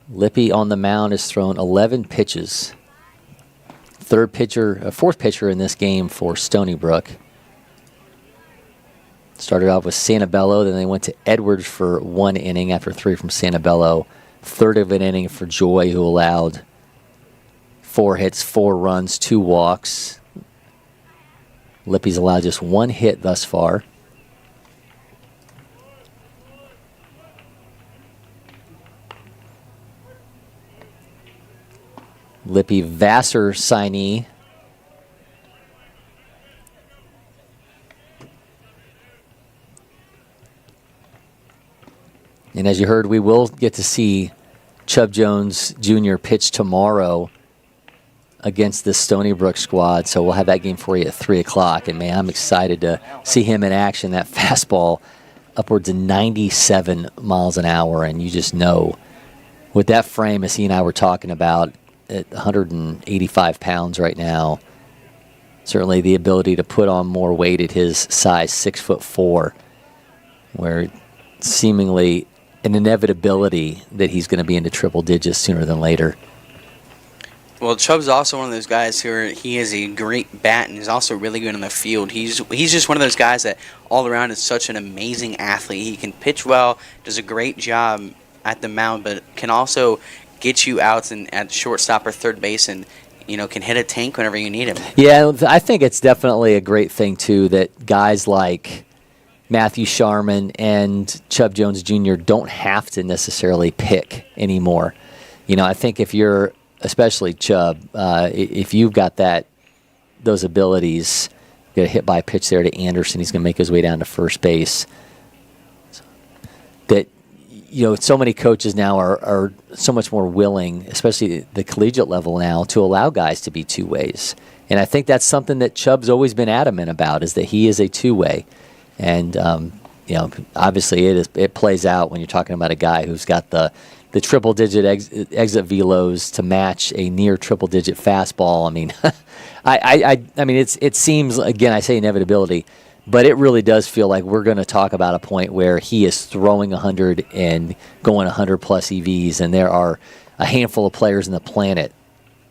Lippy on the mound has thrown 11 pitches. Fourth pitcher in this game for Stony Brook. Started off with Santabello, then they went to Edwards for 1 inning after 3 from Santabello. Third of an inning for Joy, who allowed 4 hits, 4 runs, 2 walks. Lippy's allowed just 1 hit thus far. Lippy Vassar signee. And as you heard, we will get to see Chub Jones Jr. pitch tomorrow against this Stony Brook squad. So we'll have that game for you at 3 o'clock. And, man, I'm excited to see him in action. That fastball upwards of 97 miles an hour. And you just know with that frame, as he and I were talking about, at 185 pounds right now, certainly the ability to put on more weight at his size, 6'4", where seemingly an inevitability that he's going to be into triple digits sooner than later. Well, Chubb's also one of those guys he is a great bat and is also really good on the field. He's just one of those guys that all around is such an amazing athlete. He can pitch well, does a great job at the mound, but can also get you outs and at shortstop or third base, and can hit a tank whenever you need him. Yeah, I think it's definitely a great thing too that guys like Matthew Sharman and Chub Jones Jr. don't have to necessarily pick anymore. I think if you're, especially Chub, if you've got those abilities, get a hit by pitch there to Anderson, he's going to make his way down to first base. That so many coaches now are so much more willing, especially the collegiate level now, to allow guys to be two ways. And I think that's something that Chubb's always been adamant about, is that he is a two-way. And, obviously it plays out when you're talking about a guy who's got the triple-digit exit velos to match a near triple-digit fastball. I mean, I mean, it seems, again, I say inevitability, but it really does feel like we're going to talk about a point where he is throwing 100 and going 100-plus EVs, and there are a handful of players on the planet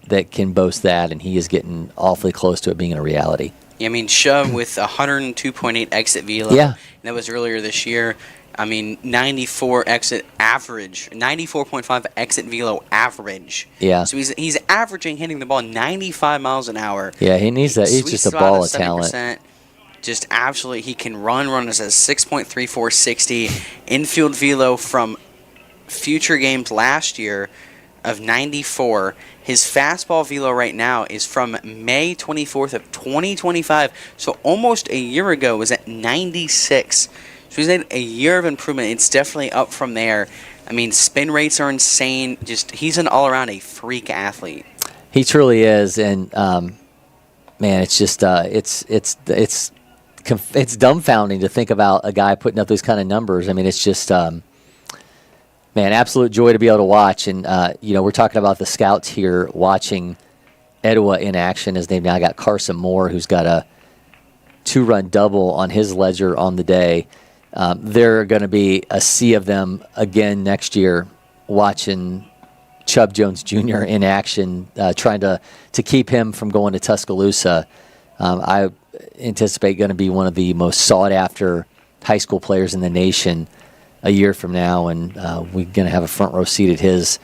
that can boast that, and he is getting awfully close to it being a reality. Yeah, I mean, Chubb with 102.8 exit velo. Yeah. And that was earlier this year. I mean, 94 exit average, 94.5 exit velo average. Yeah. So he's averaging hitting the ball 95 miles an hour. Yeah, he needs that. He's Sweet just a spot ball of 70%. talent. Just absolutely, he can run as a 6.3460 infield velo from future games last year of 94. His fastball velo right now is from May 24th of 2025. So almost a year ago was at 96. So he's had a year of improvement. It's definitely up from there. I mean, spin rates are insane. He's an all-around a freak athlete. He truly is, and man, it's just it's dumbfounding to think about a guy putting up those kind of numbers. I mean, it's just Man, absolute joy to be able to watch. And, we're talking about the scouts here watching Etowah in action as they've now got Carson Moore, who's got a 2-run double on his ledger on the day. There are going to be a sea of them again next year watching Chub Jones Jr. in action, trying to keep him from going to Tuscaloosa. I anticipate going to be one of the most sought-after high school players in the nation a year from now, and we're going to have a front row seat at his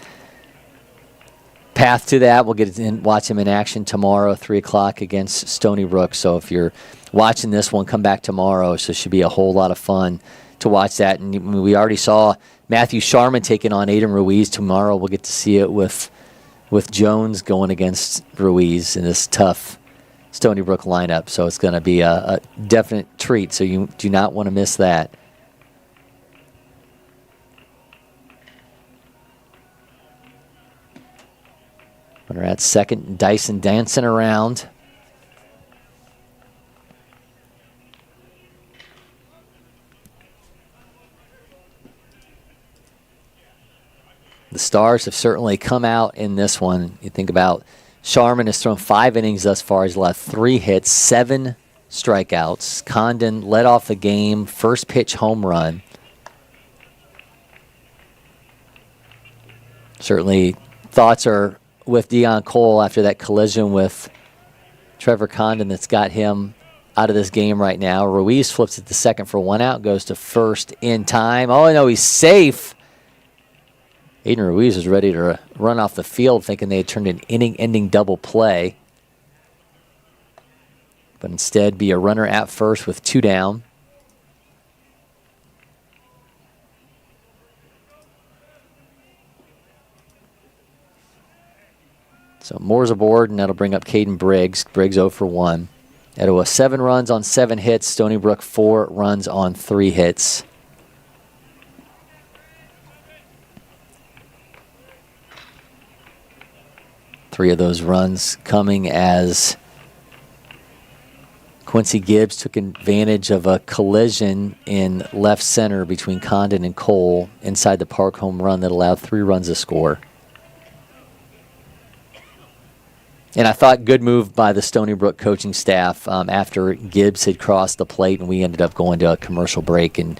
path to that. We'll get in, watch him in action tomorrow, 3 o'clock against Stony Brook. So if you're watching this one, come back tomorrow. So it should be a whole lot of fun to watch that. And we already saw Matthew Sharman taking on Aiden Ruiz tomorrow. We'll get to see it with Jones going against Ruiz in this tough Stony Brook lineup. So it's going to be a definite treat. So you do not want to miss that. Runner at second, Dyson dancing around. The Stars have certainly come out in this one. You think about Sharman has thrown 5 innings thus far. He's left 3 hits, 7 strikeouts. Condon led off the game, first pitch home run. Certainly thoughts are with Deion Cole after that collision with Trevor Condon that's got him out of this game right now. Ruiz flips it to second for 1 out, goes to first in time. Oh, no, he's safe. Aiden Ruiz was ready to run off the field thinking they had turned an inning-ending double play. But instead be a runner at first with 2 down. So Moore's aboard, and that'll bring up Caden Briggs. Briggs 0 for 1. Etowah 7 runs on 7 hits. Stony Brook 4 runs on 3 hits. Three of those runs coming as Quincy Gibbs took advantage of a collision in left center between Condon and Cole inside the park home run that allowed 3 runs to score. And I thought good move by the Stony Brook coaching staff after Gibbs had crossed the plate, and we ended up going to a commercial break and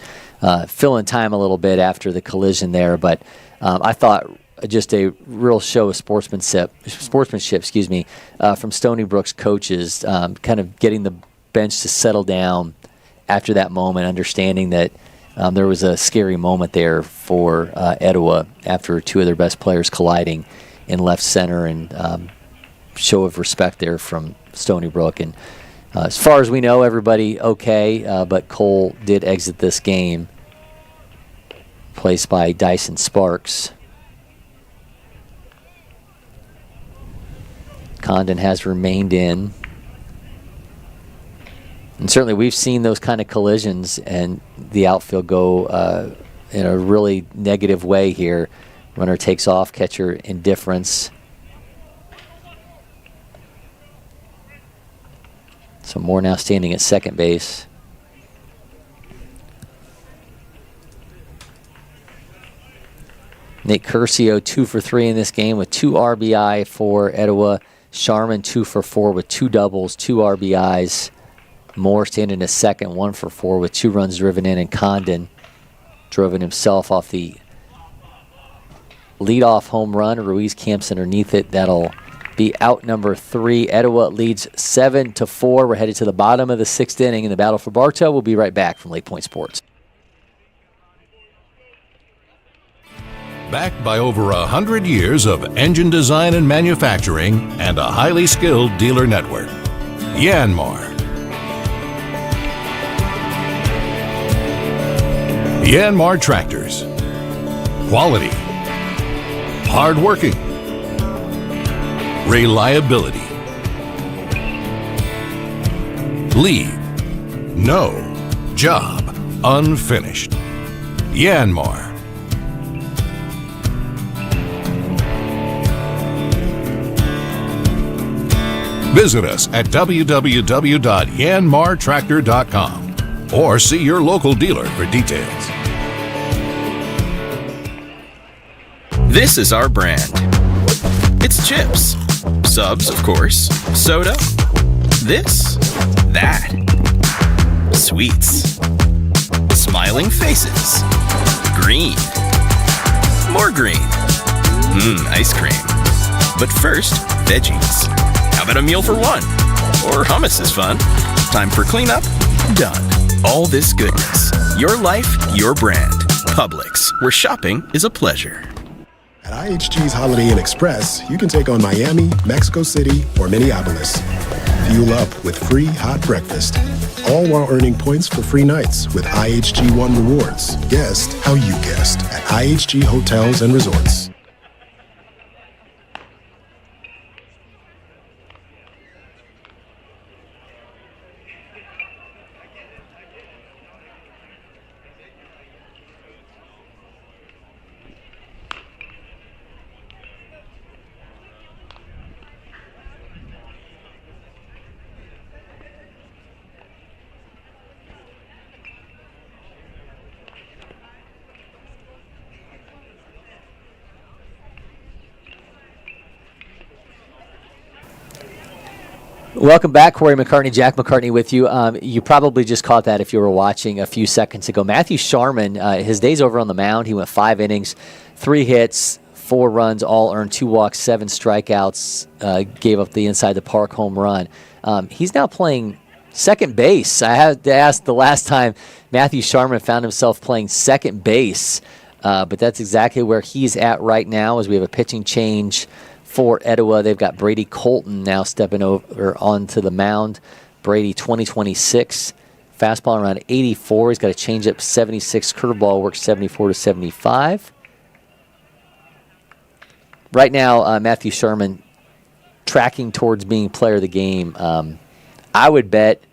filling time a little bit after the collision there. But I thought just a real show of sportsmanship, from Stony Brook's coaches, kind of getting the bench to settle down after that moment, understanding that there was a scary moment there for Etowah after 2 of their best players colliding in left center, and show of respect there from Stony Brook. And as far as we know, everybody okay, but Cole did exit this game, placed by Dyson Sparks. Condon has remained in. And certainly we've seen those kind of collisions and the outfield go in a really negative way here. Runner takes off, catcher indifference. So Moore now standing at second base. Nate Curcio 2 for 3 in this game with 2 RBI for Etowah. Sharman 2 for 4 with 2 doubles, 2 RBIs. Moore standing at second, 1 for 4 with 2 runs driven in, and Condon drove it himself off the leadoff home run. Ruiz camps underneath it. That'll be out number 3. Etowah leads 7-4. We're headed to the bottom of the 6th inning in the battle for Bartow. We'll be right back from LakePoint Sports. Backed by over 100 years of engine design and manufacturing and a highly skilled dealer network. Yanmar. Yanmar Tractors. Quality. Hardworking. Reliability. Leave no job unfinished. Yanmar. Visit us at www.yanmartractor.com or see your local dealer for details. This is our brand. It's chips. Subs, of course. Soda. This. That. Sweets. Smiling faces. Green. More green. Ice cream. But first, veggies. How about a meal for one? Or hummus is fun. Time for cleanup? Done. All this goodness. Your life, your brand. Publix, where shopping is a pleasure. At IHG's Holiday Inn Express, you can take on Miami, Mexico City, or Minneapolis. Fuel up with free hot breakfast, all while earning points for free nights with IHG One Rewards. Guest how you guessed at IHG Hotels and Resorts. Welcome back, Cory McCartney, Jack McCartney with you. You probably just caught that if you were watching a few seconds ago. Matthew Sharman, his day's over on the mound. He went 5 innings, 3 hits, 4 runs, all earned, 2 walks, 7 strikeouts, gave up the inside the park home run. He's now playing second base. I had to ask the last time Matthew Sharman found himself playing second base, but that's exactly where he's at right now as we have a pitching change for Etowah. They've got Brady Colton now stepping over onto the mound. Brady, 2026. Fastball around 84. He's got a changeup 76. Curveball works 74 to 75. Right now, Matthew Sherman tracking towards being player of the game. I would bet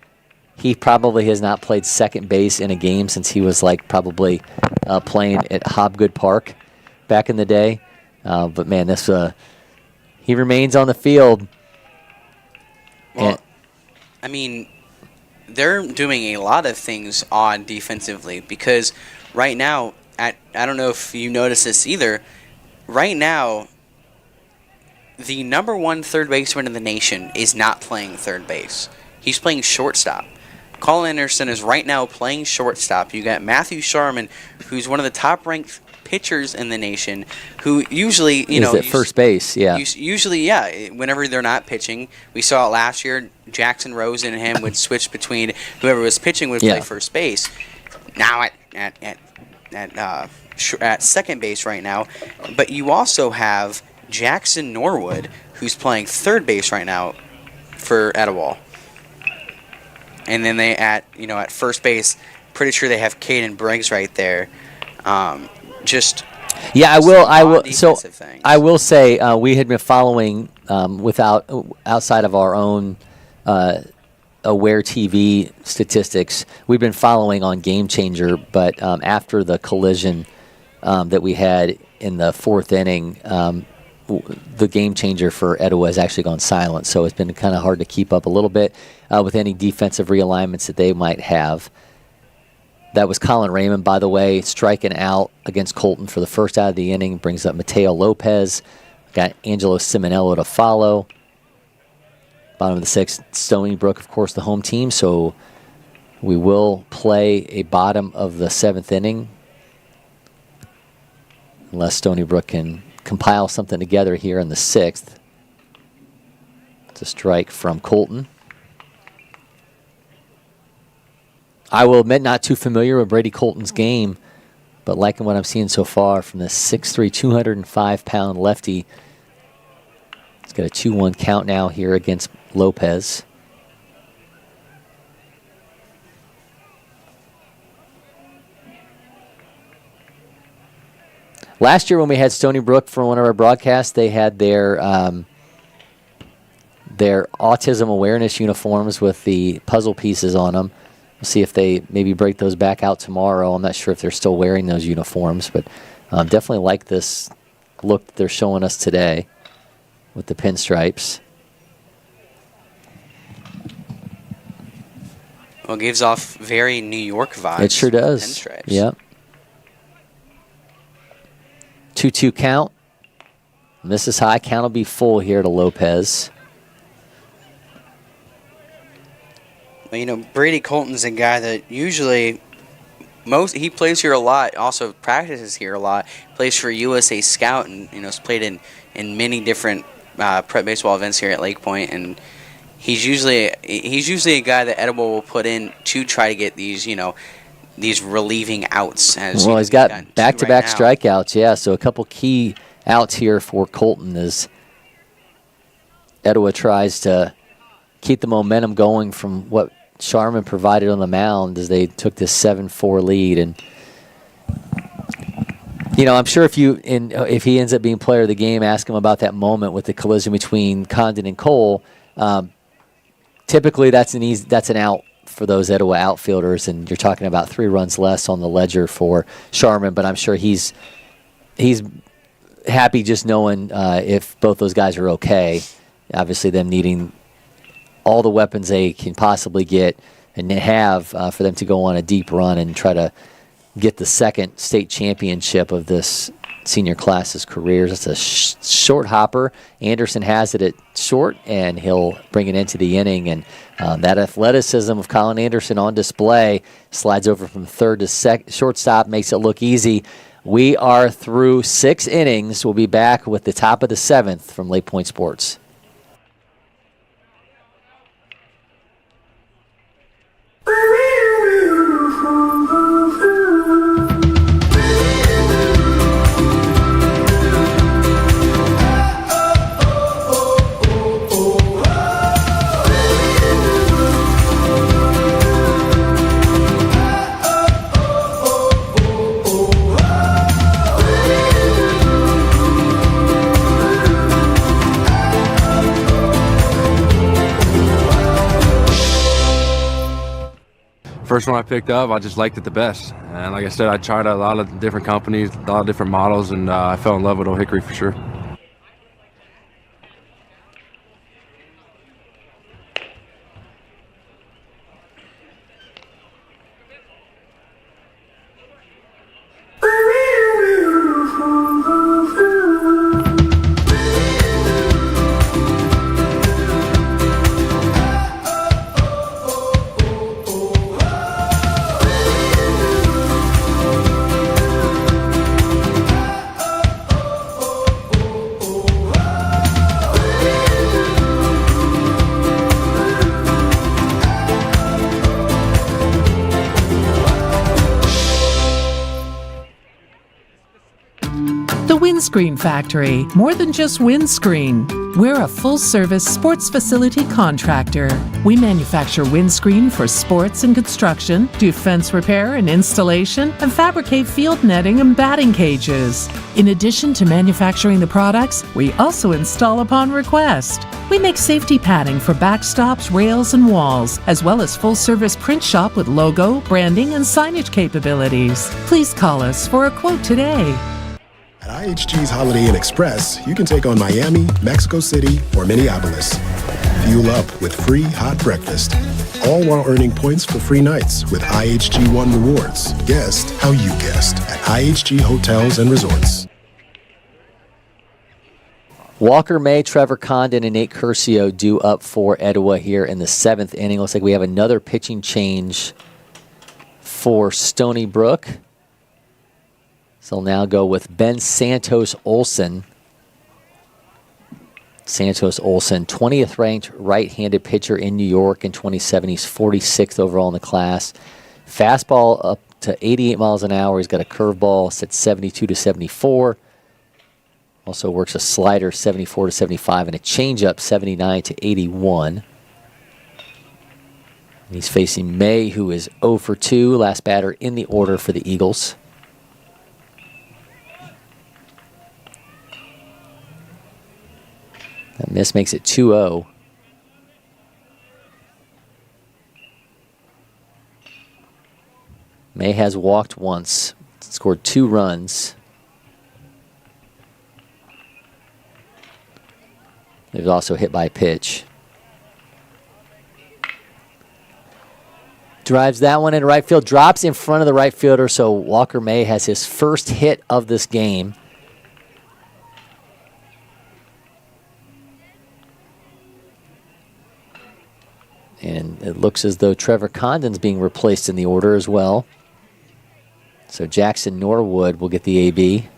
he probably has not played second base in a game since he was probably playing at Hobgood Park back in the day. But man, this he remains on the field. Well, I mean, they're doing a lot of things odd defensively because right now, I don't know if you notice this either, right now, the number 1 third baseman in the nation is not playing third base. He's playing shortstop. Colin Anderson is right now playing shortstop. You got Matthew Sharman, who's one of the top-ranked pitchers in the nation, who usually, is at first base, yeah. Usually, yeah, whenever they're not pitching. We saw it last year. Jackson Rose and him would switch between whoever was pitching would play first base. Now at second base right now. But you also have Jackson Norwood, who's playing third base right now for Etowah. And then they at first base, pretty sure they have Caden Briggs right there. I will say we had been following outside of our own Aware TV statistics. We've been following on Game Changer, but after the collision that we had in the 4th inning, the Game Changer for Etowah has actually gone silent. So it's been kind of hard to keep up a little bit with any defensive realignments that they might have. That was Colin Raymond, by the way, striking out against Colton for the first out of the inning. Brings up Mateo Lopez. Got Angelo Simonello to follow. Bottom of the 6th, Stony Brook, of course, the home team. So we will play a bottom of the 7th inning. Unless Stony Brook can compile something together here in the 6th. It's a strike from Colton. I will admit, not too familiar with Brady Colton's game, but liking what I'm seeing so far from the 6'3", 205-pound lefty. He's got a 2-1 count now here against Lopez. Last year when we had Stony Brook for one of our broadcasts, they had their autism awareness uniforms with the puzzle pieces on them. We'll see if they maybe break those back out tomorrow. I'm not sure if they're still wearing those uniforms, but definitely like this look that they're showing us today with the pinstripes. Well, it gives off very New York vibes. It sure does. Pinstripes. Yep. 2-2 count And this is high. Count will be full here to Lopez. Well, Brady Colton's a guy that usually he plays here a lot, also practices here a lot, plays for USA Scout, and has played in many different prep baseball events here at LakePoint, and he's usually a guy that Etowah will put in to try to get these these relieving outs. Well, he's got back-to-back strikeouts, yeah. So a couple key outs here for Colton as Etowah tries to keep the momentum going from what Sharman provided on the mound as they took this 7-4 lead. And I'm sure if he ends up being player of the game, ask him about that moment with the collision between Condon and Cole. Typically, that's an out for those Etowah outfielders, and you're talking about 3 runs less on the ledger for Sharman. But I'm sure he's happy just knowing if both those guys are okay. Obviously, them needing all the weapons they can possibly get and have for them to go on a deep run and try to get the second state championship of this senior class's careers. It's a short hopper. Anderson has it at short, and he'll bring it into the inning. And that athleticism of Colin Anderson on display, slides over from third to shortstop, makes it look easy. We are through 6 innings. We'll be back with the top of the 7th from LakePoint Sports. First one I picked up, I just liked it the best. And like I said, I tried a lot of different companies, a lot of different models, and I fell in love with Old Hickory for sure. Windscreen Factory, more than just windscreen. We're a full-service sports facility contractor. We manufacture windscreen for sports and construction, do fence repair and installation, and fabricate field netting and batting cages. In addition to manufacturing the products, we also install upon request. We make safety padding for backstops, rails, and walls, as well as full-service print shop with logo, branding, and signage capabilities. Please call us for a quote today. At IHG's Holiday Inn Express, you can take on Miami, Mexico City, or Minneapolis. Fuel up with free hot breakfast, all while earning points for free nights with IHG One Rewards. Guest how you guessed at IHG Hotels and Resorts. Walker May, Trevor Condon, and Nate Curcio due up for Etowah here in the 7th inning. Looks like we have another pitching change for Stony Brook. So we'll now go with Ben Santos Olson. Santos Olson, 20th ranked right-handed pitcher in New York in 2017. He's 46th overall in the class. Fastball up to 88 miles an hour. He's got a curveball set 72 to 74. Also works a slider 74 to 75 and a changeup 79 to 81. And he's facing May, who is 0 for 2, last batter in the order for the Eagles. That miss makes it 2-0. May has walked once, scored 2 runs. He was also hit by a pitch. Drives that one in right field, drops in front of the right fielder, so Walker May has his first hit of this game. And it looks as though Trevor Condon's being replaced in the order as well. So Jackson Norwood will get the AB.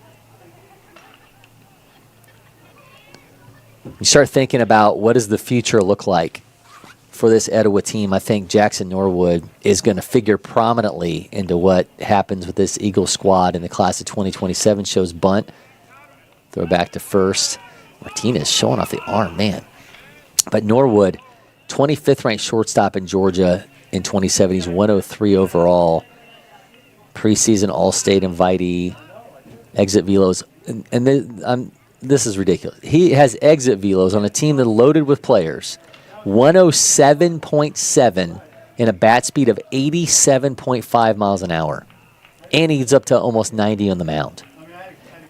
You start thinking about what does the future look like for this Etowah team. I think Jackson Norwood is going to figure prominently into what happens with this Eagle squad in the class of 2027. Shows bunt. Throw back to first. Martinez showing off the arm, man. But Norwood, 25th ranked shortstop in Georgia in 2017. He's 103 overall. Preseason All-State invitee. Exit velos. And this is ridiculous. He has exit velos on a team that loaded with players. 107.7 and a bat speed of 87.5 miles an hour. And he's up to almost 90 on the mound.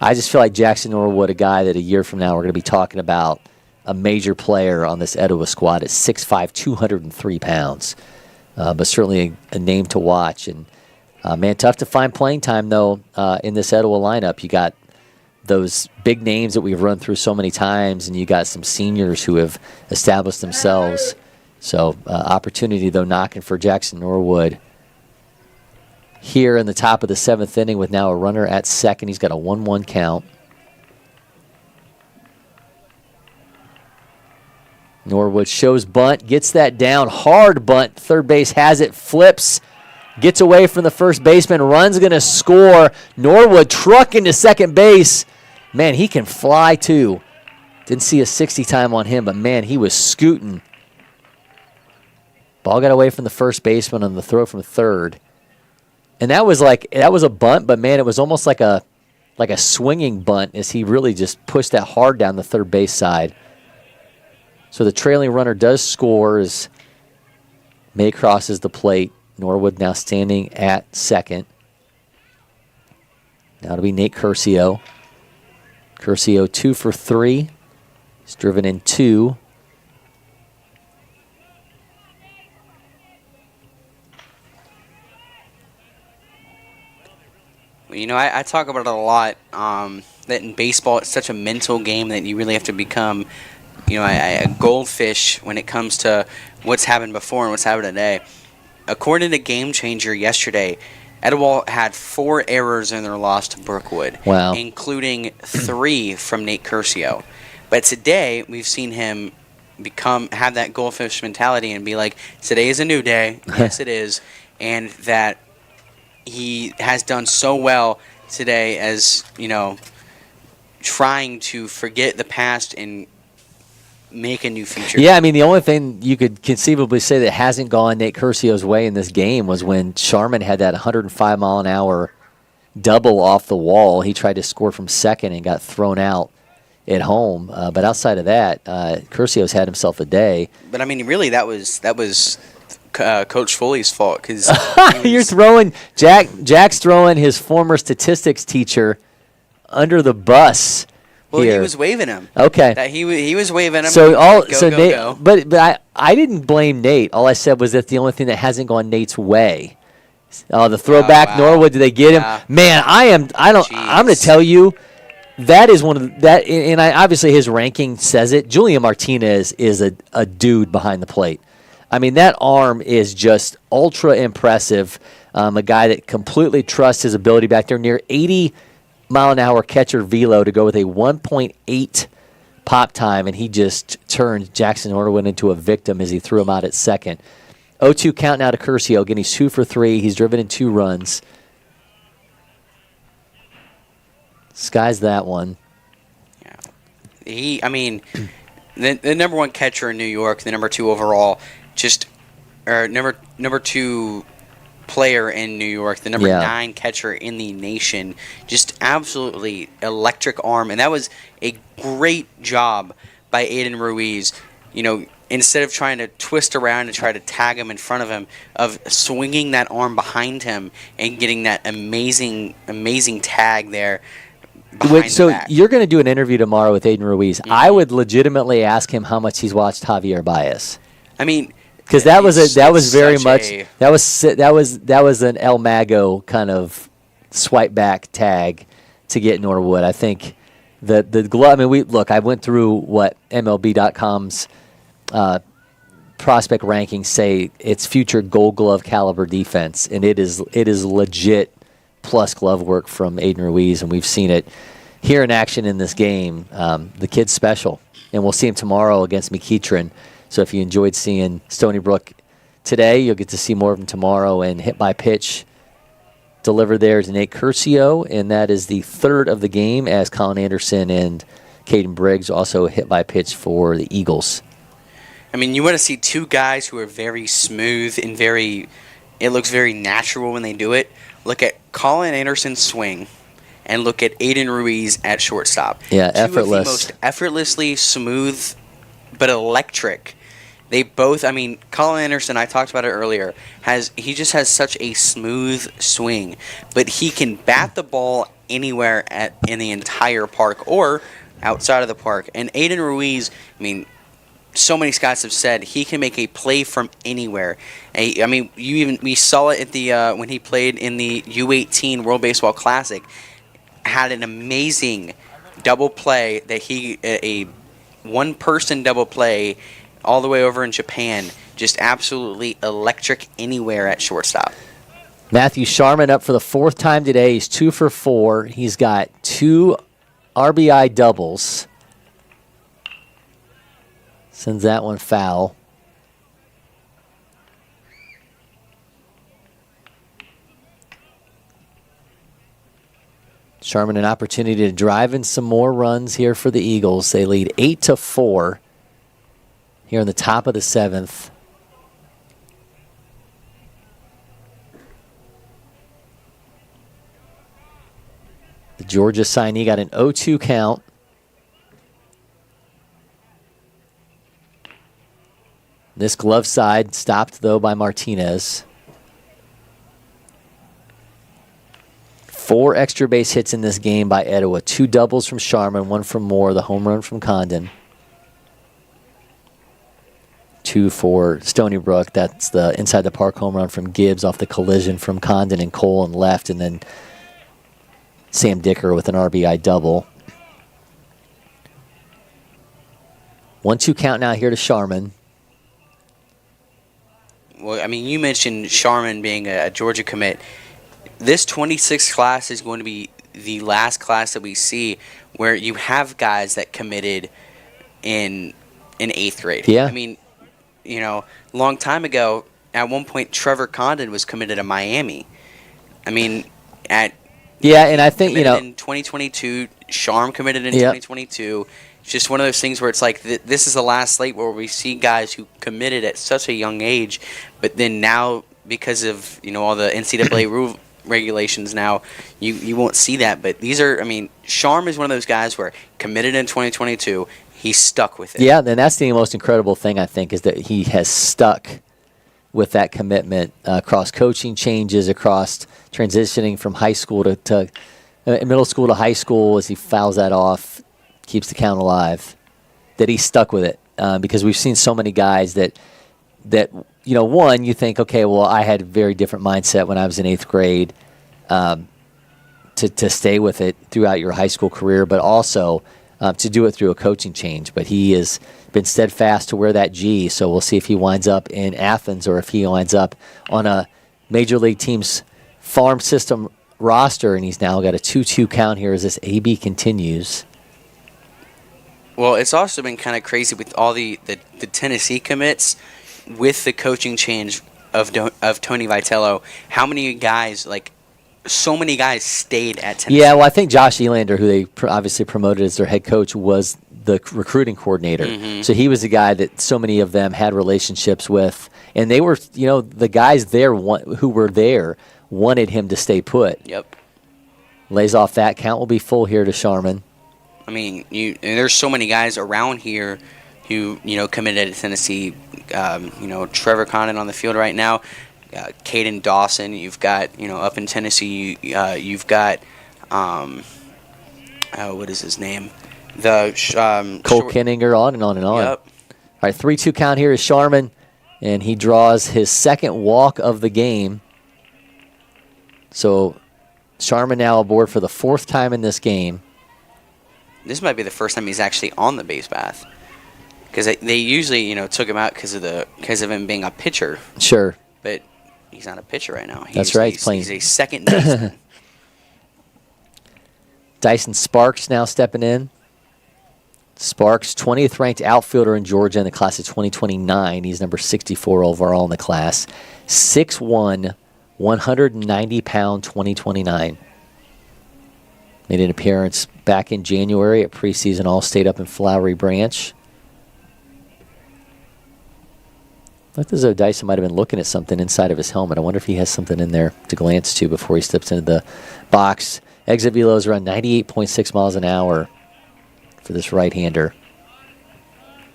I just feel like Jackson Norwood, a guy that a year from now we're going to be talking about, a major player on this Etowah squad at 6'5", 203 pounds. But certainly a name to watch. And, man, tough to find playing time, though, in this Etowah lineup. You got those big names that we've run through so many times, and you got some seniors who have established themselves. So opportunity, though, knocking for Jackson Norwood here in the top of the 7th inning with now a runner at second. He's got a 1-1 count. Norwood shows bunt, gets that down, hard bunt, third base has it, flips, gets away from the first baseman, run's going to score. Norwood trucking to second base. Man, he can fly too. Didn't see a 60 time on him, but man, he was scooting. Ball got away from the first baseman on the throw from third. And that was a bunt, but man, it was almost like a swinging bunt as he really just pushed that hard down the third base side. So the trailing runner does score as May crosses the plate. Norwood now standing at second. Now it'll be Nate Curcio. Curcio 2 for 3. He's driven in 2. You know, I talk about it a lot, that in baseball it's such a mental game that you really have to become, you know, a goldfish when it comes to what's happened before and what's happened today. According to Game Changer yesterday, Etowah had 4 errors in their loss to Brookwood, wow, including 3 from Nate Curcio. But today, we've seen him have that goldfish mentality and be like, today is a new day. Yes, it is. And that he has done so well today as, you know, trying to forget the past and make a new future. Yeah, I mean, the only thing you could conceivably say that hasn't gone Nate Curcio's way in this game was when Sharman had that 105-mile-an-hour double off the wall. He tried to score from second and got thrown out at home. But outside of that, Curcio's had himself a day. But, I mean, really, that was Coach Foley's fault. Cause You're throwing – Jack's throwing his former statistics teacher under the bus. Well, here. he was waving him. Okay. He was waving him. So Nate, go. But I didn't blame Nate. All I said was that the only thing that hasn't gone Nate's way. The throwback, wow. Norwood, did they get him? Wow. Man, I'm going to tell you, that is one of that, and obviously his ranking says it. Julian Martinez is a dude behind the plate. I mean, that arm is just ultra impressive. A guy that completely trusts his ability back there, near 80-mile-an-hour catcher velo to go with a 1.8 pop time, and he just turned Jackson Norwood into a victim as he threw him out at second. 0-2 count now to Curcio. Again, he's 2 for 3. He's driven in 2 runs. Sky's that one. Yeah. The number 1 catcher in New York, the number 2 overall, number 2 player in New York, the number 9 catcher in the nation, just absolutely electric arm, and that was a great job by Aiden Ruiz. You know, instead of trying to twist around and try to tag him in front of him, of swinging that arm behind him and getting that amazing tag there. So you're going to do an interview tomorrow with Aiden Ruiz. Mm-hmm. I would legitimately ask him how much he's watched Javier Baez. I mean, because that was an El Mago kind of swipe back tag to get Norwood. I think the glove. I mean, I went through what MLB.com's prospect rankings say it's future Gold Glove caliber defense, and it is legit plus glove work from Aiden Ruiz, and we've seen it here in action in this game. The kid's special, and we'll see him tomorrow against McEachern. So if you enjoyed seeing Stony Brook today, you'll get to see more of him tomorrow. And hit by pitch delivered there to Nate Curcio, and that is the third of the game, as Colin Anderson and Caden Briggs also hit by pitch for the Eagles. I mean, you want to see two guys who are very smooth and it looks very natural when they do it. Look at Colin Anderson's swing and look at Aiden Ruiz at shortstop. Yeah, two effortless. Of the most effortlessly smooth but electric. They both, I mean, Colin Anderson, I talked about it earlier, he just has such a smooth swing, but he can bat the ball anywhere in the entire park or outside of the park. And Aiden Ruiz, I mean, so many scouts have said he can make a play from anywhere. I mean, we saw it at the when he played in the U18 World Baseball Classic. Had an amazing double play that a one-person double play all the way over in Japan. Just absolutely electric anywhere at shortstop. Matthew Sharman up for the fourth time today. He's 2 for 4. He's got 2 RBI doubles. Sends that one foul. Sharman an opportunity to drive in some more runs here for the Eagles. They lead 8-4 here in the top of the 7th. The Georgia signee got an 0-2 count. This glove side stopped, though, by Martinez. 4 extra base hits in this game by Etowah. 2 doubles from Sharman, 1 from Moore, the home run from Condon. 2 for Stony Brook. That's the inside the park home run from Gibbs off the collision from Condon and Cole and left, and then Sam Dicker with an RBI double. 1-2 count now here to Sharman. Well, I mean, you mentioned Sharman being a Georgia commit. This 26th class is going to be the last class that we see where you have guys that committed in 8th grade. Yeah. I mean, you know, a long time ago, at one point, Trevor Condon was committed to Miami. I mean, yeah, and I think, you know, in 2022, Sharm committed in 2022. It's just one of those things where it's like this is the last slate where we see guys who committed at such a young age, but then now because of, you know, all the NCAA rule regulations now, you won't see that. But these are, I mean, Sharm is one of those guys where committed in 2022, he's stuck with it. Yeah, and that's the most incredible thing, I think, is that he has stuck with that commitment across coaching changes, across transitioning from high school to middle school to high school as he fouls that off, keeps the count alive, that he stuck with it. Because we've seen so many guys that you know, one, you think, okay, well, I had a very different mindset when I was in 8th grade to stay with it throughout your high school career, but also to do it through a coaching change. But he has been steadfast to wear that G, so we'll see if he winds up in Athens or if he winds up on a major league team's farm system roster, and he's now got a 2-2 count here as this AB continues. Well, it's also been kind of crazy with all the Tennessee commits with the coaching change of Tony Vitello. How many guys, like, so many guys stayed at Tennessee? Yeah, well, I think Josh Elander, who they obviously promoted as their head coach, was the recruiting coordinator. Mm-hmm. So he was the guy that so many of them had relationships with. And they were, you know, the guys there who were there wanted him to stay put. Yep. Lays off that. Count will be full here to Sharman. I mean, and there's so many guys around here who, you know, committed to Tennessee. You know, Trevor Condon on the field right now. Caden Dawson. You've got, you know, up in Tennessee. You've got, what is his name? Cole Kenninger, on and on and on. Yep. All right, 3-2 count here is Sharman, and he draws his second walk of the game. So Sharman now aboard for the 4th time in this game. This might be the first time he's actually on the base path. because they usually took him out because of him being a pitcher. Sure. But he's not a pitcher right now. That's right. He's a second baseman. Dyson Sparks now stepping in. Sparks, 20th ranked outfielder in Georgia in the class of 2029. He's number 64 overall in the class. 6'1", 190-pound, 2029. Made an appearance back in January at preseason All-State up in Flowery Branch. Looked as though Dyson might have been looking at something inside of his helmet. I wonder if he has something in there to glance to before he steps into the box. Exit velo is around 98.6 miles an hour for this right-hander.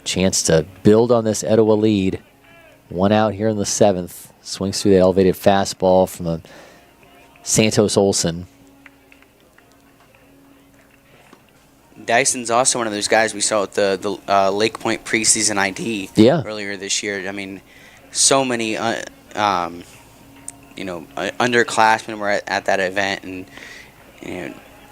Chance to build on this Etowah lead. One out here in the 7th. Swings through the elevated fastball from a Santos Olson. Dyson's also one of those guys we saw at the LakePoint preseason ID earlier this year. I mean, so many underclassmen were at that event, and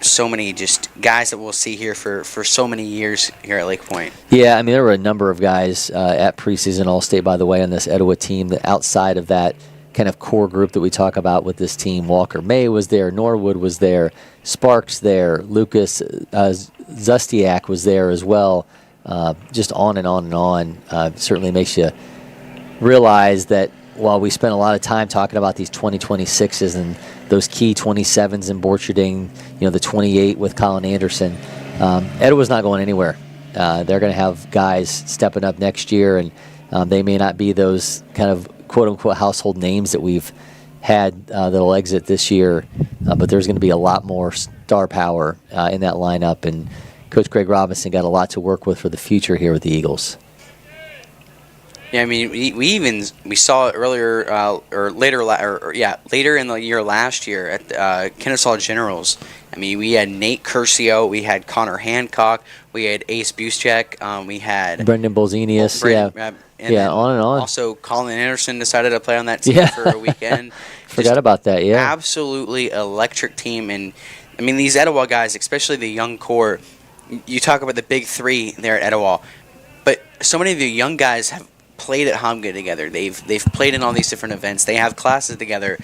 so many just guys that we'll see here for so many years here at LakePoint. Yeah, I mean, there were a number of guys at preseason All-State, by the way, on this Etowah team that outside of that kind of core group that we talk about with this team. Walker May was there, Norwood was there, Sparks there, Lucas Zustiak was there as well. Just on and on and on. Certainly makes you realize that while we spent a lot of time talking about these 2026s and those key 27s in Borcherding, the 28 with Colin Anderson, Etowah's not going anywhere. They're going to have guys stepping up next year, and they may not be those kind of quote-unquote household names that we've had that'll exit this year, but there's going to be a lot more star power in that lineup, and Coach Greg Robinson got a lot to work with for the future here with the Eagles. Yeah, I mean, we saw it earlier later in the year last year at the Kennesaw Generals. I mean, we had Nate Curcio, we had Connor Hancock, we had Ace Buszek, we had Brendan Bolzenius, and on and on. Also, Colin Anderson decided to play on that team for a weekend. Forgot about that, yeah. Absolutely electric team. And, I mean, these Etowah guys, especially the young core, you talk about the big three there at Etowah, but so many of the young guys have played at Hamga together. They've played in all these different events. They have classes together.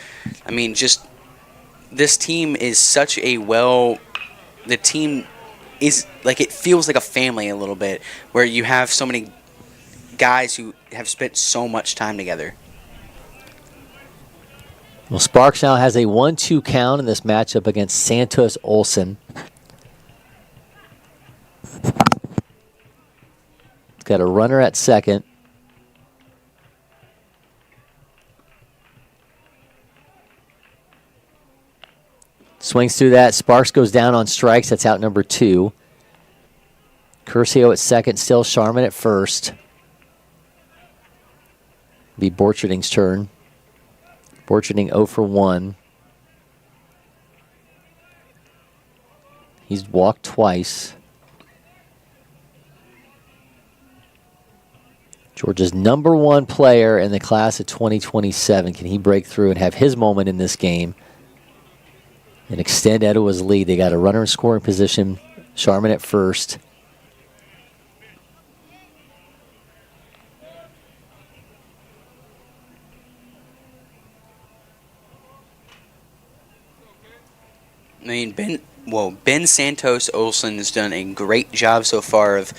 I mean, just this team is such a the team is like, it feels like a family a little bit, where you have so many guys who have spent so much time together. Well, Sparks now has a 1-2 count in this matchup against Santos Olson. He's got a runner at second. Swings through that. Sparks goes down on strikes. That's out number 2. Curcio at second. Still Sharman at first. Be Borcherding's turn. Borcherding 0 for 1. He's walked twice. Georgia's number 1 player in the class of 2027. Can he break through and have his moment in this game and extend Etowah's lead? They got a runner in scoring position. Sharman at first. I mean, Ben Santos Olson has done a great job so far of,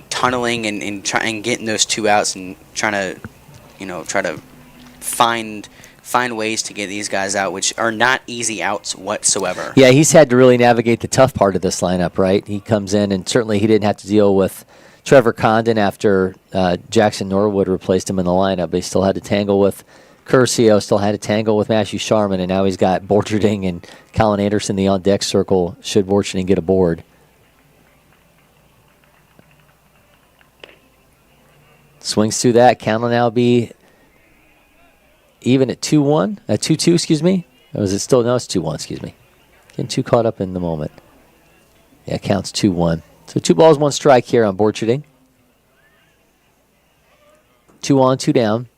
tunneling and getting those 2 outs and trying to find ways to get these guys out, which are not easy outs whatsoever. Yeah, he's had to really navigate the tough part of this lineup, right? He comes in, and certainly he didn't have to deal with Trevor Condon after Jackson Norwood replaced him in the lineup, but he still had to tangle with Curcio, still had to tangle with Matthew Sharman, and now he's got Borcherding and Colin Anderson the on-deck circle should Borcherding get aboard. Swings through that. Count will now be even at 2-1, 2-2, excuse me. Or was it still? No, it's 2-1, excuse me. Getting too caught up in the moment. Yeah, counts 2-1. So 2 balls, 1 strike here on Borcherding. 2 on, 2 down.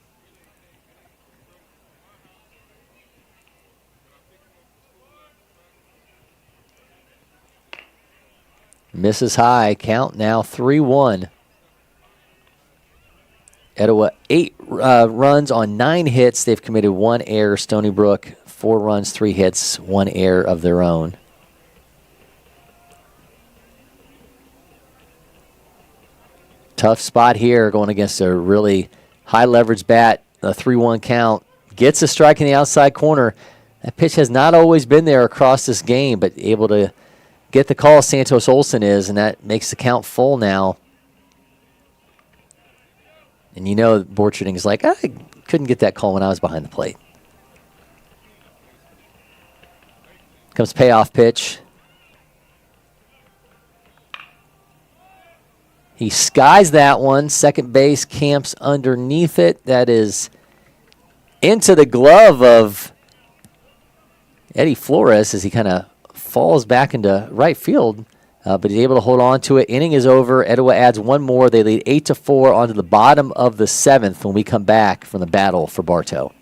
Misses high. Count now 3-1. Etowah 8 runs on 9 hits. They've committed 1 error. Stony Brook 4 runs, 3 hits, 1 error of their own. Tough spot here going against a really high leverage bat. A 3-1 count. Gets a strike in the outside corner. That pitch has not always been there across this game, but able to get the call, Santos Olson is, and that makes the count full now. And you know Borcherding is like, I couldn't get that call when I was behind the plate. Comes payoff pitch. He skies that one. Second base camps underneath it. That is into the glove of Eddie Flores as he kind of falls back into right field. But he's able to hold on to it. Inning is over. Etowah adds 1 more. They lead 8-4 onto the bottom of the 7th when we come back from the battle for Bartow.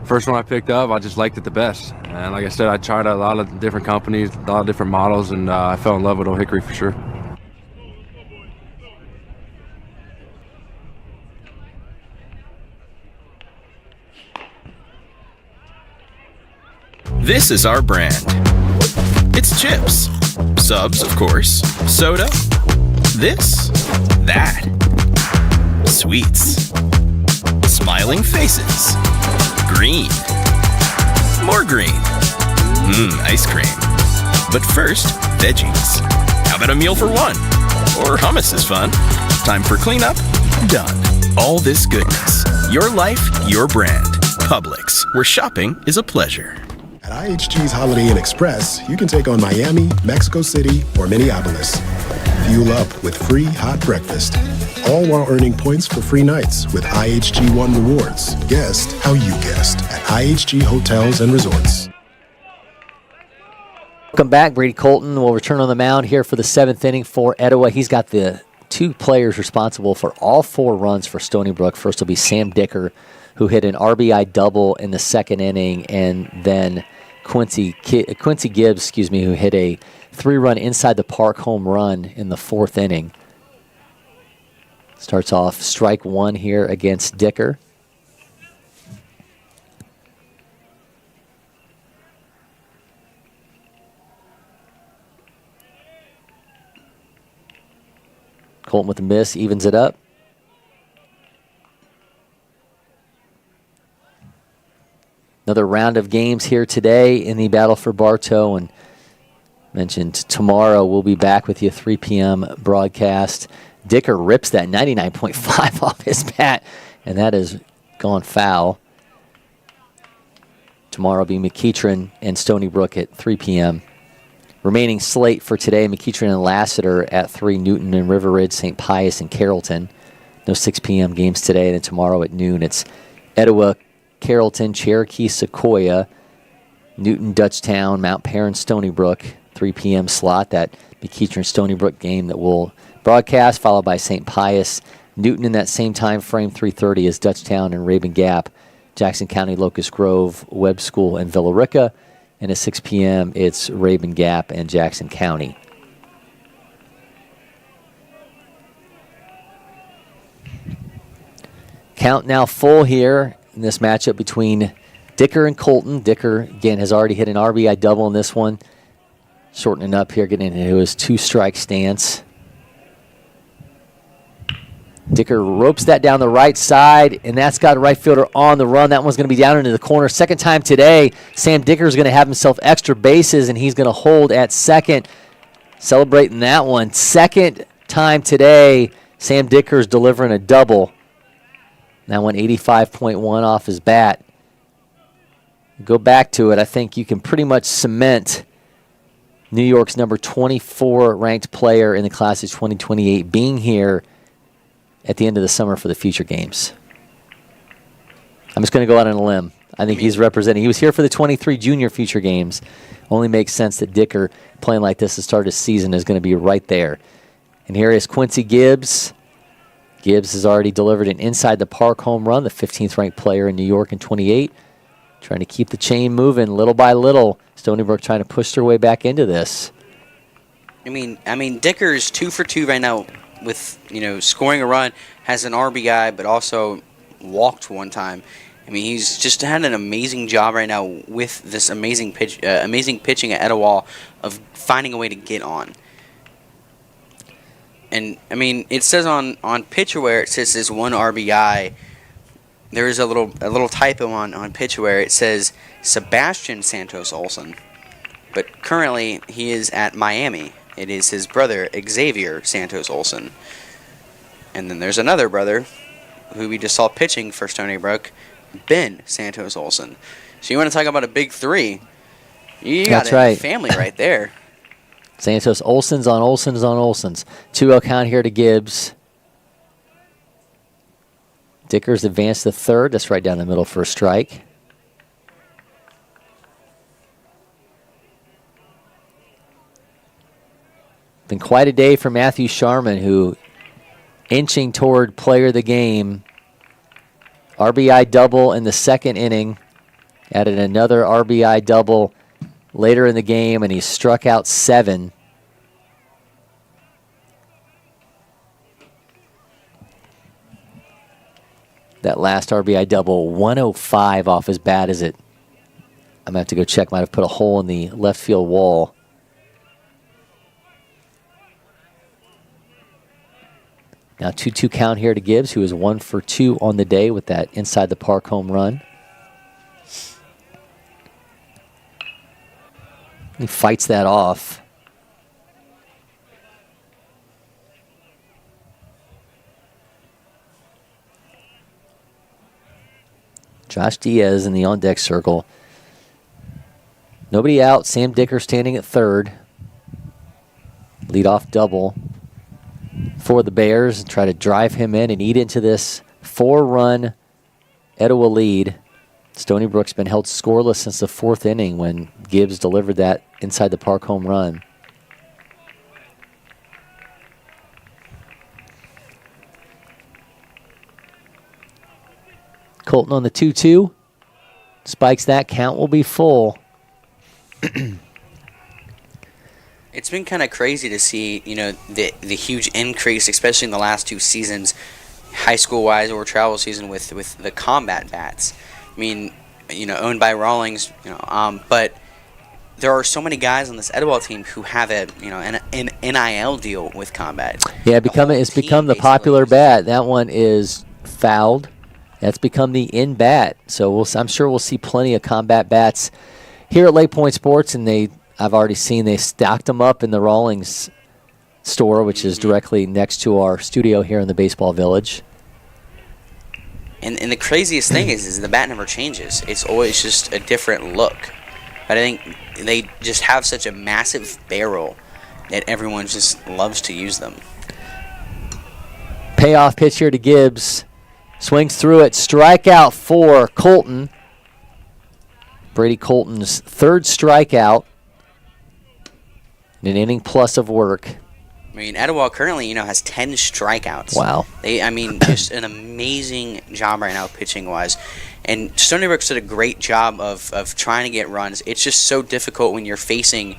First one I picked up, I just liked it the best. And like I said, I tried a lot of different companies, a lot of different models, and I fell in love with Old Hickory for sure. This is our brand. It's chips. Subs, of course. Soda. This. That. Sweets. Smiling faces. Green. More green. Ice cream. But first, veggies. How about a meal for one? Or hummus is fun. Time for cleanup? Done. All this goodness. Your life, your brand. Publix, where shopping is a pleasure. At IHG's Holiday Inn Express, you can take on Miami, Mexico City, or Minneapolis. Fuel up with free hot breakfast, all while earning points for free nights with IHG One Rewards. Guest how you guessed at IHG Hotels and Resorts. Welcome back. Brady Colton will return on the mound here for the 7th inning for Etowah. He's got the 2 players responsible for all 4 runs for Stony Brook. First will be Sam Dicker, who hit an RBI double in the 2nd inning, and then Quincy Gibbs, who hit a 3-run inside the park home run in the 4th inning. Starts off strike 1 here against Dicker. Colton with a miss, evens it up. Another round of games here today in the battle for Bartow, and mentioned tomorrow we'll be back with you 3 p.m. broadcast. Dicker rips that 99.5 off his bat, and that has gone foul. Tomorrow will be McEachern and Stony Brook at 3 p.m. Remaining slate for today, McEachern and Lassiter at 3, Newton and River Ridge, St. Pius and Carrollton. No 6 p.m. games today, and then tomorrow at noon it's Etowah, Carrollton, Cherokee, Sequoia, Newton, Dutchtown, Mount Perrin, Stony Brook, 3 p.m. slot. That McEachern Stony Brook game that will broadcast, followed by St. Pius, Newton in that same time frame, 3:30 is Dutchtown and Rabun Gap, Jackson County, Locust Grove, Webb School, and Villa Rica. And at 6 p.m., it's Rabun Gap and Jackson County. Count now full here in this matchup between Dicker and Colton. Dicker, again, has already hit an RBI double in this one. Shortening up here, getting into his 2-strike stance. Dicker ropes that down the right side, and that's got a right fielder on the run. That one's going to be down into the corner. Second time today, Sam Dicker's going to have himself extra bases, and he's going to hold at second. Celebrating that one. Second time today, Sam Dicker's delivering a double. That one 85.1 off his bat. Go back to it. I think you can pretty much cement New York's number 24 ranked player in the class of 2028, being here at the end of the summer for the future games. I'm just going to go out on a limb. I think he's representing. He was here for the 23 junior future games. Only makes sense that Dicker, playing like this to start his season, is going to be right there. And here is Quincy Gibbs. Gibbs has already delivered an inside-the-park home run, the 15th ranked player in New York in 28. Trying to keep the chain moving little by little. Stony Brook trying to push their way back into this. I mean, Dicker's 2 for 2 right now with, scoring a run, has an RBI, but also walked one time. I mean, he's just had an amazing job right now with this amazing pitching at Etowah of finding a way to get on. And I mean, it says on PitchAware, it says this 1 RBI. There is a little typo on PitchAware. It says Sebastian Santos Olson, but currently he is at Miami. It is his brother Xavier Santos Olson, and then there's another brother who we just saw pitching for Stony Brook, Ben Santos Olson. So you want to talk about a big 3? You got a family right there. Santos Olson's on Olson's on Olson's. 2-0 count here to Gibbs. Dicker's advanced to third. That's right down the middle for a strike. Been quite a day for Matthew Sharman, who inching toward player of the game. RBI double in the second inning. Added another RBI double later in the game, and he struck out 7. That last RBI double, 105 off his bat, is it? I'm going to have to go check. Might have put a hole in the left field wall. Now 2-2 count here to Gibbs, who is 1 for 2 on the day with that inside the park home run. He fights that off. Josh Diaz in the on-deck circle. Nobody out. Sam Dicker standing at third. Leadoff double for the Bears. Try to drive him in and eat into this 4-run Etowah lead. Stony Brook's been held scoreless since the 4th inning when Gibbs delivered that inside the park home run. Colton on the 2-2. Spikes that. Count will be full. It's been kind of crazy to see, the huge increase, especially in the last 2 seasons, high school-wise or travel season with the combat bats. I mean, owned by Rawlings, but there are so many guys on this Etowah team who have an NIL deal with combat. Yeah, it's become the popular bat. That one is fouled. That's become the in bat. So I'm sure we'll see plenty of combat bats here at LakePoint Sports, and I've already seen they stocked them up in the Rawlings store, which is directly next to our studio here in the Baseball Village. And the craziest thing is the bat never changes. It's always just a different look. But I think they just have such a massive barrel that everyone just loves to use them. Payoff pitch here to Gibbs. Swings through it. Strikeout for Colton. Brady Colton's 3rd strikeout. An inning plus of work. I mean, Etowah currently, has 10 strikeouts. Wow. Just an amazing job right now pitching-wise. And Stony Brook did a great job of trying to get runs. It's just so difficult when you're facing,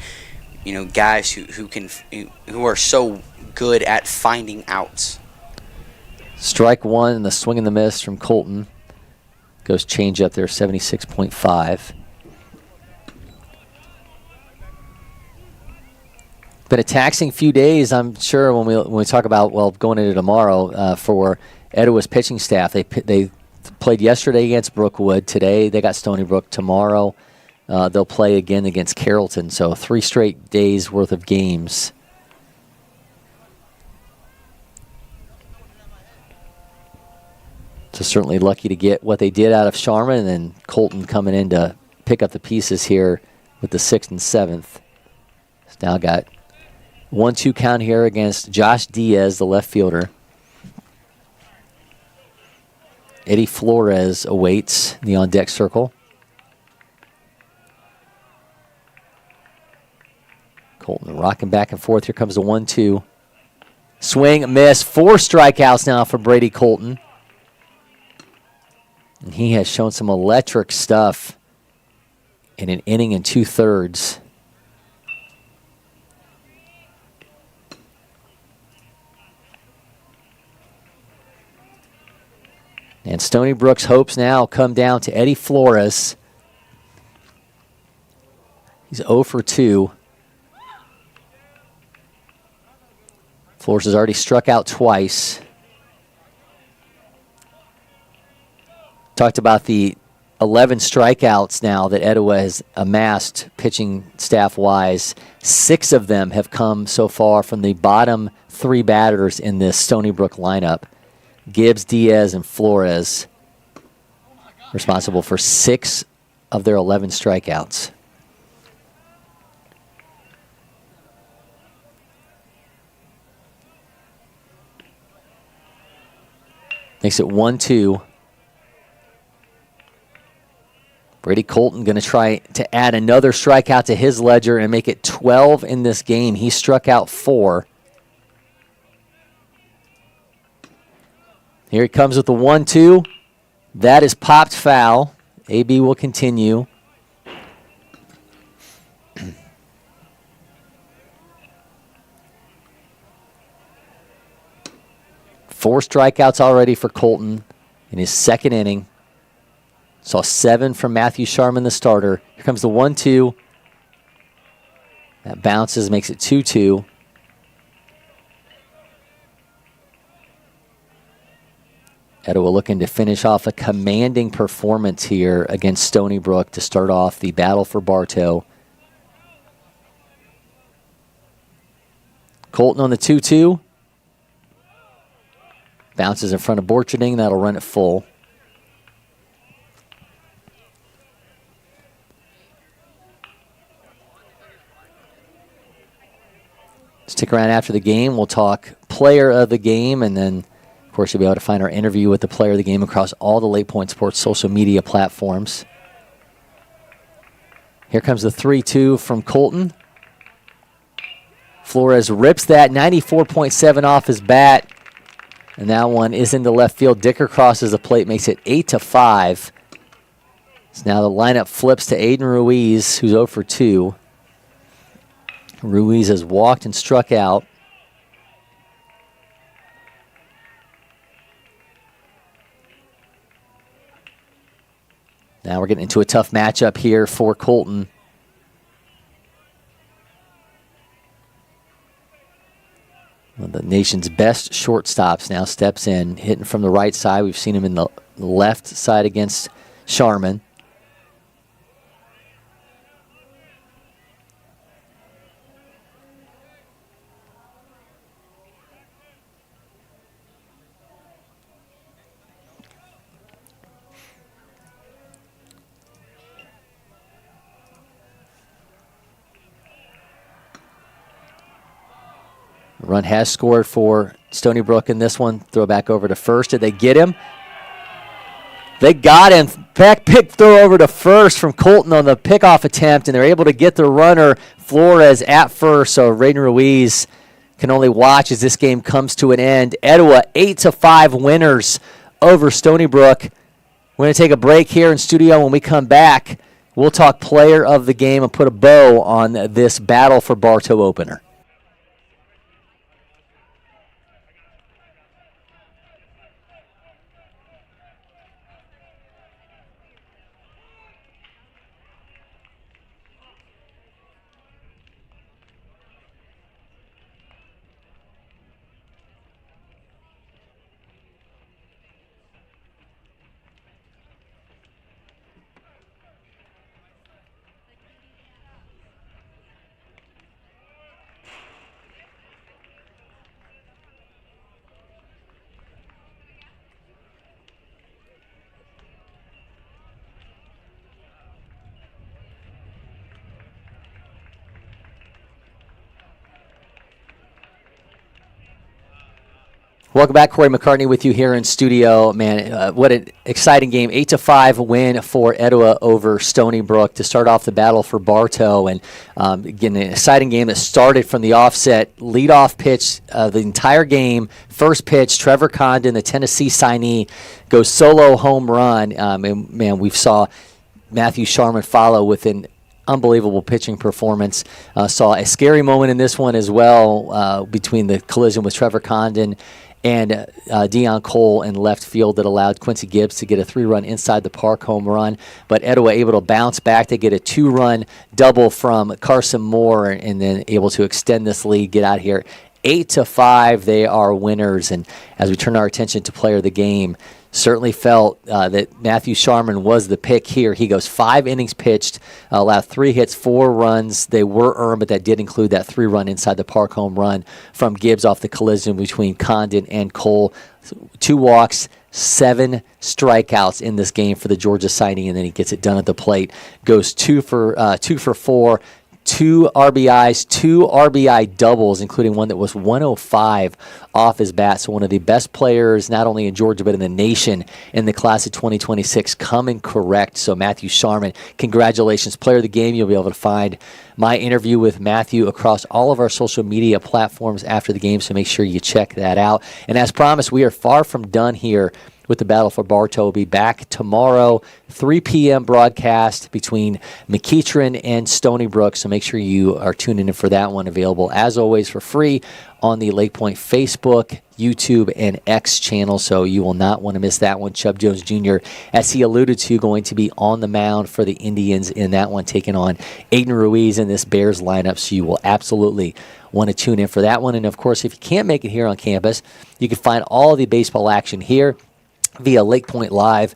guys who are so good at finding outs. Strike 1 and the swing and the miss from Colton. Goes change up there, 76.5. Been a taxing few days, I'm sure, when we talk about, going into tomorrow for Etowah's pitching staff. They played yesterday against Brookwood. Today they got Stony Brook. Tomorrow they'll play again against Carrollton. So 3 straight days worth of games. So certainly lucky to get what they did out of Sharman, and then Colton coming in to pick up the pieces here with the 6th and 7th. It's now got 1-2 count here against Josh Diaz, the left fielder. Eddie Flores awaits the on-deck circle. Colton rocking back and forth. Here comes the 1-2. Swing, miss. 4 strikeouts now for Brady Colton. And he has shown some electric stuff in an inning and 2/3. And Stony Brook's hopes now come down to Eddie Flores. He's 0 for 2. Flores has already struck out twice. Talked about the 11 strikeouts now that Etowah has amassed pitching staff-wise. 6 of them have come so far from the bottom 3 batters in this Stony Brook lineup. Gibbs, Diaz, and Flores responsible for 6 of their 11 strikeouts. Makes it 1-2. Brady Colton going to try to add another strikeout to his ledger and make it 12 in this game. He struck out 4. Here he comes with the 1-2. That is popped foul. AB will continue. Four strikeouts already for Colton in his second inning. Saw 7 from Matthew Sharman, the starter. Here comes the 1-2. That bounces, makes it 2-2. Etowah looking to finish off a commanding performance here against Stony Brook to start off the battle for Bartow. Colton on the 2-2. Bounces in front of Borcherding. That'll run it full. Stick around after the game. We'll talk player of the game, and then, of course, you'll be able to find our interview with the player of the game across all the LakePoint Sports social media platforms. Here comes the 3-2 from Colton. Flores rips that 94.7 off his bat, and that one is into left field. Dicker crosses the plate, makes it 8-5. So now the lineup flips to Aiden Ruiz, who's 0 for 2. Ruiz has walked and struck out. Now we're getting into a tough matchup here for Colton. One of the nation's best shortstops now steps in, hitting from the right side. We've seen him in the left side against Sharman. Run has scored for Stony Brook in this one. Throw back over to first. Did they get him? They got him. Back pick throw over to first from Colton on the pickoff attempt, and they're able to get the runner Flores at first. So Raiden Ruiz can only watch as this game comes to an end. Etowah 8-5 winners over Stony Brook. We're going to take a break here in studio. When we come back, we'll talk player of the game and put a bow on this battle for Bartow opener. Welcome back, Cory McCartney with you here in studio. Man, what an exciting game. 8-5 win for Etowah over Stony Brook to start off the battle for Bartow. And again, an exciting game that started from the offset. Leadoff pitch the entire game. First pitch, Trevor Condon, the Tennessee signee, goes solo home run. And man, we saw Matthew Sharman follow with an unbelievable pitching performance. Saw a scary moment in this one as well between the collision with Trevor Condon and Deion Cole in left field that allowed Quincy Gibbs to get a 3-run inside the park home run. But Etowah able to bounce back to get a 2-run double from Carson Moore and then able to extend this lead, get out here. 8-5, they are winners. And as we turn our attention to player of the game, certainly felt that Matthew Sharman was the pick here. He goes 5 innings pitched, allowed 3 hits, 4 runs. They were earned, but that did include that 3-run inside the park home run from Gibbs off the collision between Condon and Cole. 2 walks, 7 strikeouts in this game for the Georgia signee, and then he gets it done at the plate. Goes 2 for 4. 2 RBIs, 2 RBI doubles, including one that was 105 off his bat. So one of the best players, not only in Georgia, but in the nation in the class of 2026, coming correct. So Matthew Sharman, congratulations. Player of the game. You'll be able to find my interview with Matthew across all of our social media platforms after the game, so make sure you check that out. And as promised, we are far from done here with the battle for Bartow. Will be back tomorrow, 3 p.m. broadcast between McEachern and Stony Brook. So make sure you are tuning in for that one. Available, as always, for free on the LakePoint Facebook, YouTube, and X channel. So you will not want to miss that one. Chub Jones Jr., as he alluded to, going to be on the mound for the Indians in that one, taking on Aiden Ruiz in this Bears lineup. So you will absolutely want to tune in for that one. And, of course, if you can't make it here on campus, you can find all the baseball action here via LakePoint Live,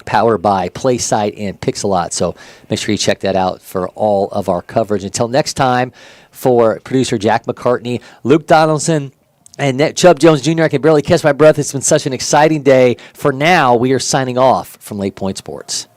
powered by PlaySite and Pixelot. So make sure you check that out for all of our coverage. Until next time, for producer Jack McCartney, Luke Donaldson, and Chub Jones Jr., I can barely catch my breath. It's been such an exciting day. For now, we are signing off from LakePoint Sports.